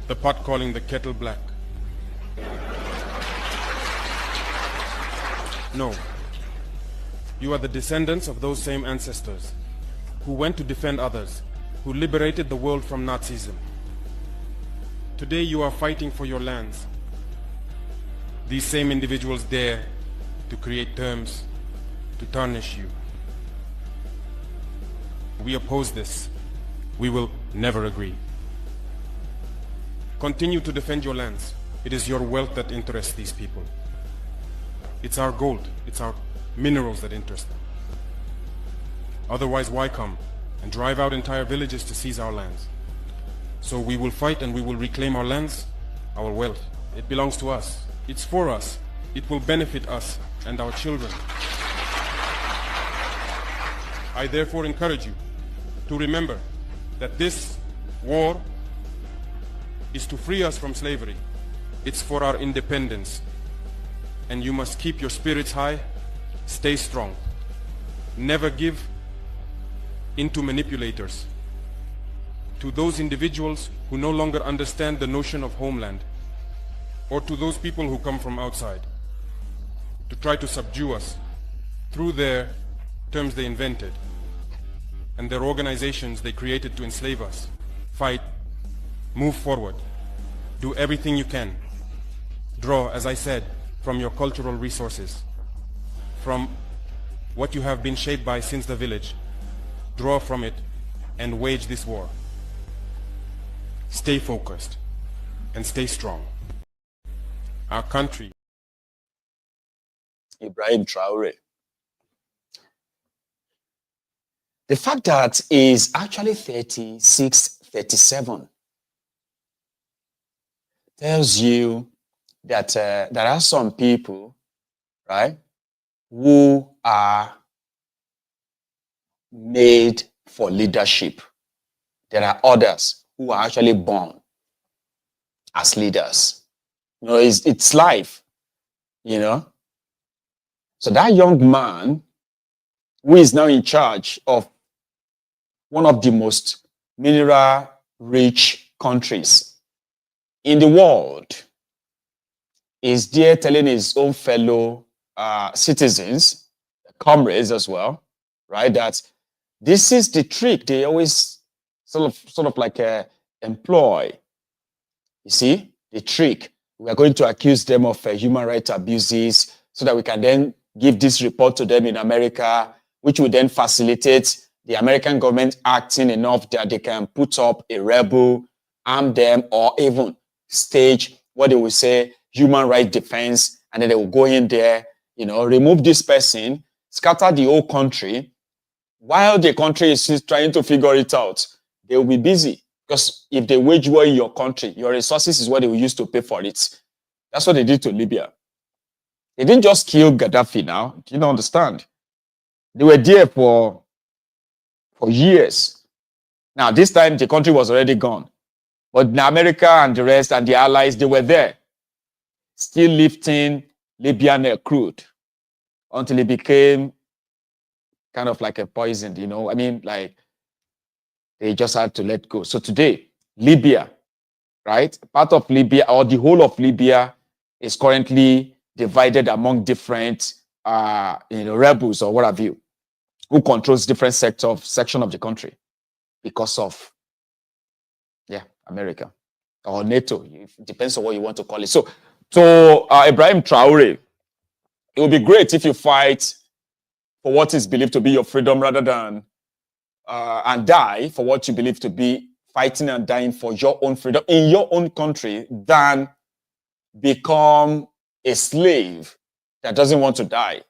The pot calling the kettle black. No. You are the descendants of those same ancestors who went to defend others, who liberated the world from Nazism. Today you are fighting for your lands. These same individuals dare to create terms to tarnish you. We oppose this. We will never agree. Continue to defend your lands. It is your wealth that interests these people. It's our gold, it's our minerals that interest them. Otherwise, why come and drive out entire villages to seize our lands? So we will fight and we will reclaim our lands, our wealth. It belongs to us. It's for us. It will benefit us and our children. I therefore encourage you to remember that this war is to free us from slavery. It's for our independence. And you must keep your spirits high, stay strong. Never give in to manipulators, to those individuals who no longer understand the notion of homeland, or to those people who come from outside to try to subdue us through their terms they invented and their organizations they created to enslave us. Fight, move forward, do everything you can. Draw, as I said, from your cultural resources, from what you have been shaped by since the village. Draw from it and wage this war. Stay focused and stay strong. Our country.
Ibrahim Traore. The fact that is actually 36, 37 tells you that there are some people, right, who are made for leadership. There are others who are actually born as leaders. You know, it's life, you know. So that young man who is now in charge of one of the most mineral-rich countries in the world is there telling his own fellow citizens, comrades as well, right, that this is the trick they always sort of like employ. You see, the trick. We are going to accuse them of human rights abuses so that we can then give this report to them in America, which will then facilitate the American government acting enough that they can put up a rebel, arm them, or even stage what they will say human rights defense, and then they will go in there, you know, remove this person, scatter the whole country. While the country is still trying to figure it out, they will be busy. Because if they wage war in your country, your resources is what they will use to pay for it. That's what they did to Libya. They didn't just kill Gaddafi now. You don't understand. They were there for years. Now, this time, the country was already gone. But America and the rest and the allies, they were there, still lifting Libyan crude until it became kind of like a poison, you know. I mean, like, they just had to let go. So today, Libya, right? Part of Libya or the whole of Libya is currently divided among different, rebels or what have you, who controls different section of the country because of, America or NATO. It depends on what you want to call it. So, Ibrahim Traore, it would be great if you fight for what is believed to be your freedom rather than and die for what you believe to be fighting and dying for your own freedom in your own country than become a slave that doesn't want to die,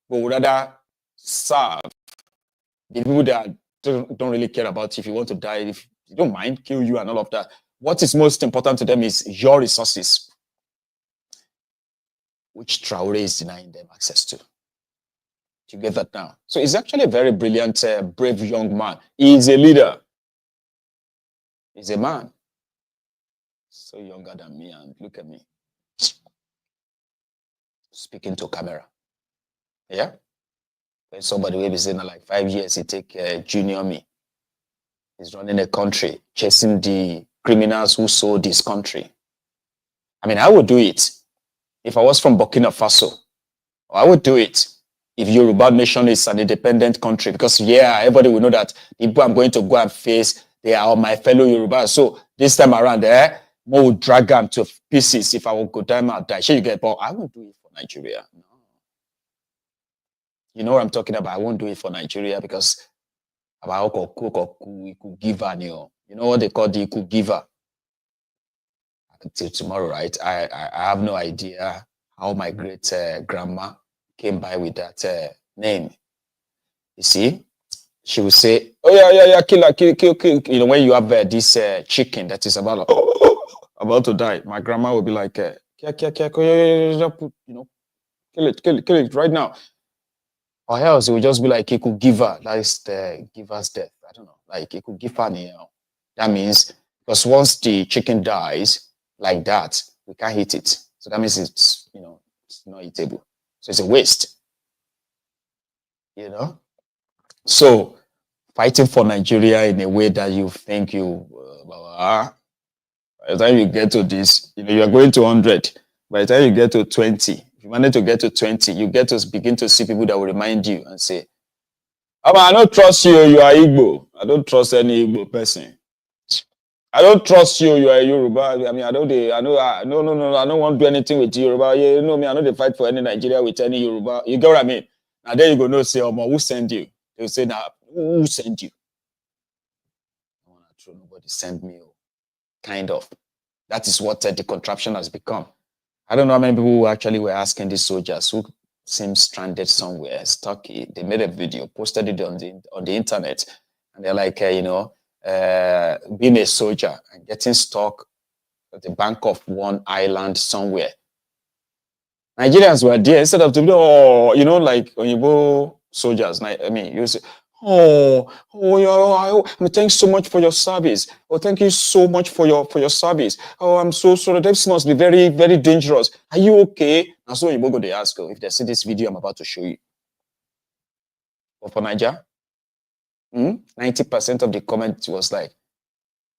but would rather serve the people that don't really care about if you want to die, if you don't mind, kill you and all of that. What is most important to them is your resources, which Traore is denying them access to. You get that now? So he's actually a very brilliant, brave young man. He's a leader. He's a man. So younger than me, and look at me. Speaking to camera. Yeah? When somebody will be saying like 5 years, he take junior me. He's running a country, chasing the criminals who sold this country. I mean, I would do it if I was from Burkina Faso. I would do it if Yoruba nation is an independent country, because everybody will know that the people I'm going to go and face, they are my fellow Yoruba. So this time around, more would drag them to pieces. If I will go down, I'll die. Sure, you get, but I won't do it for Nigeria. No. You know what I'm talking about? I won't do it for Nigeria because about cook giver, you know what they call the cook giver. Until tomorrow, right? I have no idea how my great grandma came by with that name. You see, she would say, "Oh yeah, kill. You know, when you have this chicken that is about to die, my grandma would be like, you know, kill it right now." Or else it would just be like he could give her, that is the giver's death. I don't know, like he could give her, that means because once the chicken dies like that, we can't eat it. So that means it's it's not eatable. So it's a waste, So fighting for Nigeria in a way that you think by the time you get to this, you are going to 100. By the time you get to 20, if you manage to get to 20, you get to begin to see people that will remind you and say, I don't trust you, you are Igbo. I don't trust any Igbo person. I don't trust you, you are Yoruba. I mean, I don't want to do anything with Yoruba. You know me, I know they fight for any Nigeria with any Yoruba. You get what I mean? And then you go, no, say, who sent you? They'll say, who sent you? Nobody sent me. Kind of. That is what the contraption has become. I don't know how many people who actually were asking these soldiers who seem stranded somewhere, stuck. They made a video, posted it on the internet, and they're like, being a soldier and getting stuck at the bank of one island somewhere. Nigerians were there instead of to be, like Oyinbo soldiers. I mean, you say, thanks so much for your service. Oh, thank you so much for your service. Oh, I'm so sorry. This must be very, very dangerous. Are you okay? And so Oyinbo go they ask, if they see this video I'm about to show you. But for Nigeria, 90% of the comment was like,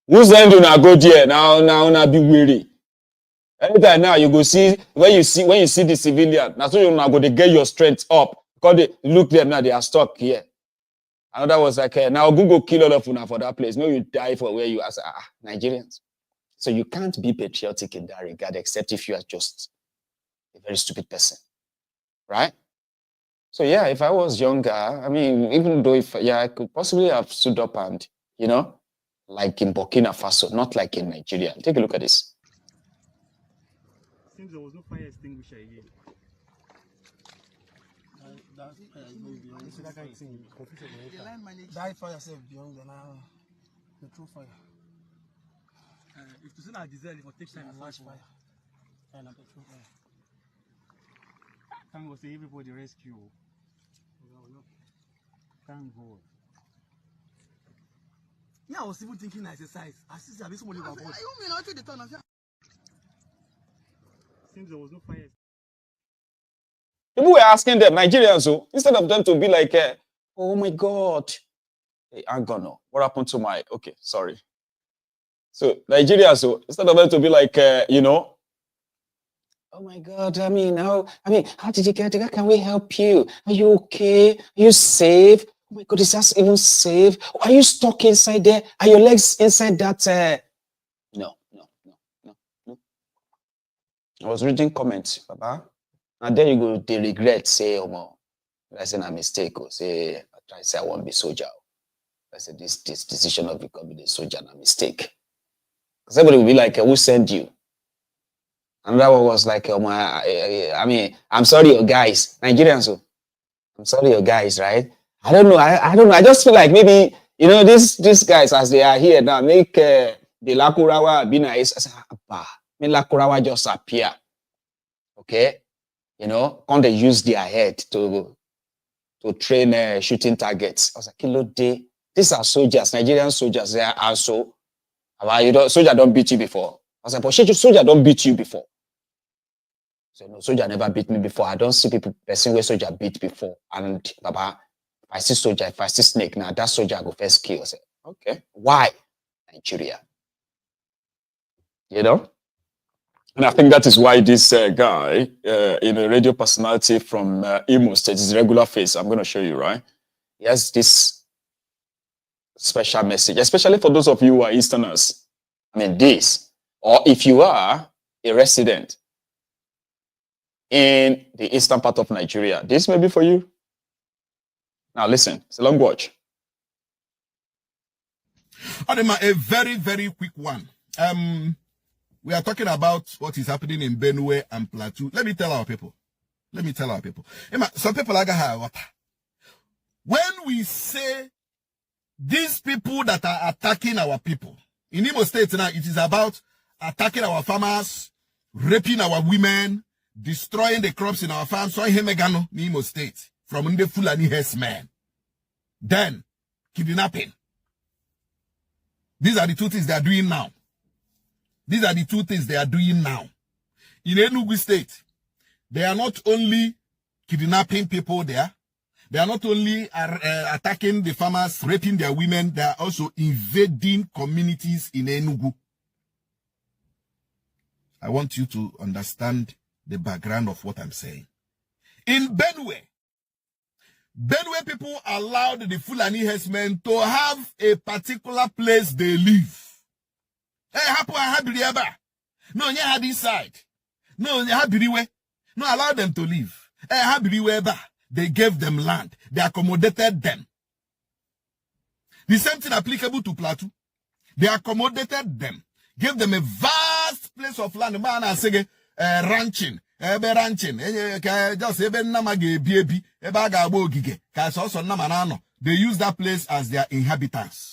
who's then do not go there? Now be weary. Anytime now you go see when you see the civilian, now so you now go to get your strength up. Because they look them now, they are stuck here. Another was like, now Google kill all of you for that place. No, you die for where you are. Nigerians. So you can't be patriotic in that regard, except if you are just a very stupid person. Right? So yeah, if I was younger, I mean, even though I could possibly have stood up and, like in Burkina Faso, not like in Nigeria. Take a look at this.
Seems there was no fire extinguisher here.
That fire yourself beyond the true fire.
If to send a diesel, it will take time to watch fire.
And a petrol fire.
Thank God, say everybody rescue. Thank God.
Yeah, I was even thinking exercise. I see somebody about. You mean I took the turn?
Seems there was no fire.
People were asking them, Nigerians, instead of them to be like, oh my God, hey, I'm gonna. What happened to my? Okay, sorry. So Nigerians, instead of them to be like, oh my God, how did you get it? How can we help you? Are you okay? Are you safe? Oh my God, is that even safe? Are you stuck inside there? Are your legs inside that, I was reading comments, Papa. And then you go, they regret, say, oh, that's a mistake, or say, I try to say I won't be soldier. I said, this decision of becoming a soldier is a mistake. Because everybody will be like, who sent you? Another one was like, I mean, I'm sorry, you guys, Nigerians. I'm sorry, you guys, right? I don't know. I don't know. I just feel like maybe, you know, these guys, as they are here now, make the Lakurawa be nice. I said, make Lakurawa just appear. Okay? You know, can't they use their head to train shooting targets? I was like, Kilo day. These are soldiers, Nigerian soldiers. They are also. Soldier don't beat you before. I was like, but soldier don't beat you before. So no, soldier never beat me before. I don't see person where soldier beat before. And Baba, if I see soldier, if I see snake, now that soldier go first kill. I say, okay, why Nigeria? You know? And I think that is why this guy, in a radio personality from Imo State, his regular face, I'm going to show you, right? He has this special message, especially for those of you who are Easterners. I mean, this, or if you are a resident in the eastern part of Nigeria, this may be for you. Now listen, it's a long watch.
Adema, a very, very quick one. We are talking about what is happening in Benue and Plateau. Let me tell our people. Some people are going. When we say these people that are attacking our people, in Imo State now, it is about attacking our farmers, raping our women, destroying the crops in our farms. So Hemegano, Imo State, from Nde Fulani herdsmen. Then, kidnapping. These are the two things they are doing now. In Enugu State, they are not only kidnapping people there, they are not only attacking the farmers, raping their women, they are also invading communities in Enugu. I want you to understand the background of what I'm saying. In Benue people allowed the Fulani herdsmen to have a particular place they live. No, you had this side. No, you had Biriwe. No, allow them to live. They gave them land. They accommodated them. The same thing applicable to Plateau. They accommodated them. Gave them a vast place of land. Ranching. They use that place as their inhabitants.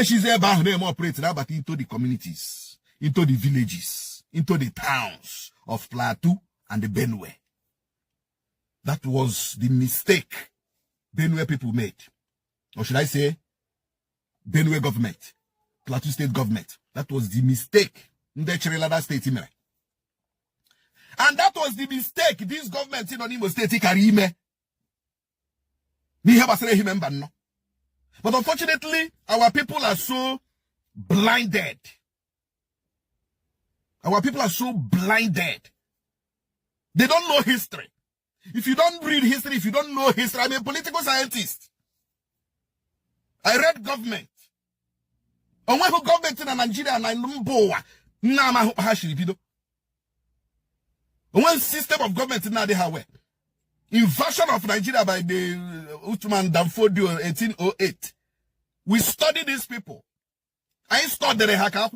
She's operating but into the communities, into the villages, into the towns of Plateau and the Benue. That was the mistake Benue people made. Or should I say, Benue government, Plateau state government. That was the mistake. And that was the mistake this government in Imo State carry. But unfortunately, our people are so blinded. They don't know history. If you don't read history, if you don't know history, I'm a political scientist. I read government. And when government in Nigeria and I know one system of government in Nigeria, invasion of Nigeria by the Uthman Danfodio 1808. We study these people. I studied the Haka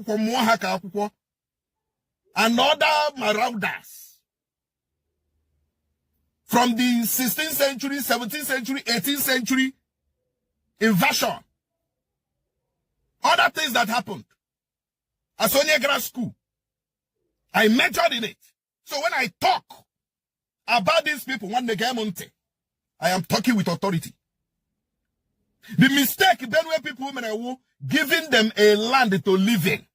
and other marauders from the 16th century, 17th century, 18th century invasion. Other things that happened. Asonia Grad School. I majored in it. So when I talk about these people, I am talking with authority. The mistake Benue people were giving them a land to live in.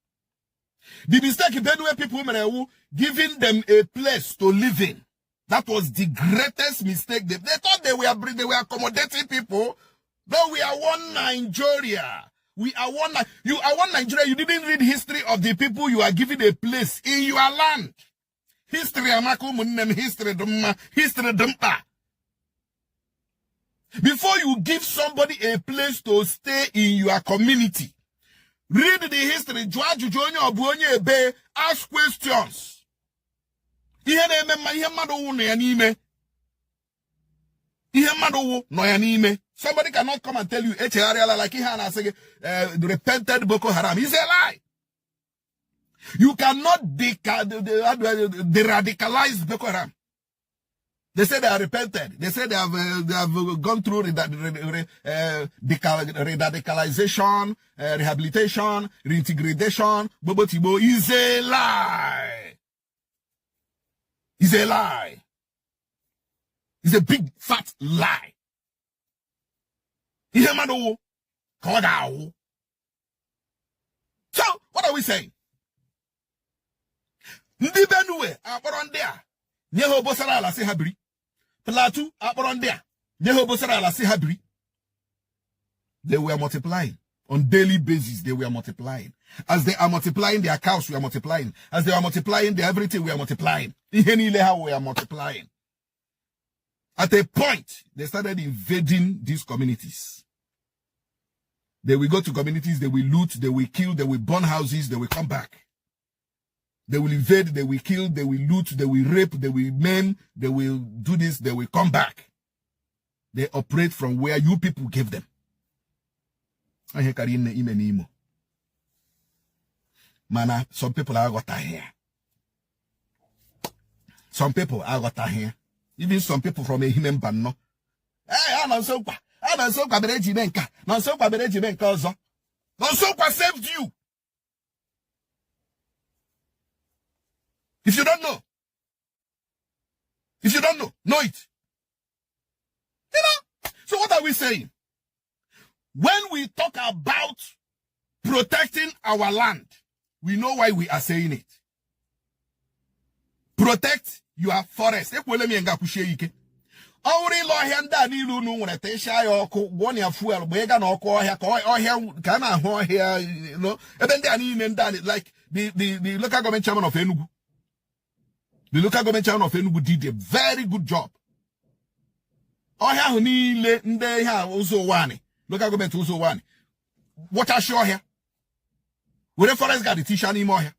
The mistake Benue people were giving them a place to live in. That was the greatest mistake. They thought they were accommodating people. But we are one Nigeria. We are one. You are one Nigeria. You didn't read history of the people you are giving a place in your land. History dumpa. Before you give somebody a place to stay in your community, Read the history. Ask questions. Somebody cannot come and tell you like repented Boko Haram. It's a lie. You cannot de-radicalize Boko Haram. They say they are repented. They say they have gone through radicalization, rehabilitation, reintegration. Bobotibo is a lie. It's a lie. It's a big fat lie. So, what are we saying? Ndi Benue akpọrọ ndị a nye ha obosara ala si ha biri. Plateau akpọrọ ndị a nye ha obosara ala si ha biri. They were multiplying on daily basis. They were multiplying. As they are multiplying their cows, we are multiplying. As they are multiplying their everything, we are multiplying. Ihe niile ha we are multiplying. At a point, they started invading these communities. They will go to communities, they will loot, they will kill, they will burn houses, they will come back. They will invade, they will kill, they will loot, they will rape, they will maim, they will do this, they will come back. They operate from where you people gave them. Mana, some people are got here. Some people are got here. Even some people from a human band, no. Hey, I'm so Bereji Benka. I'm so Bereji Benka. I'm so saved you. If you don't know, know it. You know? So what are we saying? When we talk about protecting our land, we know why we are saying it. Protect your forest. Already lawyer and nilu no when I tell you one year fuel, wega no call here, can I here, you know, and then they done it like the local government chairman of Enugu. The local government chairman of Enugu did a very good job. Oh, yeah, they have also one. Local government also one. What I show here? Where the forest got the t-shirt anymore here.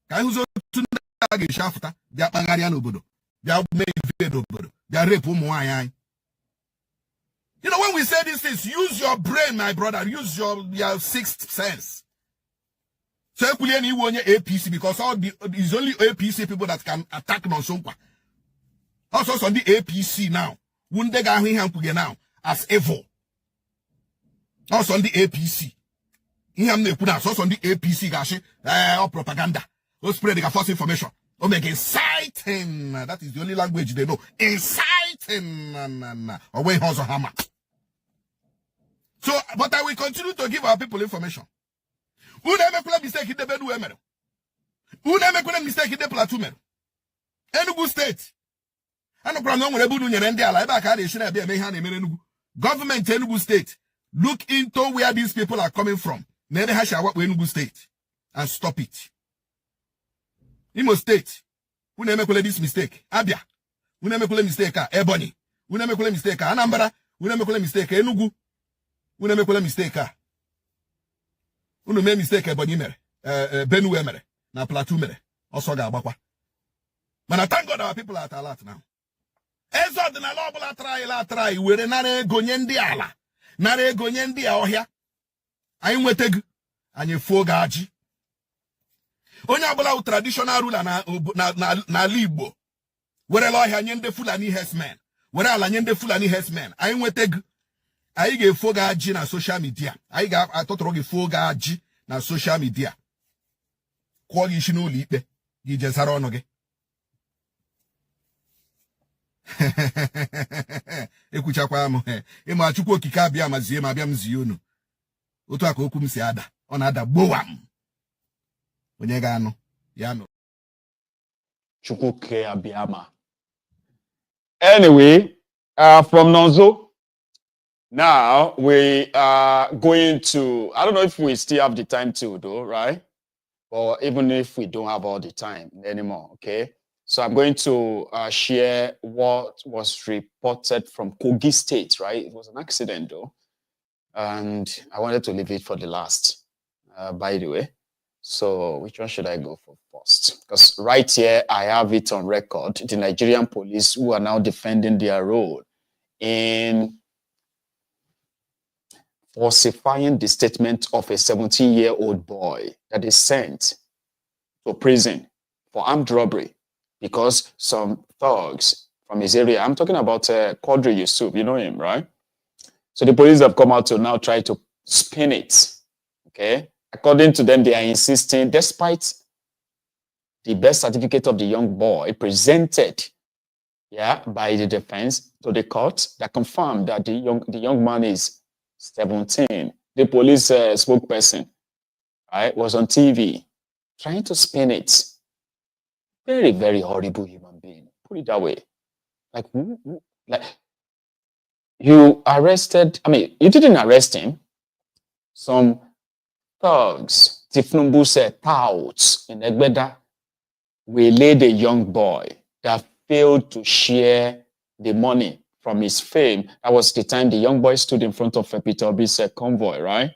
Can you to the shafta? They are Bangarian Obodo. They are made Obodo. They are rape. You know, when we say these things, use your brain, my brother. Use your sixth sense. So APC because it's only APC people that can attack Nonsonkwa. Also on the APC now. Wunde ga now as evil. Also on the APC. Also on the APC gashi propaganda. Or spread the false information. Or make inciting. That is the only language they know. Inciting. Or way horse or hammer. So, but I will continue to give our people information. Who never make a mistake in the Benue? Who never make a mistake in the Plateau? Enugu State. I don't know when Ebudu Nyerende like back they should be a man in Enugu. Government Enugu State. Look into where these people are coming from. Never has what Enugu State and stop it. Imo State. Who never make this mistake? Abia. Who never make a mistake? Ebony. Who never make a mistake? Anambra. Who never make a mistake? Enugu. Who never make a mistake? Unu make mistake Ebony mere, Benue mere, na Plateau mere, also ga agbakwa. But I thank God our people are at alert now. Ezo dị na lọbụla try were nara ego nye ndị ala, nara ego nye ndị ọhịa. Anyị nwetego, anyị fuo ga aji. Onye ọbụla traditional ruler na ala Igbo, were ọhịa nye ndị Fulani herdsmen, were ala nye ndị Fulani herdsmen. Anyị nwetego. Anyị ga-efo ga aji na social media. Anyị ga-atọtọrọ gị fo ga aji na social media. Kwụọ gị isi n'ụlọ ikpe, gị jesara ọnụ gị. Ekwuchakwa m, ịma Chukwu okike abịa mazie ma abịa m zie unu. Otu aka okwu m si ada, ọ na-ada gbowam. Onye ga-anụ, ya nụ.
Chukwu ke abịama. Anyway, from Nonzo, now we are going to, I don't know if we still have the time to though, right? Or even if we don't have all the time anymore, okay? So I'm going to share what was reported from Kogi State, right? It was an accident though. And I wanted to leave it for the last. by the way. So which one should I go for first? Because right here, I have it on record. The Nigerian police who are now defending their role in falsifying the statement of a 17-year-old boy that is sent to prison for armed robbery because some thugs from his area, I'm talking about Quadri Yusuf, you know him, right? So the police have come out to now try to spin it, okay? According to them, they are insisting, despite the birth certificate of the young boy presented, by the defense to the court that confirmed that the young man is 17. The police spokesperson, right, was on TV trying to spin it. Very, very horrible human being. Put it that way. Like you arrested, you didn't arrest him. Some thugs, Tinubu said, touts in Egbeda, waylaid a young boy that failed to share the money from his fame. That was the time the young boy stood in front of Peter Obi's convoy, right?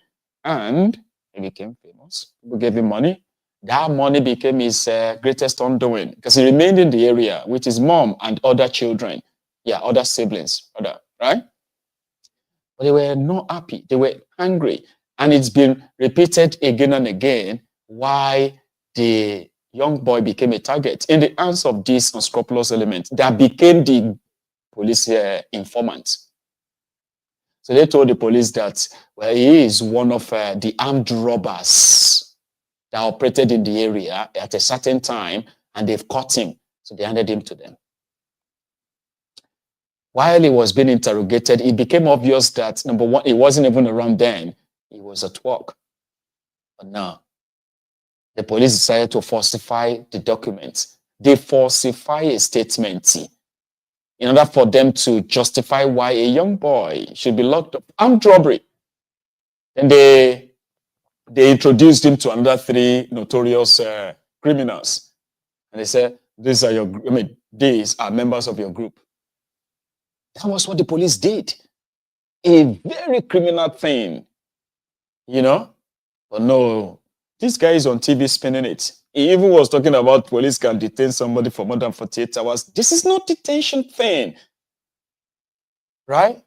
And he became famous. People gave him money. That money became his greatest undoing because he remained in the area with his mom and other children. Yeah, other siblings, right? But they were not happy. They were angry. And it's been repeated again and again why the young boy became a target in the hands of these unscrupulous elements that became the police informant. So they told the police that, well, he is one of the armed robbers that operated in the area at a certain time, and they've caught him. So they handed him to them. While he was being interrogated, it became obvious that, number one, he wasn't even around then. He was at work. But now, the police decided to falsify the documents. They falsify a statement in order for them to justify why a young boy should be locked up. Armed robbery. And they introduced him to another 3 notorious criminals. And they said, these are members of your group. That was what the police did. A very criminal thing, you know? But no, this guy is on TV spinning it. He even was talking about police can detain somebody for more than 48 hours. This is not detention thing, right?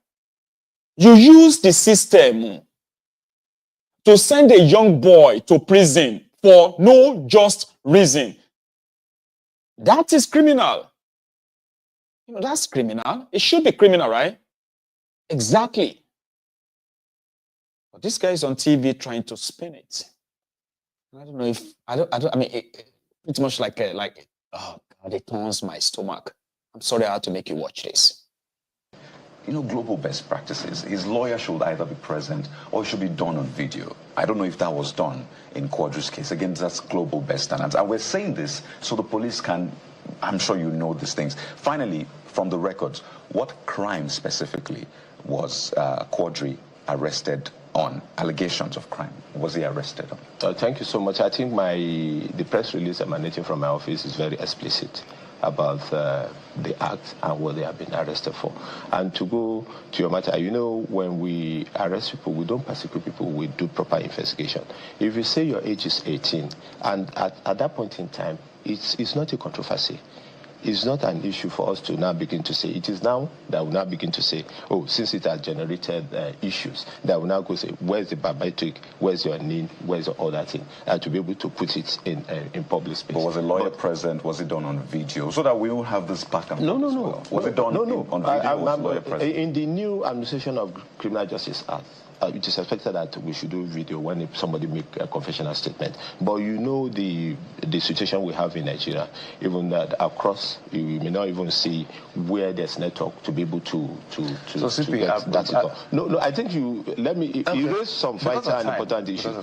You use the system to send a young boy to prison for no just reason. That is criminal. You know, that's criminal. It should be criminal, right? Exactly. But this guy is on TV trying to spin it. I don't know if pretty much like oh God, it turns my stomach. I'm sorry I had to make you watch this.
You know, global best practices. His lawyer should either be present or it should be done on video. I don't know if that was done in Quadri's case. Again, that's global best standards. And we're saying this so the police can, I'm sure you know these things. Finally, from the records, what crime specifically was Quadri arrested on? Allegations of crime. Was he arrested on?
Thank you so much. I think the press release emanating from my office is very explicit about the act and what they have been arrested for. And to go to your matter, you know, when we arrest people, we don't persecute people, we do proper investigation. If you say your age is 18, and at that point in time, it's not a controversy. It's not an issue for us to now begin to say. It is now that we now begin to say, oh, since it has generated issues, that we now go say, where's the biometric, where's your name, where's your other thing, and to be able to put it in public space.
But was a lawyer present? Was it done on video? So that we will have this back and forth.
No.
Was it done on video? Was lawyer present?
In the new Administration of Criminal Justice Act, it is expected that we should do video when somebody make a confessional statement. But you know the situation we have in Nigeria, even that across, you may not even see where there's network to be able to
so CP,
get that. No, I think you raise some vital and important issues.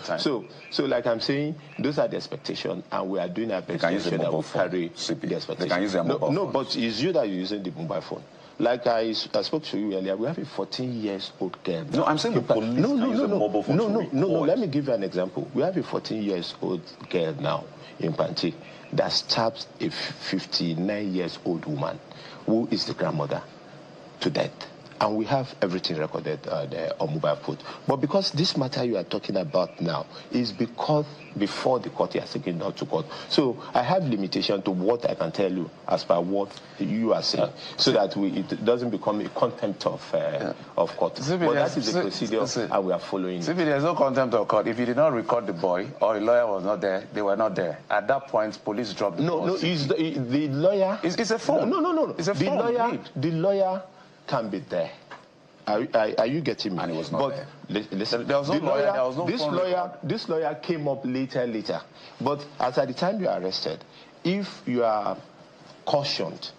So like I'm saying, those are the expectations, and we are doing our best to ensure that we carry the expectations.
They can use their mobile phone.
No, but it's you that you're using the mobile phone. Like I spoke to you earlier, we have a 14-year-old girl.
No, I'm saying the police can use a mobile phone.
No. Let me give you an example. We have a 14-year-old girl now in Panti that stabs a 59-year-old woman who is the grandmother to death. And we have everything recorded there on mobile phone. But because this matter you are talking about now is because before the court has taken out to court. So I have limitation to what I can tell you as per what you are saying, so that it doesn't become a contempt of court. But that is the procedure and we are following it.
There's no contempt of court. If you did not record the boy or the lawyer was not there, they were not there. At that point, police dropped the ball.
No, the lawyer...
It's a phone.
No.
It's a phone.
The lawyer can be there. Are you getting me?
And he was not there.
Listen,
there was no lawyer, there was no
this lawyer came up later. But as at the time you are arrested, if you are cautioned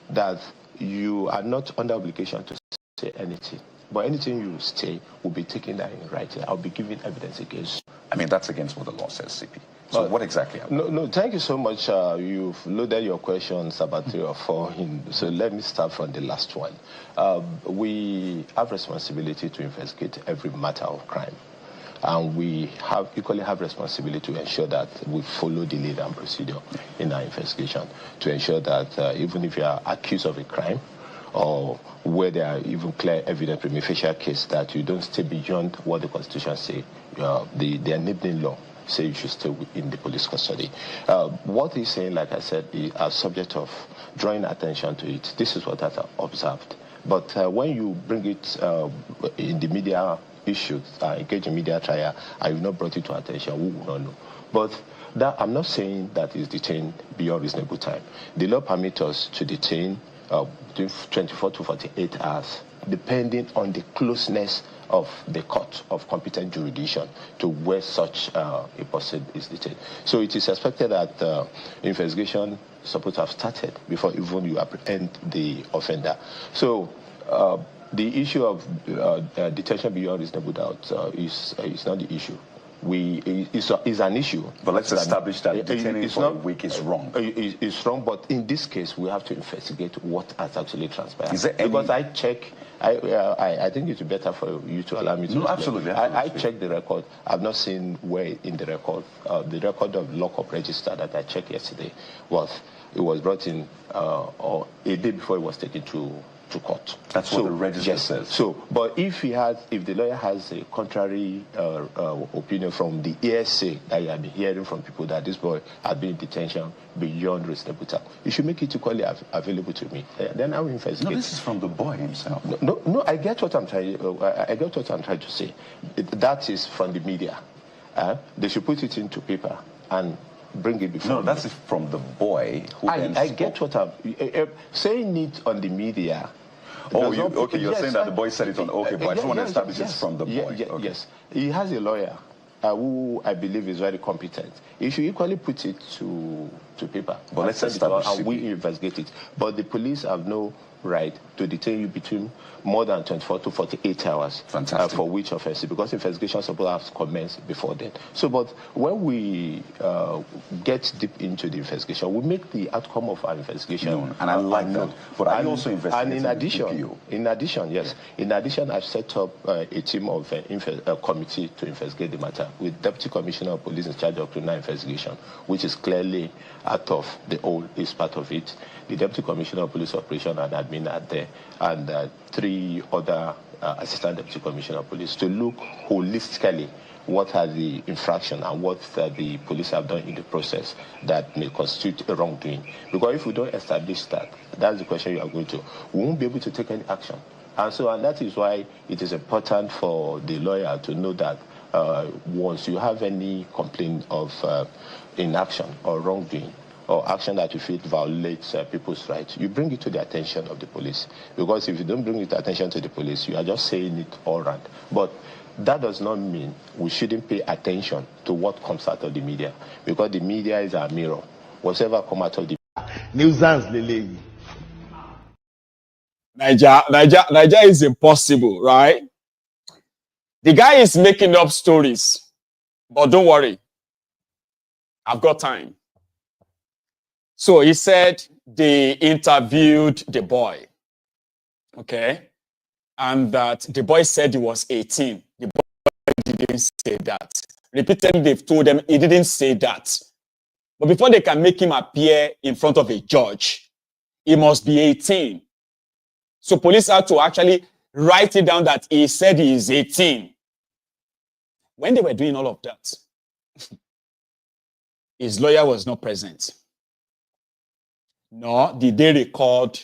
that you are not under obligation to say anything, but anything you say will be taken down in writing, I'll be giving evidence against you.
I mean, that's against what the law says, CP. So what exactly happened?
No, thank you so much. You've loaded your questions about 3 or 4. So let me start from the last one. We have responsibility to investigate every matter of crime. And we equally have responsibility to ensure that we follow the lead and procedure in our investigation, to ensure that even if you are accused of a crime, or where there are even clear evidence prima facie case, that you don't stay beyond what the Constitution says, the enabling law say you should stay in the police custody. What he's saying, like I said, is a subject of drawing attention to it. This is what I've observed. But when you bring it in the media issues, engage in media trial, and you've not brought it to attention, we will not know. But I'm not saying that is detained beyond reasonable time. The law permits us to detain between 24 to 48 hours, depending on the closeness of the court of competent jurisdiction to where such a person is detained. So it is expected that investigation is supposed to have started before even you apprehend the offender. So the issue of detention beyond reasonable doubt is not the issue. Is an issue.
But let's establish that detaining for a week is wrong.
It's wrong, but in this case, we have to investigate what has actually transpired.
Is there
because I check, I think it's better for you to allow me to.
No, absolutely.
I checked the record. I've not seen where in the record of lockup register that I checked yesterday it was brought in or a day before it was taken to court.
That's what the register says.
So, but if the lawyer has a contrary opinion from the ESA that you have been hearing from people that this boy has been in detention beyond reasonable time, you should make it equally available to me. Then I will investigate.
No, this is from the boy himself.
No, I get what I'm trying. I get what I'm trying to say. That is from the media. They should put it into paper and bring it before.
No, that's from the boy who
I get what I'm saying it on the media.
Oh, you're saying that the boy said it on, okay, but I just want to establish it's from the boy.
Yes, he has a lawyer who I believe is very competent. He should equally put it to paper.
But let's establish
and we investigate it. But the police have no right to detain you between more than 24 to 48 hours.
Fantastic.
For which offense? Because investigation is supposed to have commenced before then. So, but when we get deep into the investigation, we make the outcome of our investigation
known. And I like that. But I also investigate.
And in addition, yes. Yeah. In addition, I've set up a team of a committee to investigate the matter with Deputy Commissioner of Police in charge of criminal investigation, which is clearly out of the whole, is part of it. The Deputy Commissioner of Police Operation and Admin are there, and 3 other Assistant Deputy Commissioner of Police to look holistically what are the infraction and what the police have done in the process that may constitute a wrongdoing. Because if we don't establish that, that's the question you are going to, we won't be able to take any action. And that is why it is important for the lawyer to know that once you have any complaint of inaction or wrongdoing, or action that you feel violates people's rights, you bring it to the attention of the police. Because if you don't bring it to the attention to the police, you are just saying it all around. But that does not mean we shouldn't pay attention to what comes out of the media, because the media is our mirror. Whatever comes out of the
Nuisance, Lele.
Nigeria is impossible, right? The guy is making up stories, but don't worry, I've got time. So he said they interviewed the boy, okay? And that the boy said he was 18. The boy didn't say that. Repeatedly, they've told him he didn't say that. But before they can make him appear in front of a judge, he must be 18. So police had to actually write it down that he said he is 18. When they were doing all of that, his lawyer was not present. Nor did they record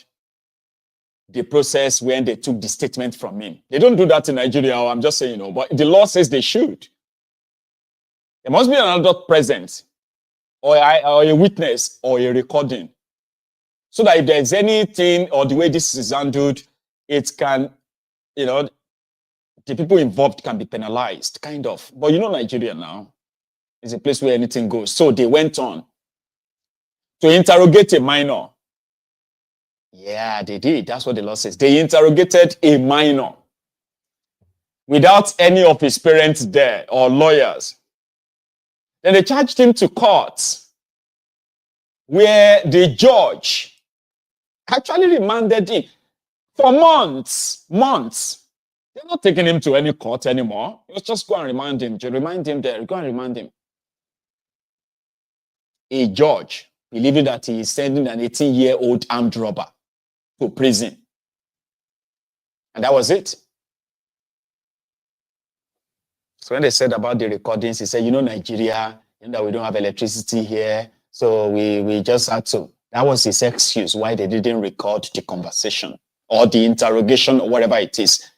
the process when they took the statement from him. They don't do that in Nigeria, I'm just saying, but the law says they should. There must be an adult present, or a witness, or a recording, so that if there's anything or the way this is handled, it can, the people involved can be penalized, kind of. But Nigeria now is a place where anything goes. So they went on to interrogate a minor. Yeah, they did. That's what the law says. They interrogated a minor without any of his parents there or lawyers. Then they charged him to court, where the judge actually remanded him for months. They're not taking him to any court anymore. It was just go and remind him. Go and remind him. A judge believing that he is sending an 18-year-old armed robber to prison. And that was it. So when they said about the recordings, he said, Nigeria, that we don't have electricity here, so we just had to. That was his excuse why they didn't record the conversation or the interrogation or whatever it is.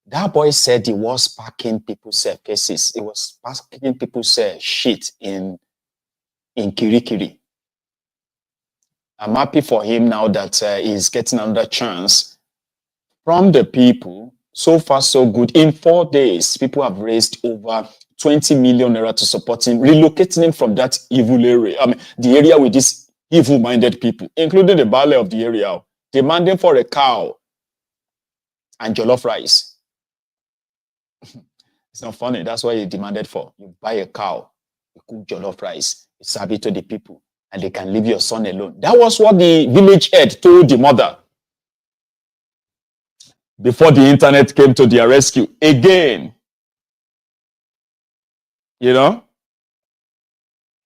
That boy said he was packing people's cases. He was packing people's shit in Kirikiri. I'm happy for him now that he's getting another chance from the people. So far, so good. In 4 days, people have raised over 20 million naira to support him, relocating him from that evil area. The area with these evil-minded people, including the Bale of the area, demanding for a cow and jollof rice. It's not funny. That's what he demanded for. You buy a cow, you cook jollof rice, you serve it to the people, and they can leave your son alone. That was what the village head told the mother before the internet came to their rescue again. But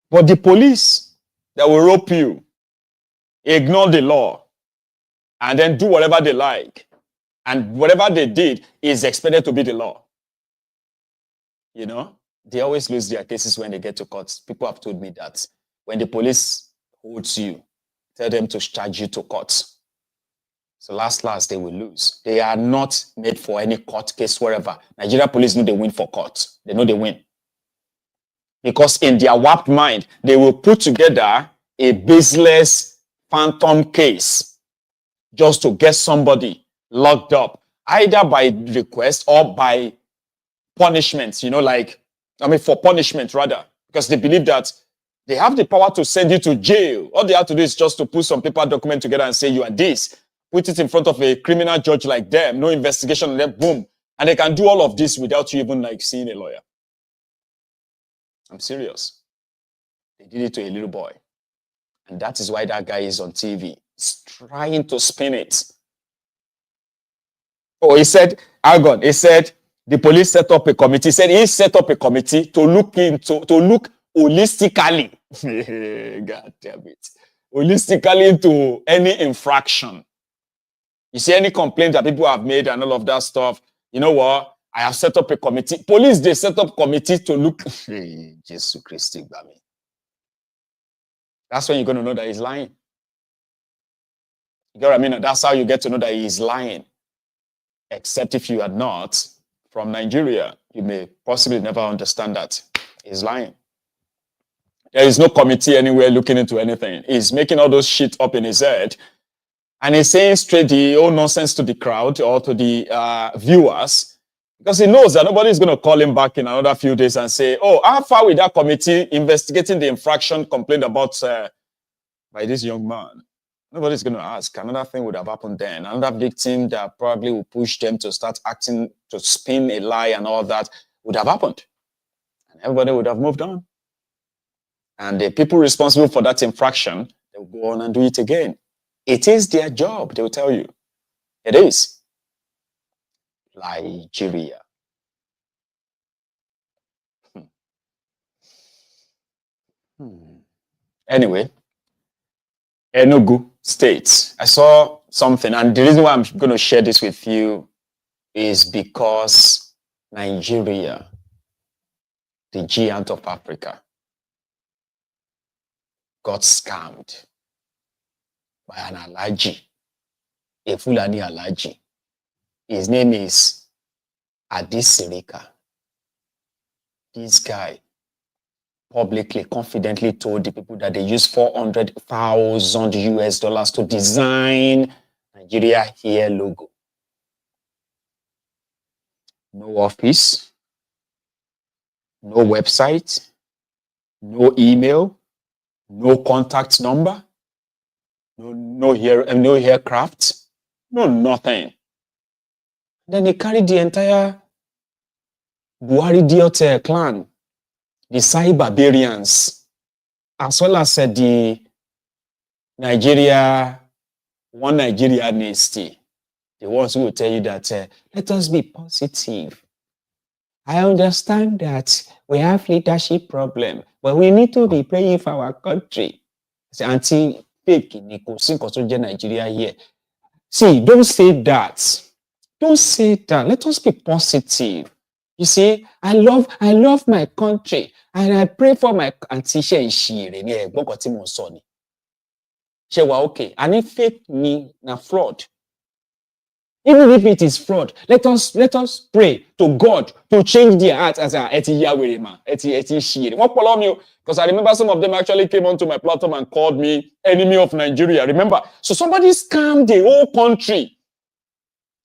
the police that will rope you, ignore the law, and then do whatever they like. And whatever they did is expected to be the law. They always lose their cases when they get to court. People have told me that when the police holds you, tell them to charge you to court. So last, they will lose. They are not made for any court case wherever. Nigeria police know they win for court. They know they win. Because in their warped mind, they will put together a baseless phantom case just to get somebody locked up, either by request or by punishment, for punishment rather, because they believe that they have the power to send you to jail. All they have to do is just to put some paper document together and say you are this, put it in front of a criminal judge like them, no investigation, and then boom. And they can do all of this without you even seeing a lawyer. I'm serious. They did it to a little boy. And that is why that guy is on TV. He's trying to spin it. Oh, he said the police set up a committee. He said he set up a committee to look holistically. God damn it. Holistically into any infraction. You see any complaint that people have made and all of that stuff. You know what? I have set up a committee. Police, they set up committee to look. Jesus Christ, that's when you're going to know that he's lying. You get what I mean? That's how you get to know that he's lying. Except if you are not from Nigeria, you may possibly never understand that he's lying. There is no committee anywhere looking into anything. He's making all those shit up in his head. And he's saying straight the old nonsense to the crowd or to the viewers. Because he knows that nobody's going to call him back in another few days and say, oh, how far with that committee investigating the infraction complained about by this young man? Nobody's going to ask. Another thing would have happened then. Another victim that probably would push them to start acting, to spin a lie and all that would have happened. And everybody would have moved on. And the people responsible for that infraction, they will go on and do it again. It is their job, they will tell you. It is. Nigeria. Anyway, Enugu State. I saw something, and the reason why I'm going to share this with you is because Nigeria, the giant of Africa, got scammed by an Alaji, a Fulani Alaji. His name is Adisirika. This guy publicly, confidently told the people that they used 400,000 US dollars to design Nigeria here logo. No office, no website, no email, no contact number, no aircraft, no nothing. Then they carried the entire Buhari Diot clan, the Sai barbarians, as well as the one Nigeria nasty, the ones who will tell you that let us be positive. I understand that we have leadership problem, but we need to be praying for our country. Anti-fake Nigeria here. See, don't say that. Don't say that. Let us be positive. You see, I love my country, and I pray for my auntie okay. And if fake me na fraud. Even if it is fraud, let us pray to God to change their hearts as because I remember some of them actually came onto my platform and called me enemy of Nigeria. Remember? So somebody scammed the whole country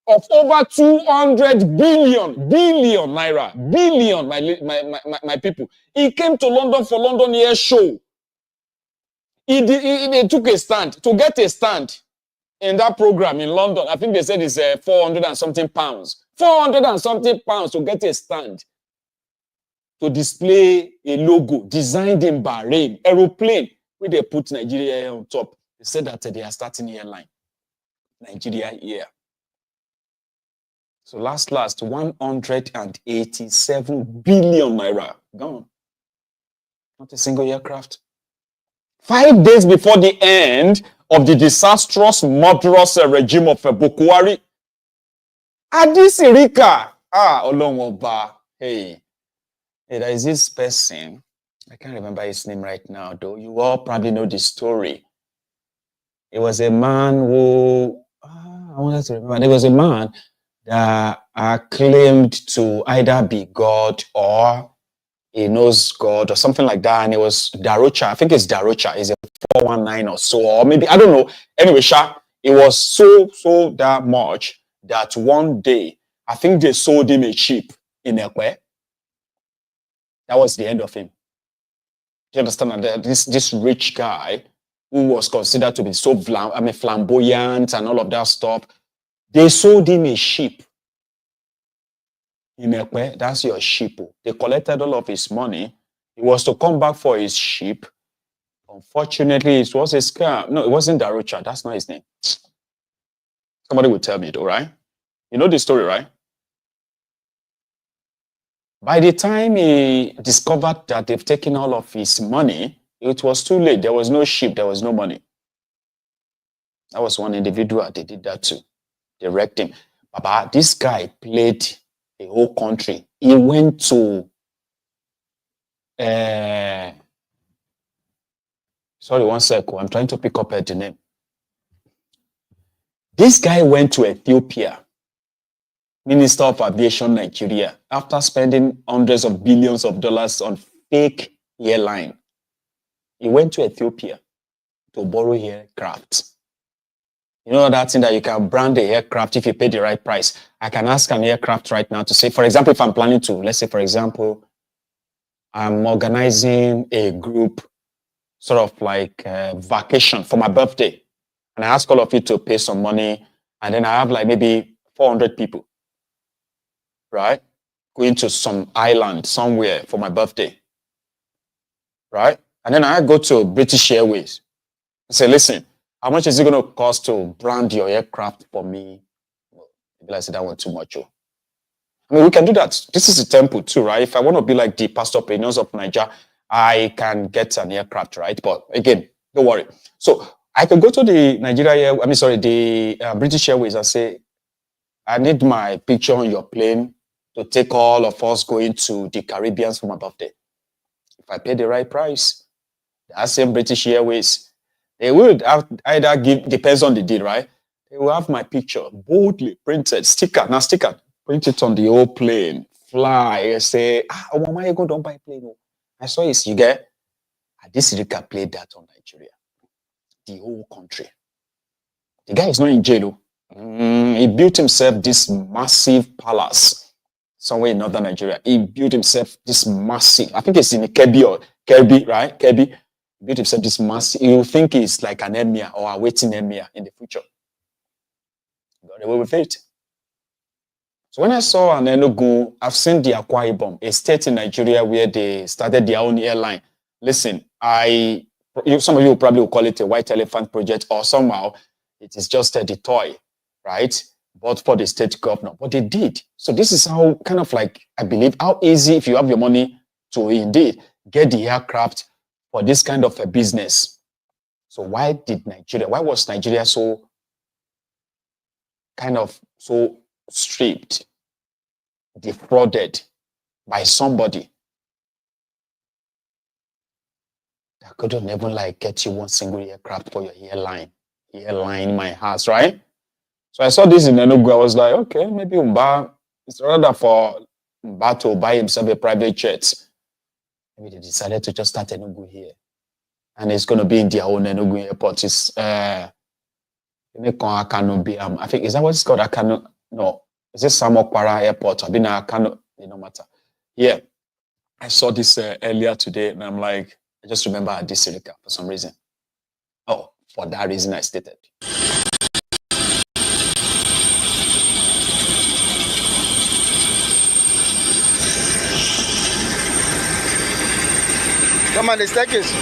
of over 200 billion naira. Billion, my people. He came to London for London Air Show. He took a stand. To get a stand in that program in London, I think they said it's 400 and something pounds. 400 and something pounds to get a stand. To display a logo designed in Bahrain, aeroplane, where they put Nigeria on top. They said that they are starting airline. Nigeria Air. So last, 187 billion naira gone. Not a single aircraft. 5 days before the end of the disastrous, murderous regime of Bokkos, Adisirika. Olonwoba. Hey, there is this person. I can't remember his name right now, though. You all probably know the story. It was a man who, I wanted to remember. There was a man that claimed to either be God or he knows God or something like that. And it was Darocha. I think it's Darocha. It's a 419 or so, or maybe, I don't know. Anyway, it was so that much that one day, I think they sold him a sheep in Ekwe. That was the end of him. Do you understand? And this rich guy who was considered to be so flamboyant and all of that stuff, they sold him a sheep. In Ekwe, that's your sheep. They collected all of his money. He was to come back for his sheep. Unfortunately, it was a scam. No, it wasn't Darocha. That's not his name. Somebody will tell me it, all right? You know the story, right? By the time he discovered that they've taken all of his money, it was too late. There was no sheep. There was no money. That was one individual. They did that too. They wrecked him. Baba, this guy played the whole country. He went to sorry, one second. I'm trying to pick up the name. This guy went to Ethiopia, Minister of Aviation Nigeria, after spending hundreds of billions of dollars on fake airline. He went to Ethiopia to borrow aircraft. You know that thing that you can brand the aircraft if you pay the right price. I can ask an aircraft right now to say, for example, if I'm planning to, let's say, for example, I'm organizing a group, sort of like vacation for my birthday. And I ask all of you to pay some money. And then I have like maybe 400 people, right? Going to some island somewhere for my birthday, right? And then I go to British Airways and say, listen, how much is it going to cost to brand your aircraft for me? Maybe I said that one too much. I mean, we can do that. This is a temple too, right? If I want to be like the pastor opinions of Nigeria, I can get an aircraft, right? But again, don't worry. So I can go to the the British Airways and say, I need my picture on your plane to take all of us going to the Caribbean from above there. If I pay the right price, that same British Airways, they will either give, depends on the deal, right? They will have my picture boldly printed, sticker, print it on the whole plane, fly, say, Mama, you go don't buy plane. I saw it, you get, this Rika played that on Nigeria, the whole country. The guy is not in jail. He built himself this massive palace somewhere in northern Nigeria. He built himself this massive, I think it's in Kirby, right? Kirby. He built himself this massive, you think it's like an emir or a waiting emir in the future. Got away with it. So when I saw an Enugu, I've seen the Akwa Ibom, a state in Nigeria where they started their own airline. Listen, some of you probably will call it a white elephant project, or somehow it is just the toy, right? But for the state governor, but they did. So this is how kind of like, I believe, how easy if you have your money to indeed get the aircraft for this kind of a business. So why was Nigeria so kind of so stripped, defrauded by somebody that couldn't even like get you one single aircraft for your airline in my house, right? So I saw this in Enugu. I was like, okay, maybe Umba, it's rather for Umba to buy himself a private jet. Maybe they decided to just start Enugu here. And it's going to be in their own Enugu airport. It's, I think, is that what it's called? Akano? No. Is it Samokwara Airport? I've been Akano, no matter. Yeah. I saw this earlier today, and I'm like, I just remember Adisirika for some reason. Oh, for that reason I stated.
Come on, the staircase.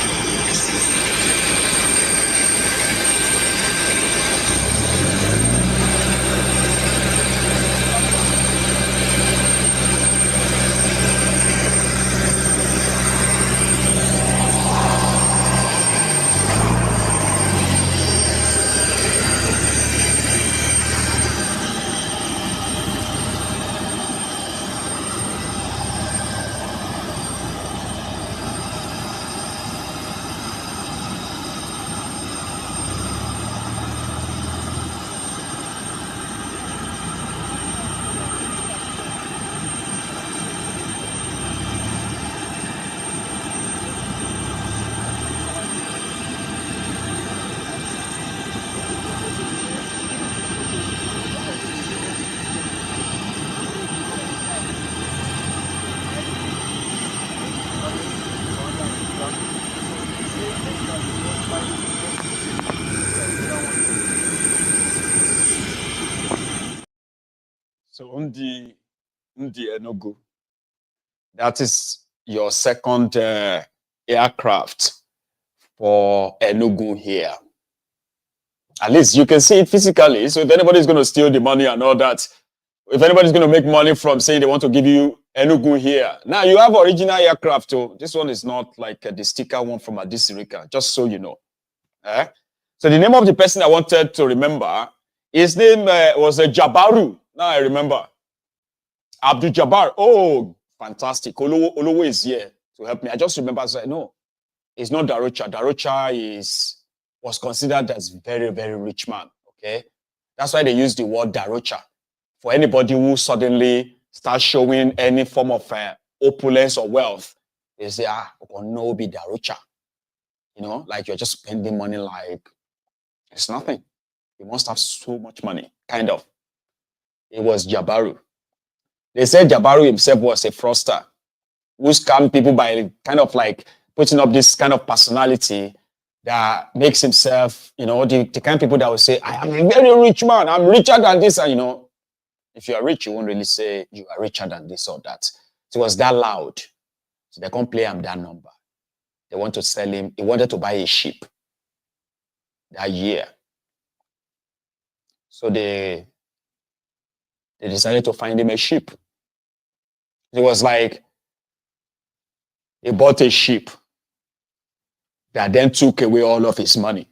So Undi Enugu, that is your second aircraft for Enugu here. At least you can see it physically. So if anybody's going to steal the money and all that, if anybody's going to make money from saying they want to give you Enugu here, now you have original aircraft too. This one is not like the sticker one from Adisirika, just so you know. So the name of the person I wanted to remember, his name was Jabaru. Now I remember. Abdul Jabbar. Oh, fantastic. Olowo is here to help me. I just remember, I said, no, it's not Darocha. Darocha was considered as very, very rich man. Okay. That's why they use the word Darocha. For anybody who suddenly starts showing any form of opulence or wealth, they say, no, be Darocha. You know, like you're just spending money like it's nothing. You must have so much money, kind of. It was Jabaru. They said Jabaru himself was a fraudster who scammed people by kind of like putting up this kind of personality that makes himself, you know, the kind of people that will say, I am a very rich man, I'm richer than this. And, you know, if you are rich, you won't really say you are richer than this or that. So it was that loud. So they can't play him that number. They want to sell him. He wanted to buy a ship that year. So they decided to find him a ship. It was like he bought a ship that then took away all of his money.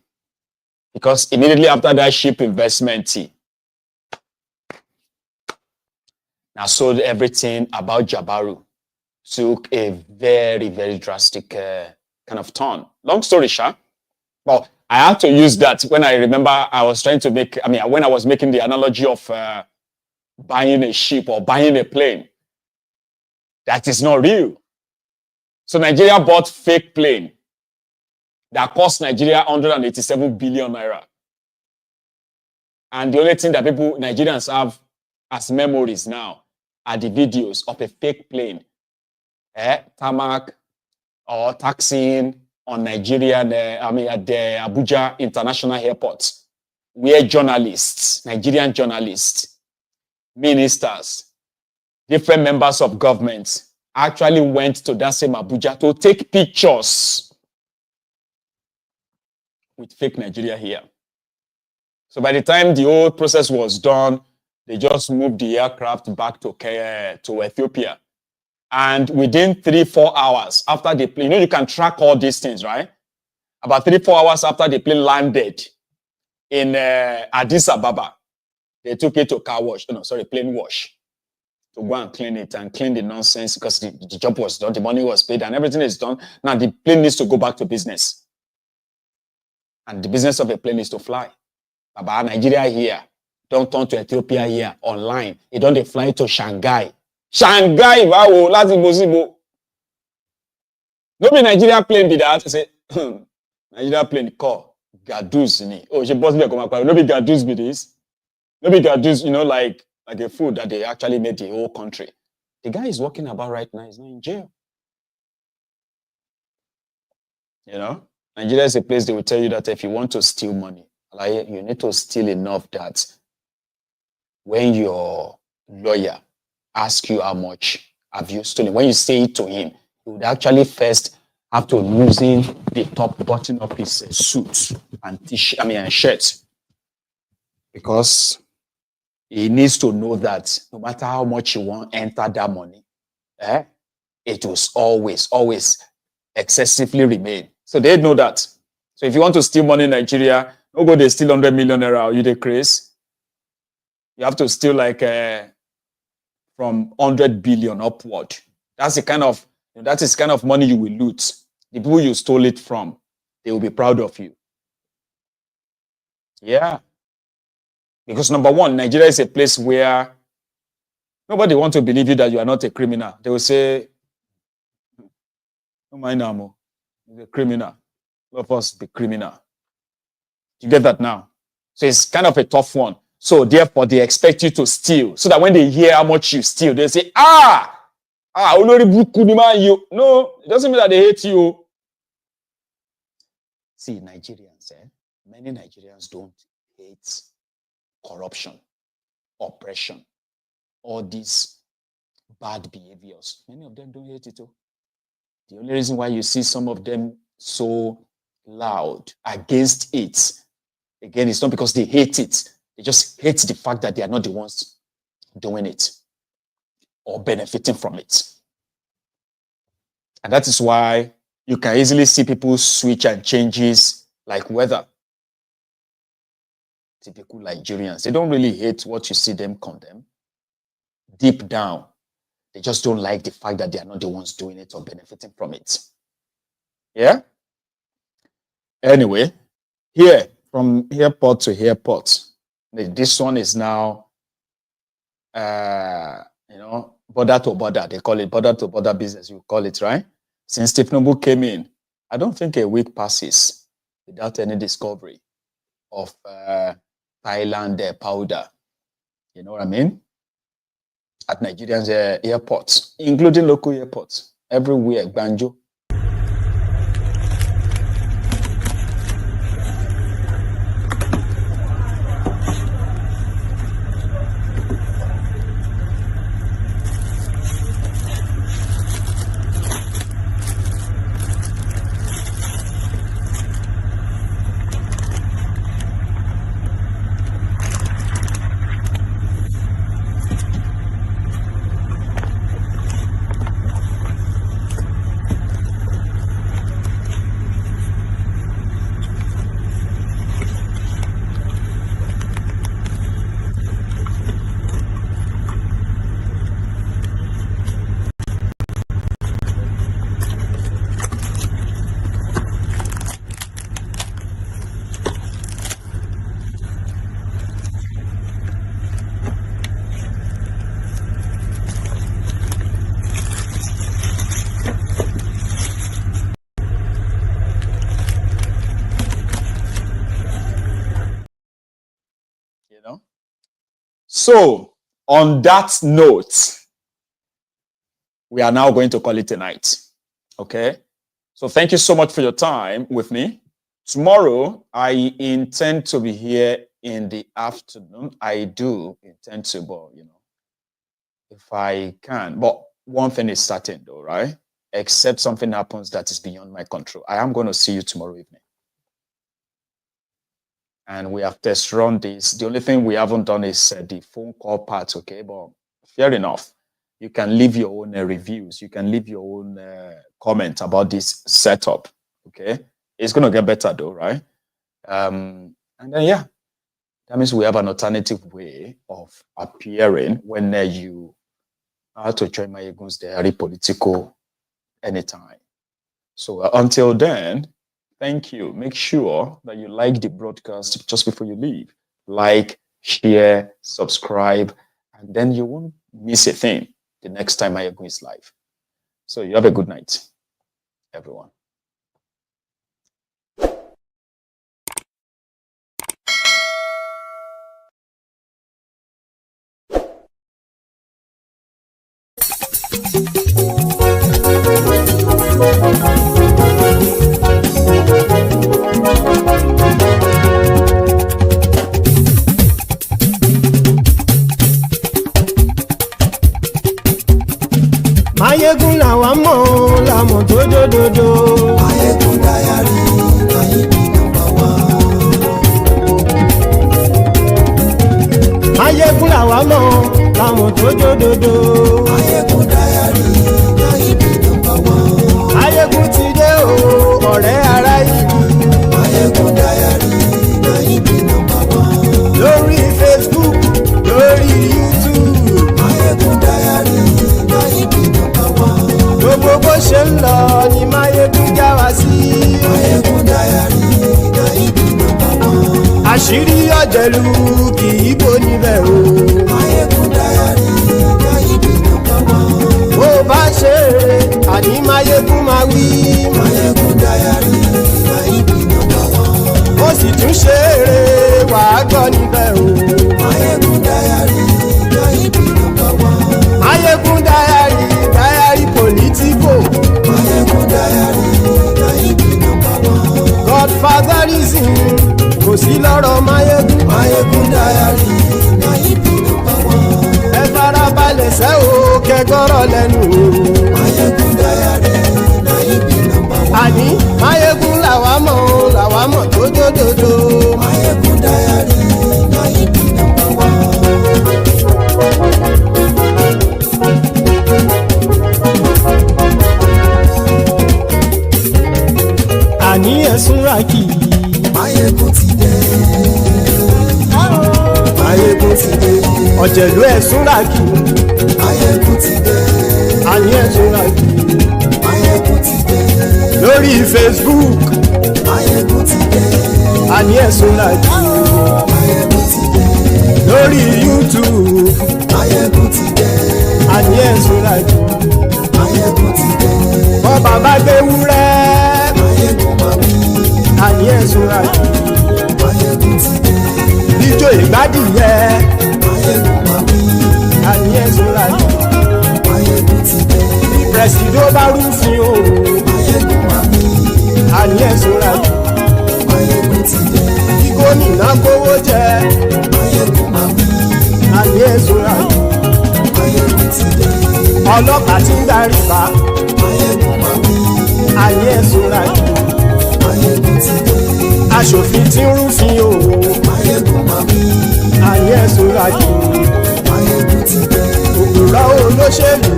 Because immediately after that ship investment, Now, so everything about Jabaru took a very, very drastic kind of turn. Long story short, well, I had to use that when I remember I was trying to make, when I was making the analogy of buying a ship or buying a plane. That is not real. So Nigeria bought fake plane that cost Nigeria 187 billion naira. And the only thing that Nigerians have as memories now are the videos of a fake plane, tarmac or taxiing on Nigerian, at the Abuja International Airport, where journalists, Nigerian journalists, ministers, different members of government actually went to that same Abuja to take pictures with fake Nigeria here. So by the time the whole process was done, they just moved the aircraft back to Ethiopia. And within 3-4 hours after the plane, you can track all these things, right? About 3-4 hours after the plane landed in Addis Ababa, they took it to plane wash, to go and clean it and clean the nonsense because the job was done, the money was paid, and everything is done. Now the plane needs to go back to business. And the business of a plane is to fly. About Nigeria here, don't turn to Ethiopia here online. You don't fly to Shanghai. Shanghai, wow, that's impossible. No be Nigeria plane be that. Say, Nigeria plane call Gadus ni. Oh, she boss me come up. No be Gadus be this. No be Gadus, like a food that they actually made the whole country. The guy is walking about right now. He's not in jail. Nigeria is a place they will tell you that if you want to steal money, you need to steal enough that when your lawyer asks you how much have you stolen, when you say it to him, you would actually first have to loosen the top button of his suit and and shirt, because he needs to know that no matter how much you want enter that money, it will always excessively remain. So they know that. So if you want to steal money in Nigeria, don't go they steal 100 million naira or you dey craze. You have to steal from 100 billion upward. That's the kind of money you will loot. The people you stole it from, they will be proud of you. Yeah. Because number one, Nigeria is a place where nobody wants to believe you that you are not a criminal. They will say, "No mind now, you're a criminal. All of us be criminal." You get that now? So it's kind of a tough one. So therefore, they expect you to steal. So that when they hear how much you steal, they say, Olori Buku ni man you. No, it doesn't mean that they hate you. See, Nigerians, many Nigerians don't hate corruption, oppression, all these bad behaviors. Many of them don't hate it. The only reason why you see some of them so loud against it, again, it's not because they hate it. They just hate the fact that they are not the ones doing it or benefiting from it. And that is why you can easily see people switch and changes like weather. Typical Nigerians, they don't really hate what you see them condemn. Deep down, they just don't like the fact that they are not the ones doing it or benefiting from it. Yeah? Anyway, here, from airport to airport, this one is now, border to border. They call it border to border business, you call it, right? Since Tinubu came in, I don't think a week passes without any discovery of Thailand powder. You know what I mean? At Nigerian airports, including local airports, everywhere, Banjo. You know? So, on that note, we are now going to call it a night. Okay? So thank you so much for your time with me. Tomorrow, I intend to be here in the afternoon. I do intend to, but, you know, if I can. But one thing is certain, though, right? Except something happens that is beyond my control. I am going to see you tomorrow evening. And we have test run this. The only thing we haven't done is the phone call part, okay? But fair enough. You can leave your own reviews. You can leave your own comment about this setup, okay? It's going to get better though, right? And then, yeah, that means we have an alternative way of appearing when you have to join my Egun's Diary Political anytime. So until then, thank you. Make sure that you like the broadcast just before you leave. Like, share, subscribe, and then you won't miss a thing the next time my Egun is live. So you have a good night, everyone.
Mayegun làwa mọ̀ làmọ̀ tó dòdòdò. Mayegun Diary Nayibi #1. Mayegun làwa mọ̀ làmọ̀ tó dòdòdò. Mayegun Diary Nayibi #1. Mayegun ti dé o ọ̀rẹ́ ara ìlú. Mayegun Diary Nayibi #1. Lórí Facebook lórí YouTube. Mayegun Diary Nayibi #1. Gbogbo bó ṣe ń lọ ni Mayegun já wa sí. Mayegun Diary Nayibi #1. Àṣírí ọ̀jẹ̀lú kì í bò níbẹ̀ o. Mayegun Diary Nayibi #1. Bó bá ṣe eré àní Mayegun máa wí. Mayegun Diary Nayibi #1. Ó sì tún ṣe eré wàá gbọ́ níbẹ̀ o. Mayegun Diary Nayibi #1. Mayegun Diary Political. Mayegun Diary Nayibi #1. Godfatherism kò sí lọ́rọ̀ Mayegun. Mayegun Diary Nayibi #1. Ẹ farabalẹ̀ sẹ́ o kẹgọ́rọ̀ lẹ́nu o. Mayegun Diary Nayibi #1. Àní Mayegun làwa mọ̀ tó dòdòdò. Mayegun Diary Nayibi #1. Àní ẹ̀sùn ràkì. Mayegun ti dé. Mayegun ti dé. Ọ̀jẹ̀lú ẹ̀sùn ràkì. Mayegun ti dé. Àní ẹ̀sùn ràkì. Mayegun ti dé. Lórí Facebook. Mayegun ti dé. Àní ẹ̀sùn ràkì. Mayegun ti dé. Lórí YouTube. Mayegun ti dé. Àní ẹ̀sùn ràkì. Mayegun ti dé. Bọ́ bàbá gbé wúrẹ́. Mayegun máa wí. Àní ẹ̀sùn ràkì. Mayegun ti dé. Ijó ìgbádìyẹ. Mayegun máa wí. Àní ẹ̀sùn ràkì. Mayegun ti dé. Pẹ̀sìdó bá rúfin o. Mayegun máa wí. Àní ẹ̀sùn ràkì. Mayegun ti dé. Kí gómìnà kówó jẹ. Mayegun máa wí. Àní ẹ̀sùn ràkì. Mayegun ti dé. Ọlọ́pàá ti ń darí bá. Mayegun máa wí. Àní ẹ̀sùn ràkì. Mayegun ti dé. Aṣòfin tí ń rúfin o. Mayegun máa wí. Àní ẹ̀sùn ràkì. Mayegun ti dé. Òpùrọ́ olóṣèlú.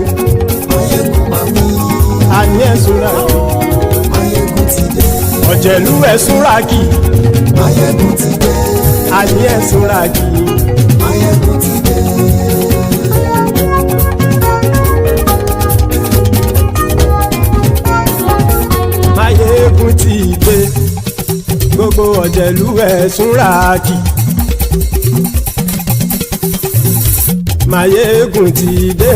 Mayegun máa wí. Àní ẹ̀sùn ràkì. Mayegun ti dé. Ọ̀jẹ̀lú ẹ̀sùn ràkì. Mayegun ti dé. Àní ẹ̀sùn ràkì. Mayegun ti dé. Mayegun ti dé. Gbogbo ọ̀jẹ̀lú ẹ̀sùn ràkì. Mayegun ti dé.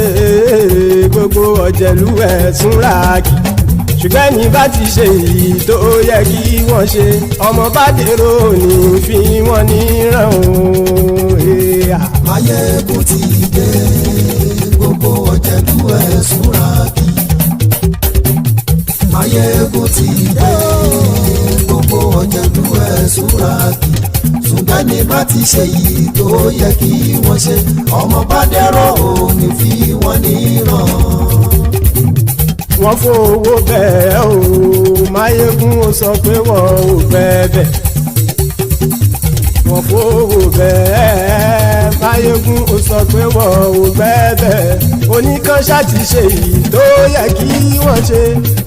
Gbogbo ọ̀jẹ̀lú ẹ̀sùn ràkì. Ṣùgbọ́n ní bá ti ṣe èyí tó yẹ kí wọ́n ṣe, ọmọ bá dèrò ní fi wọ́n níran o. ti ṣe yìí tó yẹ kí wọ́n ṣe ọmọ bá dẹ́rọ̀ ò ní fi wọ́n níran.
wọ́n fowó bẹ́ẹ̀ o Máyégún ó sọ pé wọ́n ò fẹ́ bẹ́ẹ̀. wọ́n fowó bẹ́ẹ̀ Máyégún ó sọ pé wọ́n ò fẹ́ bẹ́ẹ̀. oníkanṣá ti ṣe yìí tó yẹ kí wọ́n ṣe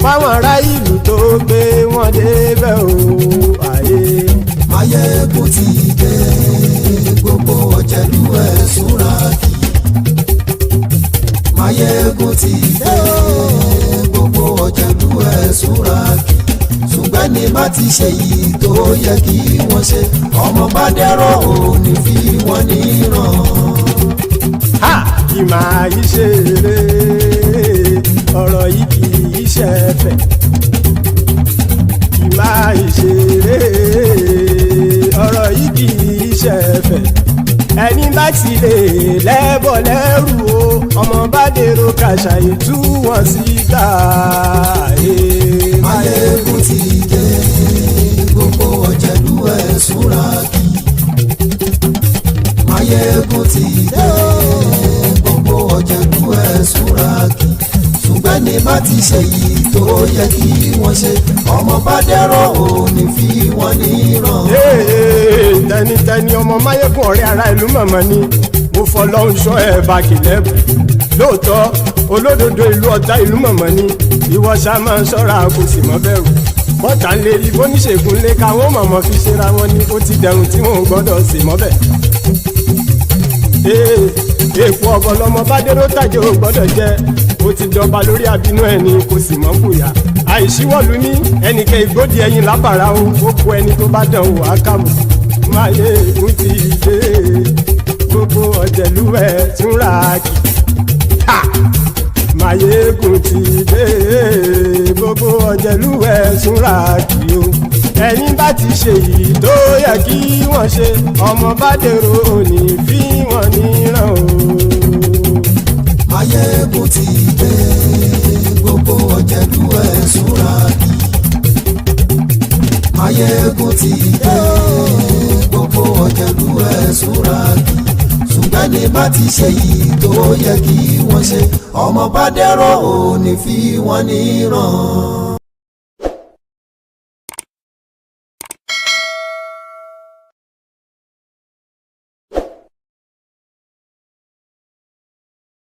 fáwọn ará ìlú tó gbé wọn débẹ̀ o àyè.
Máyégún ti dé gbogbo ọ̀jẹ̀lú ẹ̀ súnra kì. Máyégún ti dé gbogbo ọ̀jẹ̀lú ẹ̀ súnra kì. ṣùgbọ́n ní bá ti ṣe yìí tó yẹ kí wọ́n ṣe ọmọ bá dẹ́rọ̀ ò ní fi wọ́n níran.
kì máa yí ṣe eré ọ̀rọ̀ yìí kì í ṣe ẹ̀fẹ̀. kì máa yí ṣe eré ọ̀rọ̀ yìí kì í ṣe ẹ̀fẹ̀. ẹni bá ti lè lẹ́bọ̀ lẹ́rù o ọmọ bá dèrò kàṣàyè tú wọn síta.
Máyégún ti dé gbogbo ọ̀jẹ̀lú ẹ̀ súnra kì. Máyégún ti dé gbogbo ọ̀jẹ̀lú ẹ̀ súnra kì. ṣùgbọ́n ní bá ti ṣe yìí tó yẹ kí wọ́n ṣe ọmọ bá dẹ́rọ̀ ò ní fi wọ́n níran.
tẹnitẹni ọmọ Máyégún ọ̀rẹ́ ara ìlú mọ̀mọ́ ni mo fọlọ́run ṣọ́ ẹ̀ bá kìlẹ́bù. lóòótọ́ olódodo ìlú ọ̀tá ìlú mọ̀mọ́ ni ìwọ ṣá máa ń ṣọ́ra kò sì mọ́ bẹ̀rù. bọ́tà ń lè rí bóníṣègùn lé káwọn mọ̀mọ́ fi ṣera wọn ni ó ti dẹrùn tí wọn ò gbọ́dọ̀ sè mọ́bẹ̀. èèpo ọ̀bọ lọmọ bá dérò tàjẹ́ ò gbọ́dọ̀ jẹ́ ó ti jọba lórí àbínú ẹni kò sì mọ́ bùyà. àìsíwọ́lu ní ẹnìkẹ́ ìgbódì ẹyin lábàrá o ó kó ẹni tó bá dán wò á kàmù. Máyégún ti dé gbogbo ọ̀jẹ̀lú ẹ̀ túnra kì. Máyégún ti dé gbogbo ọ̀jẹ̀lú ẹ̀ túnra kì o. ẹni bá ti ṣe yìí tó yẹ kí wọ́n ṣe ọmọ bá dèrò òní fi wọ́n níran o.
Máyégún ti dé gbogbo ọ̀jẹ̀lú ẹ̀ súnra kì. Máyégún ti dé gbogbo ọ̀jẹ̀lú ẹ̀ súnra kì. ṣùgbọ́n ní bá ti ṣe yìí tó yẹ kí wọ́n ṣe ọmọ bá dẹ́rọ̀ ò ní fi wọ́n níran.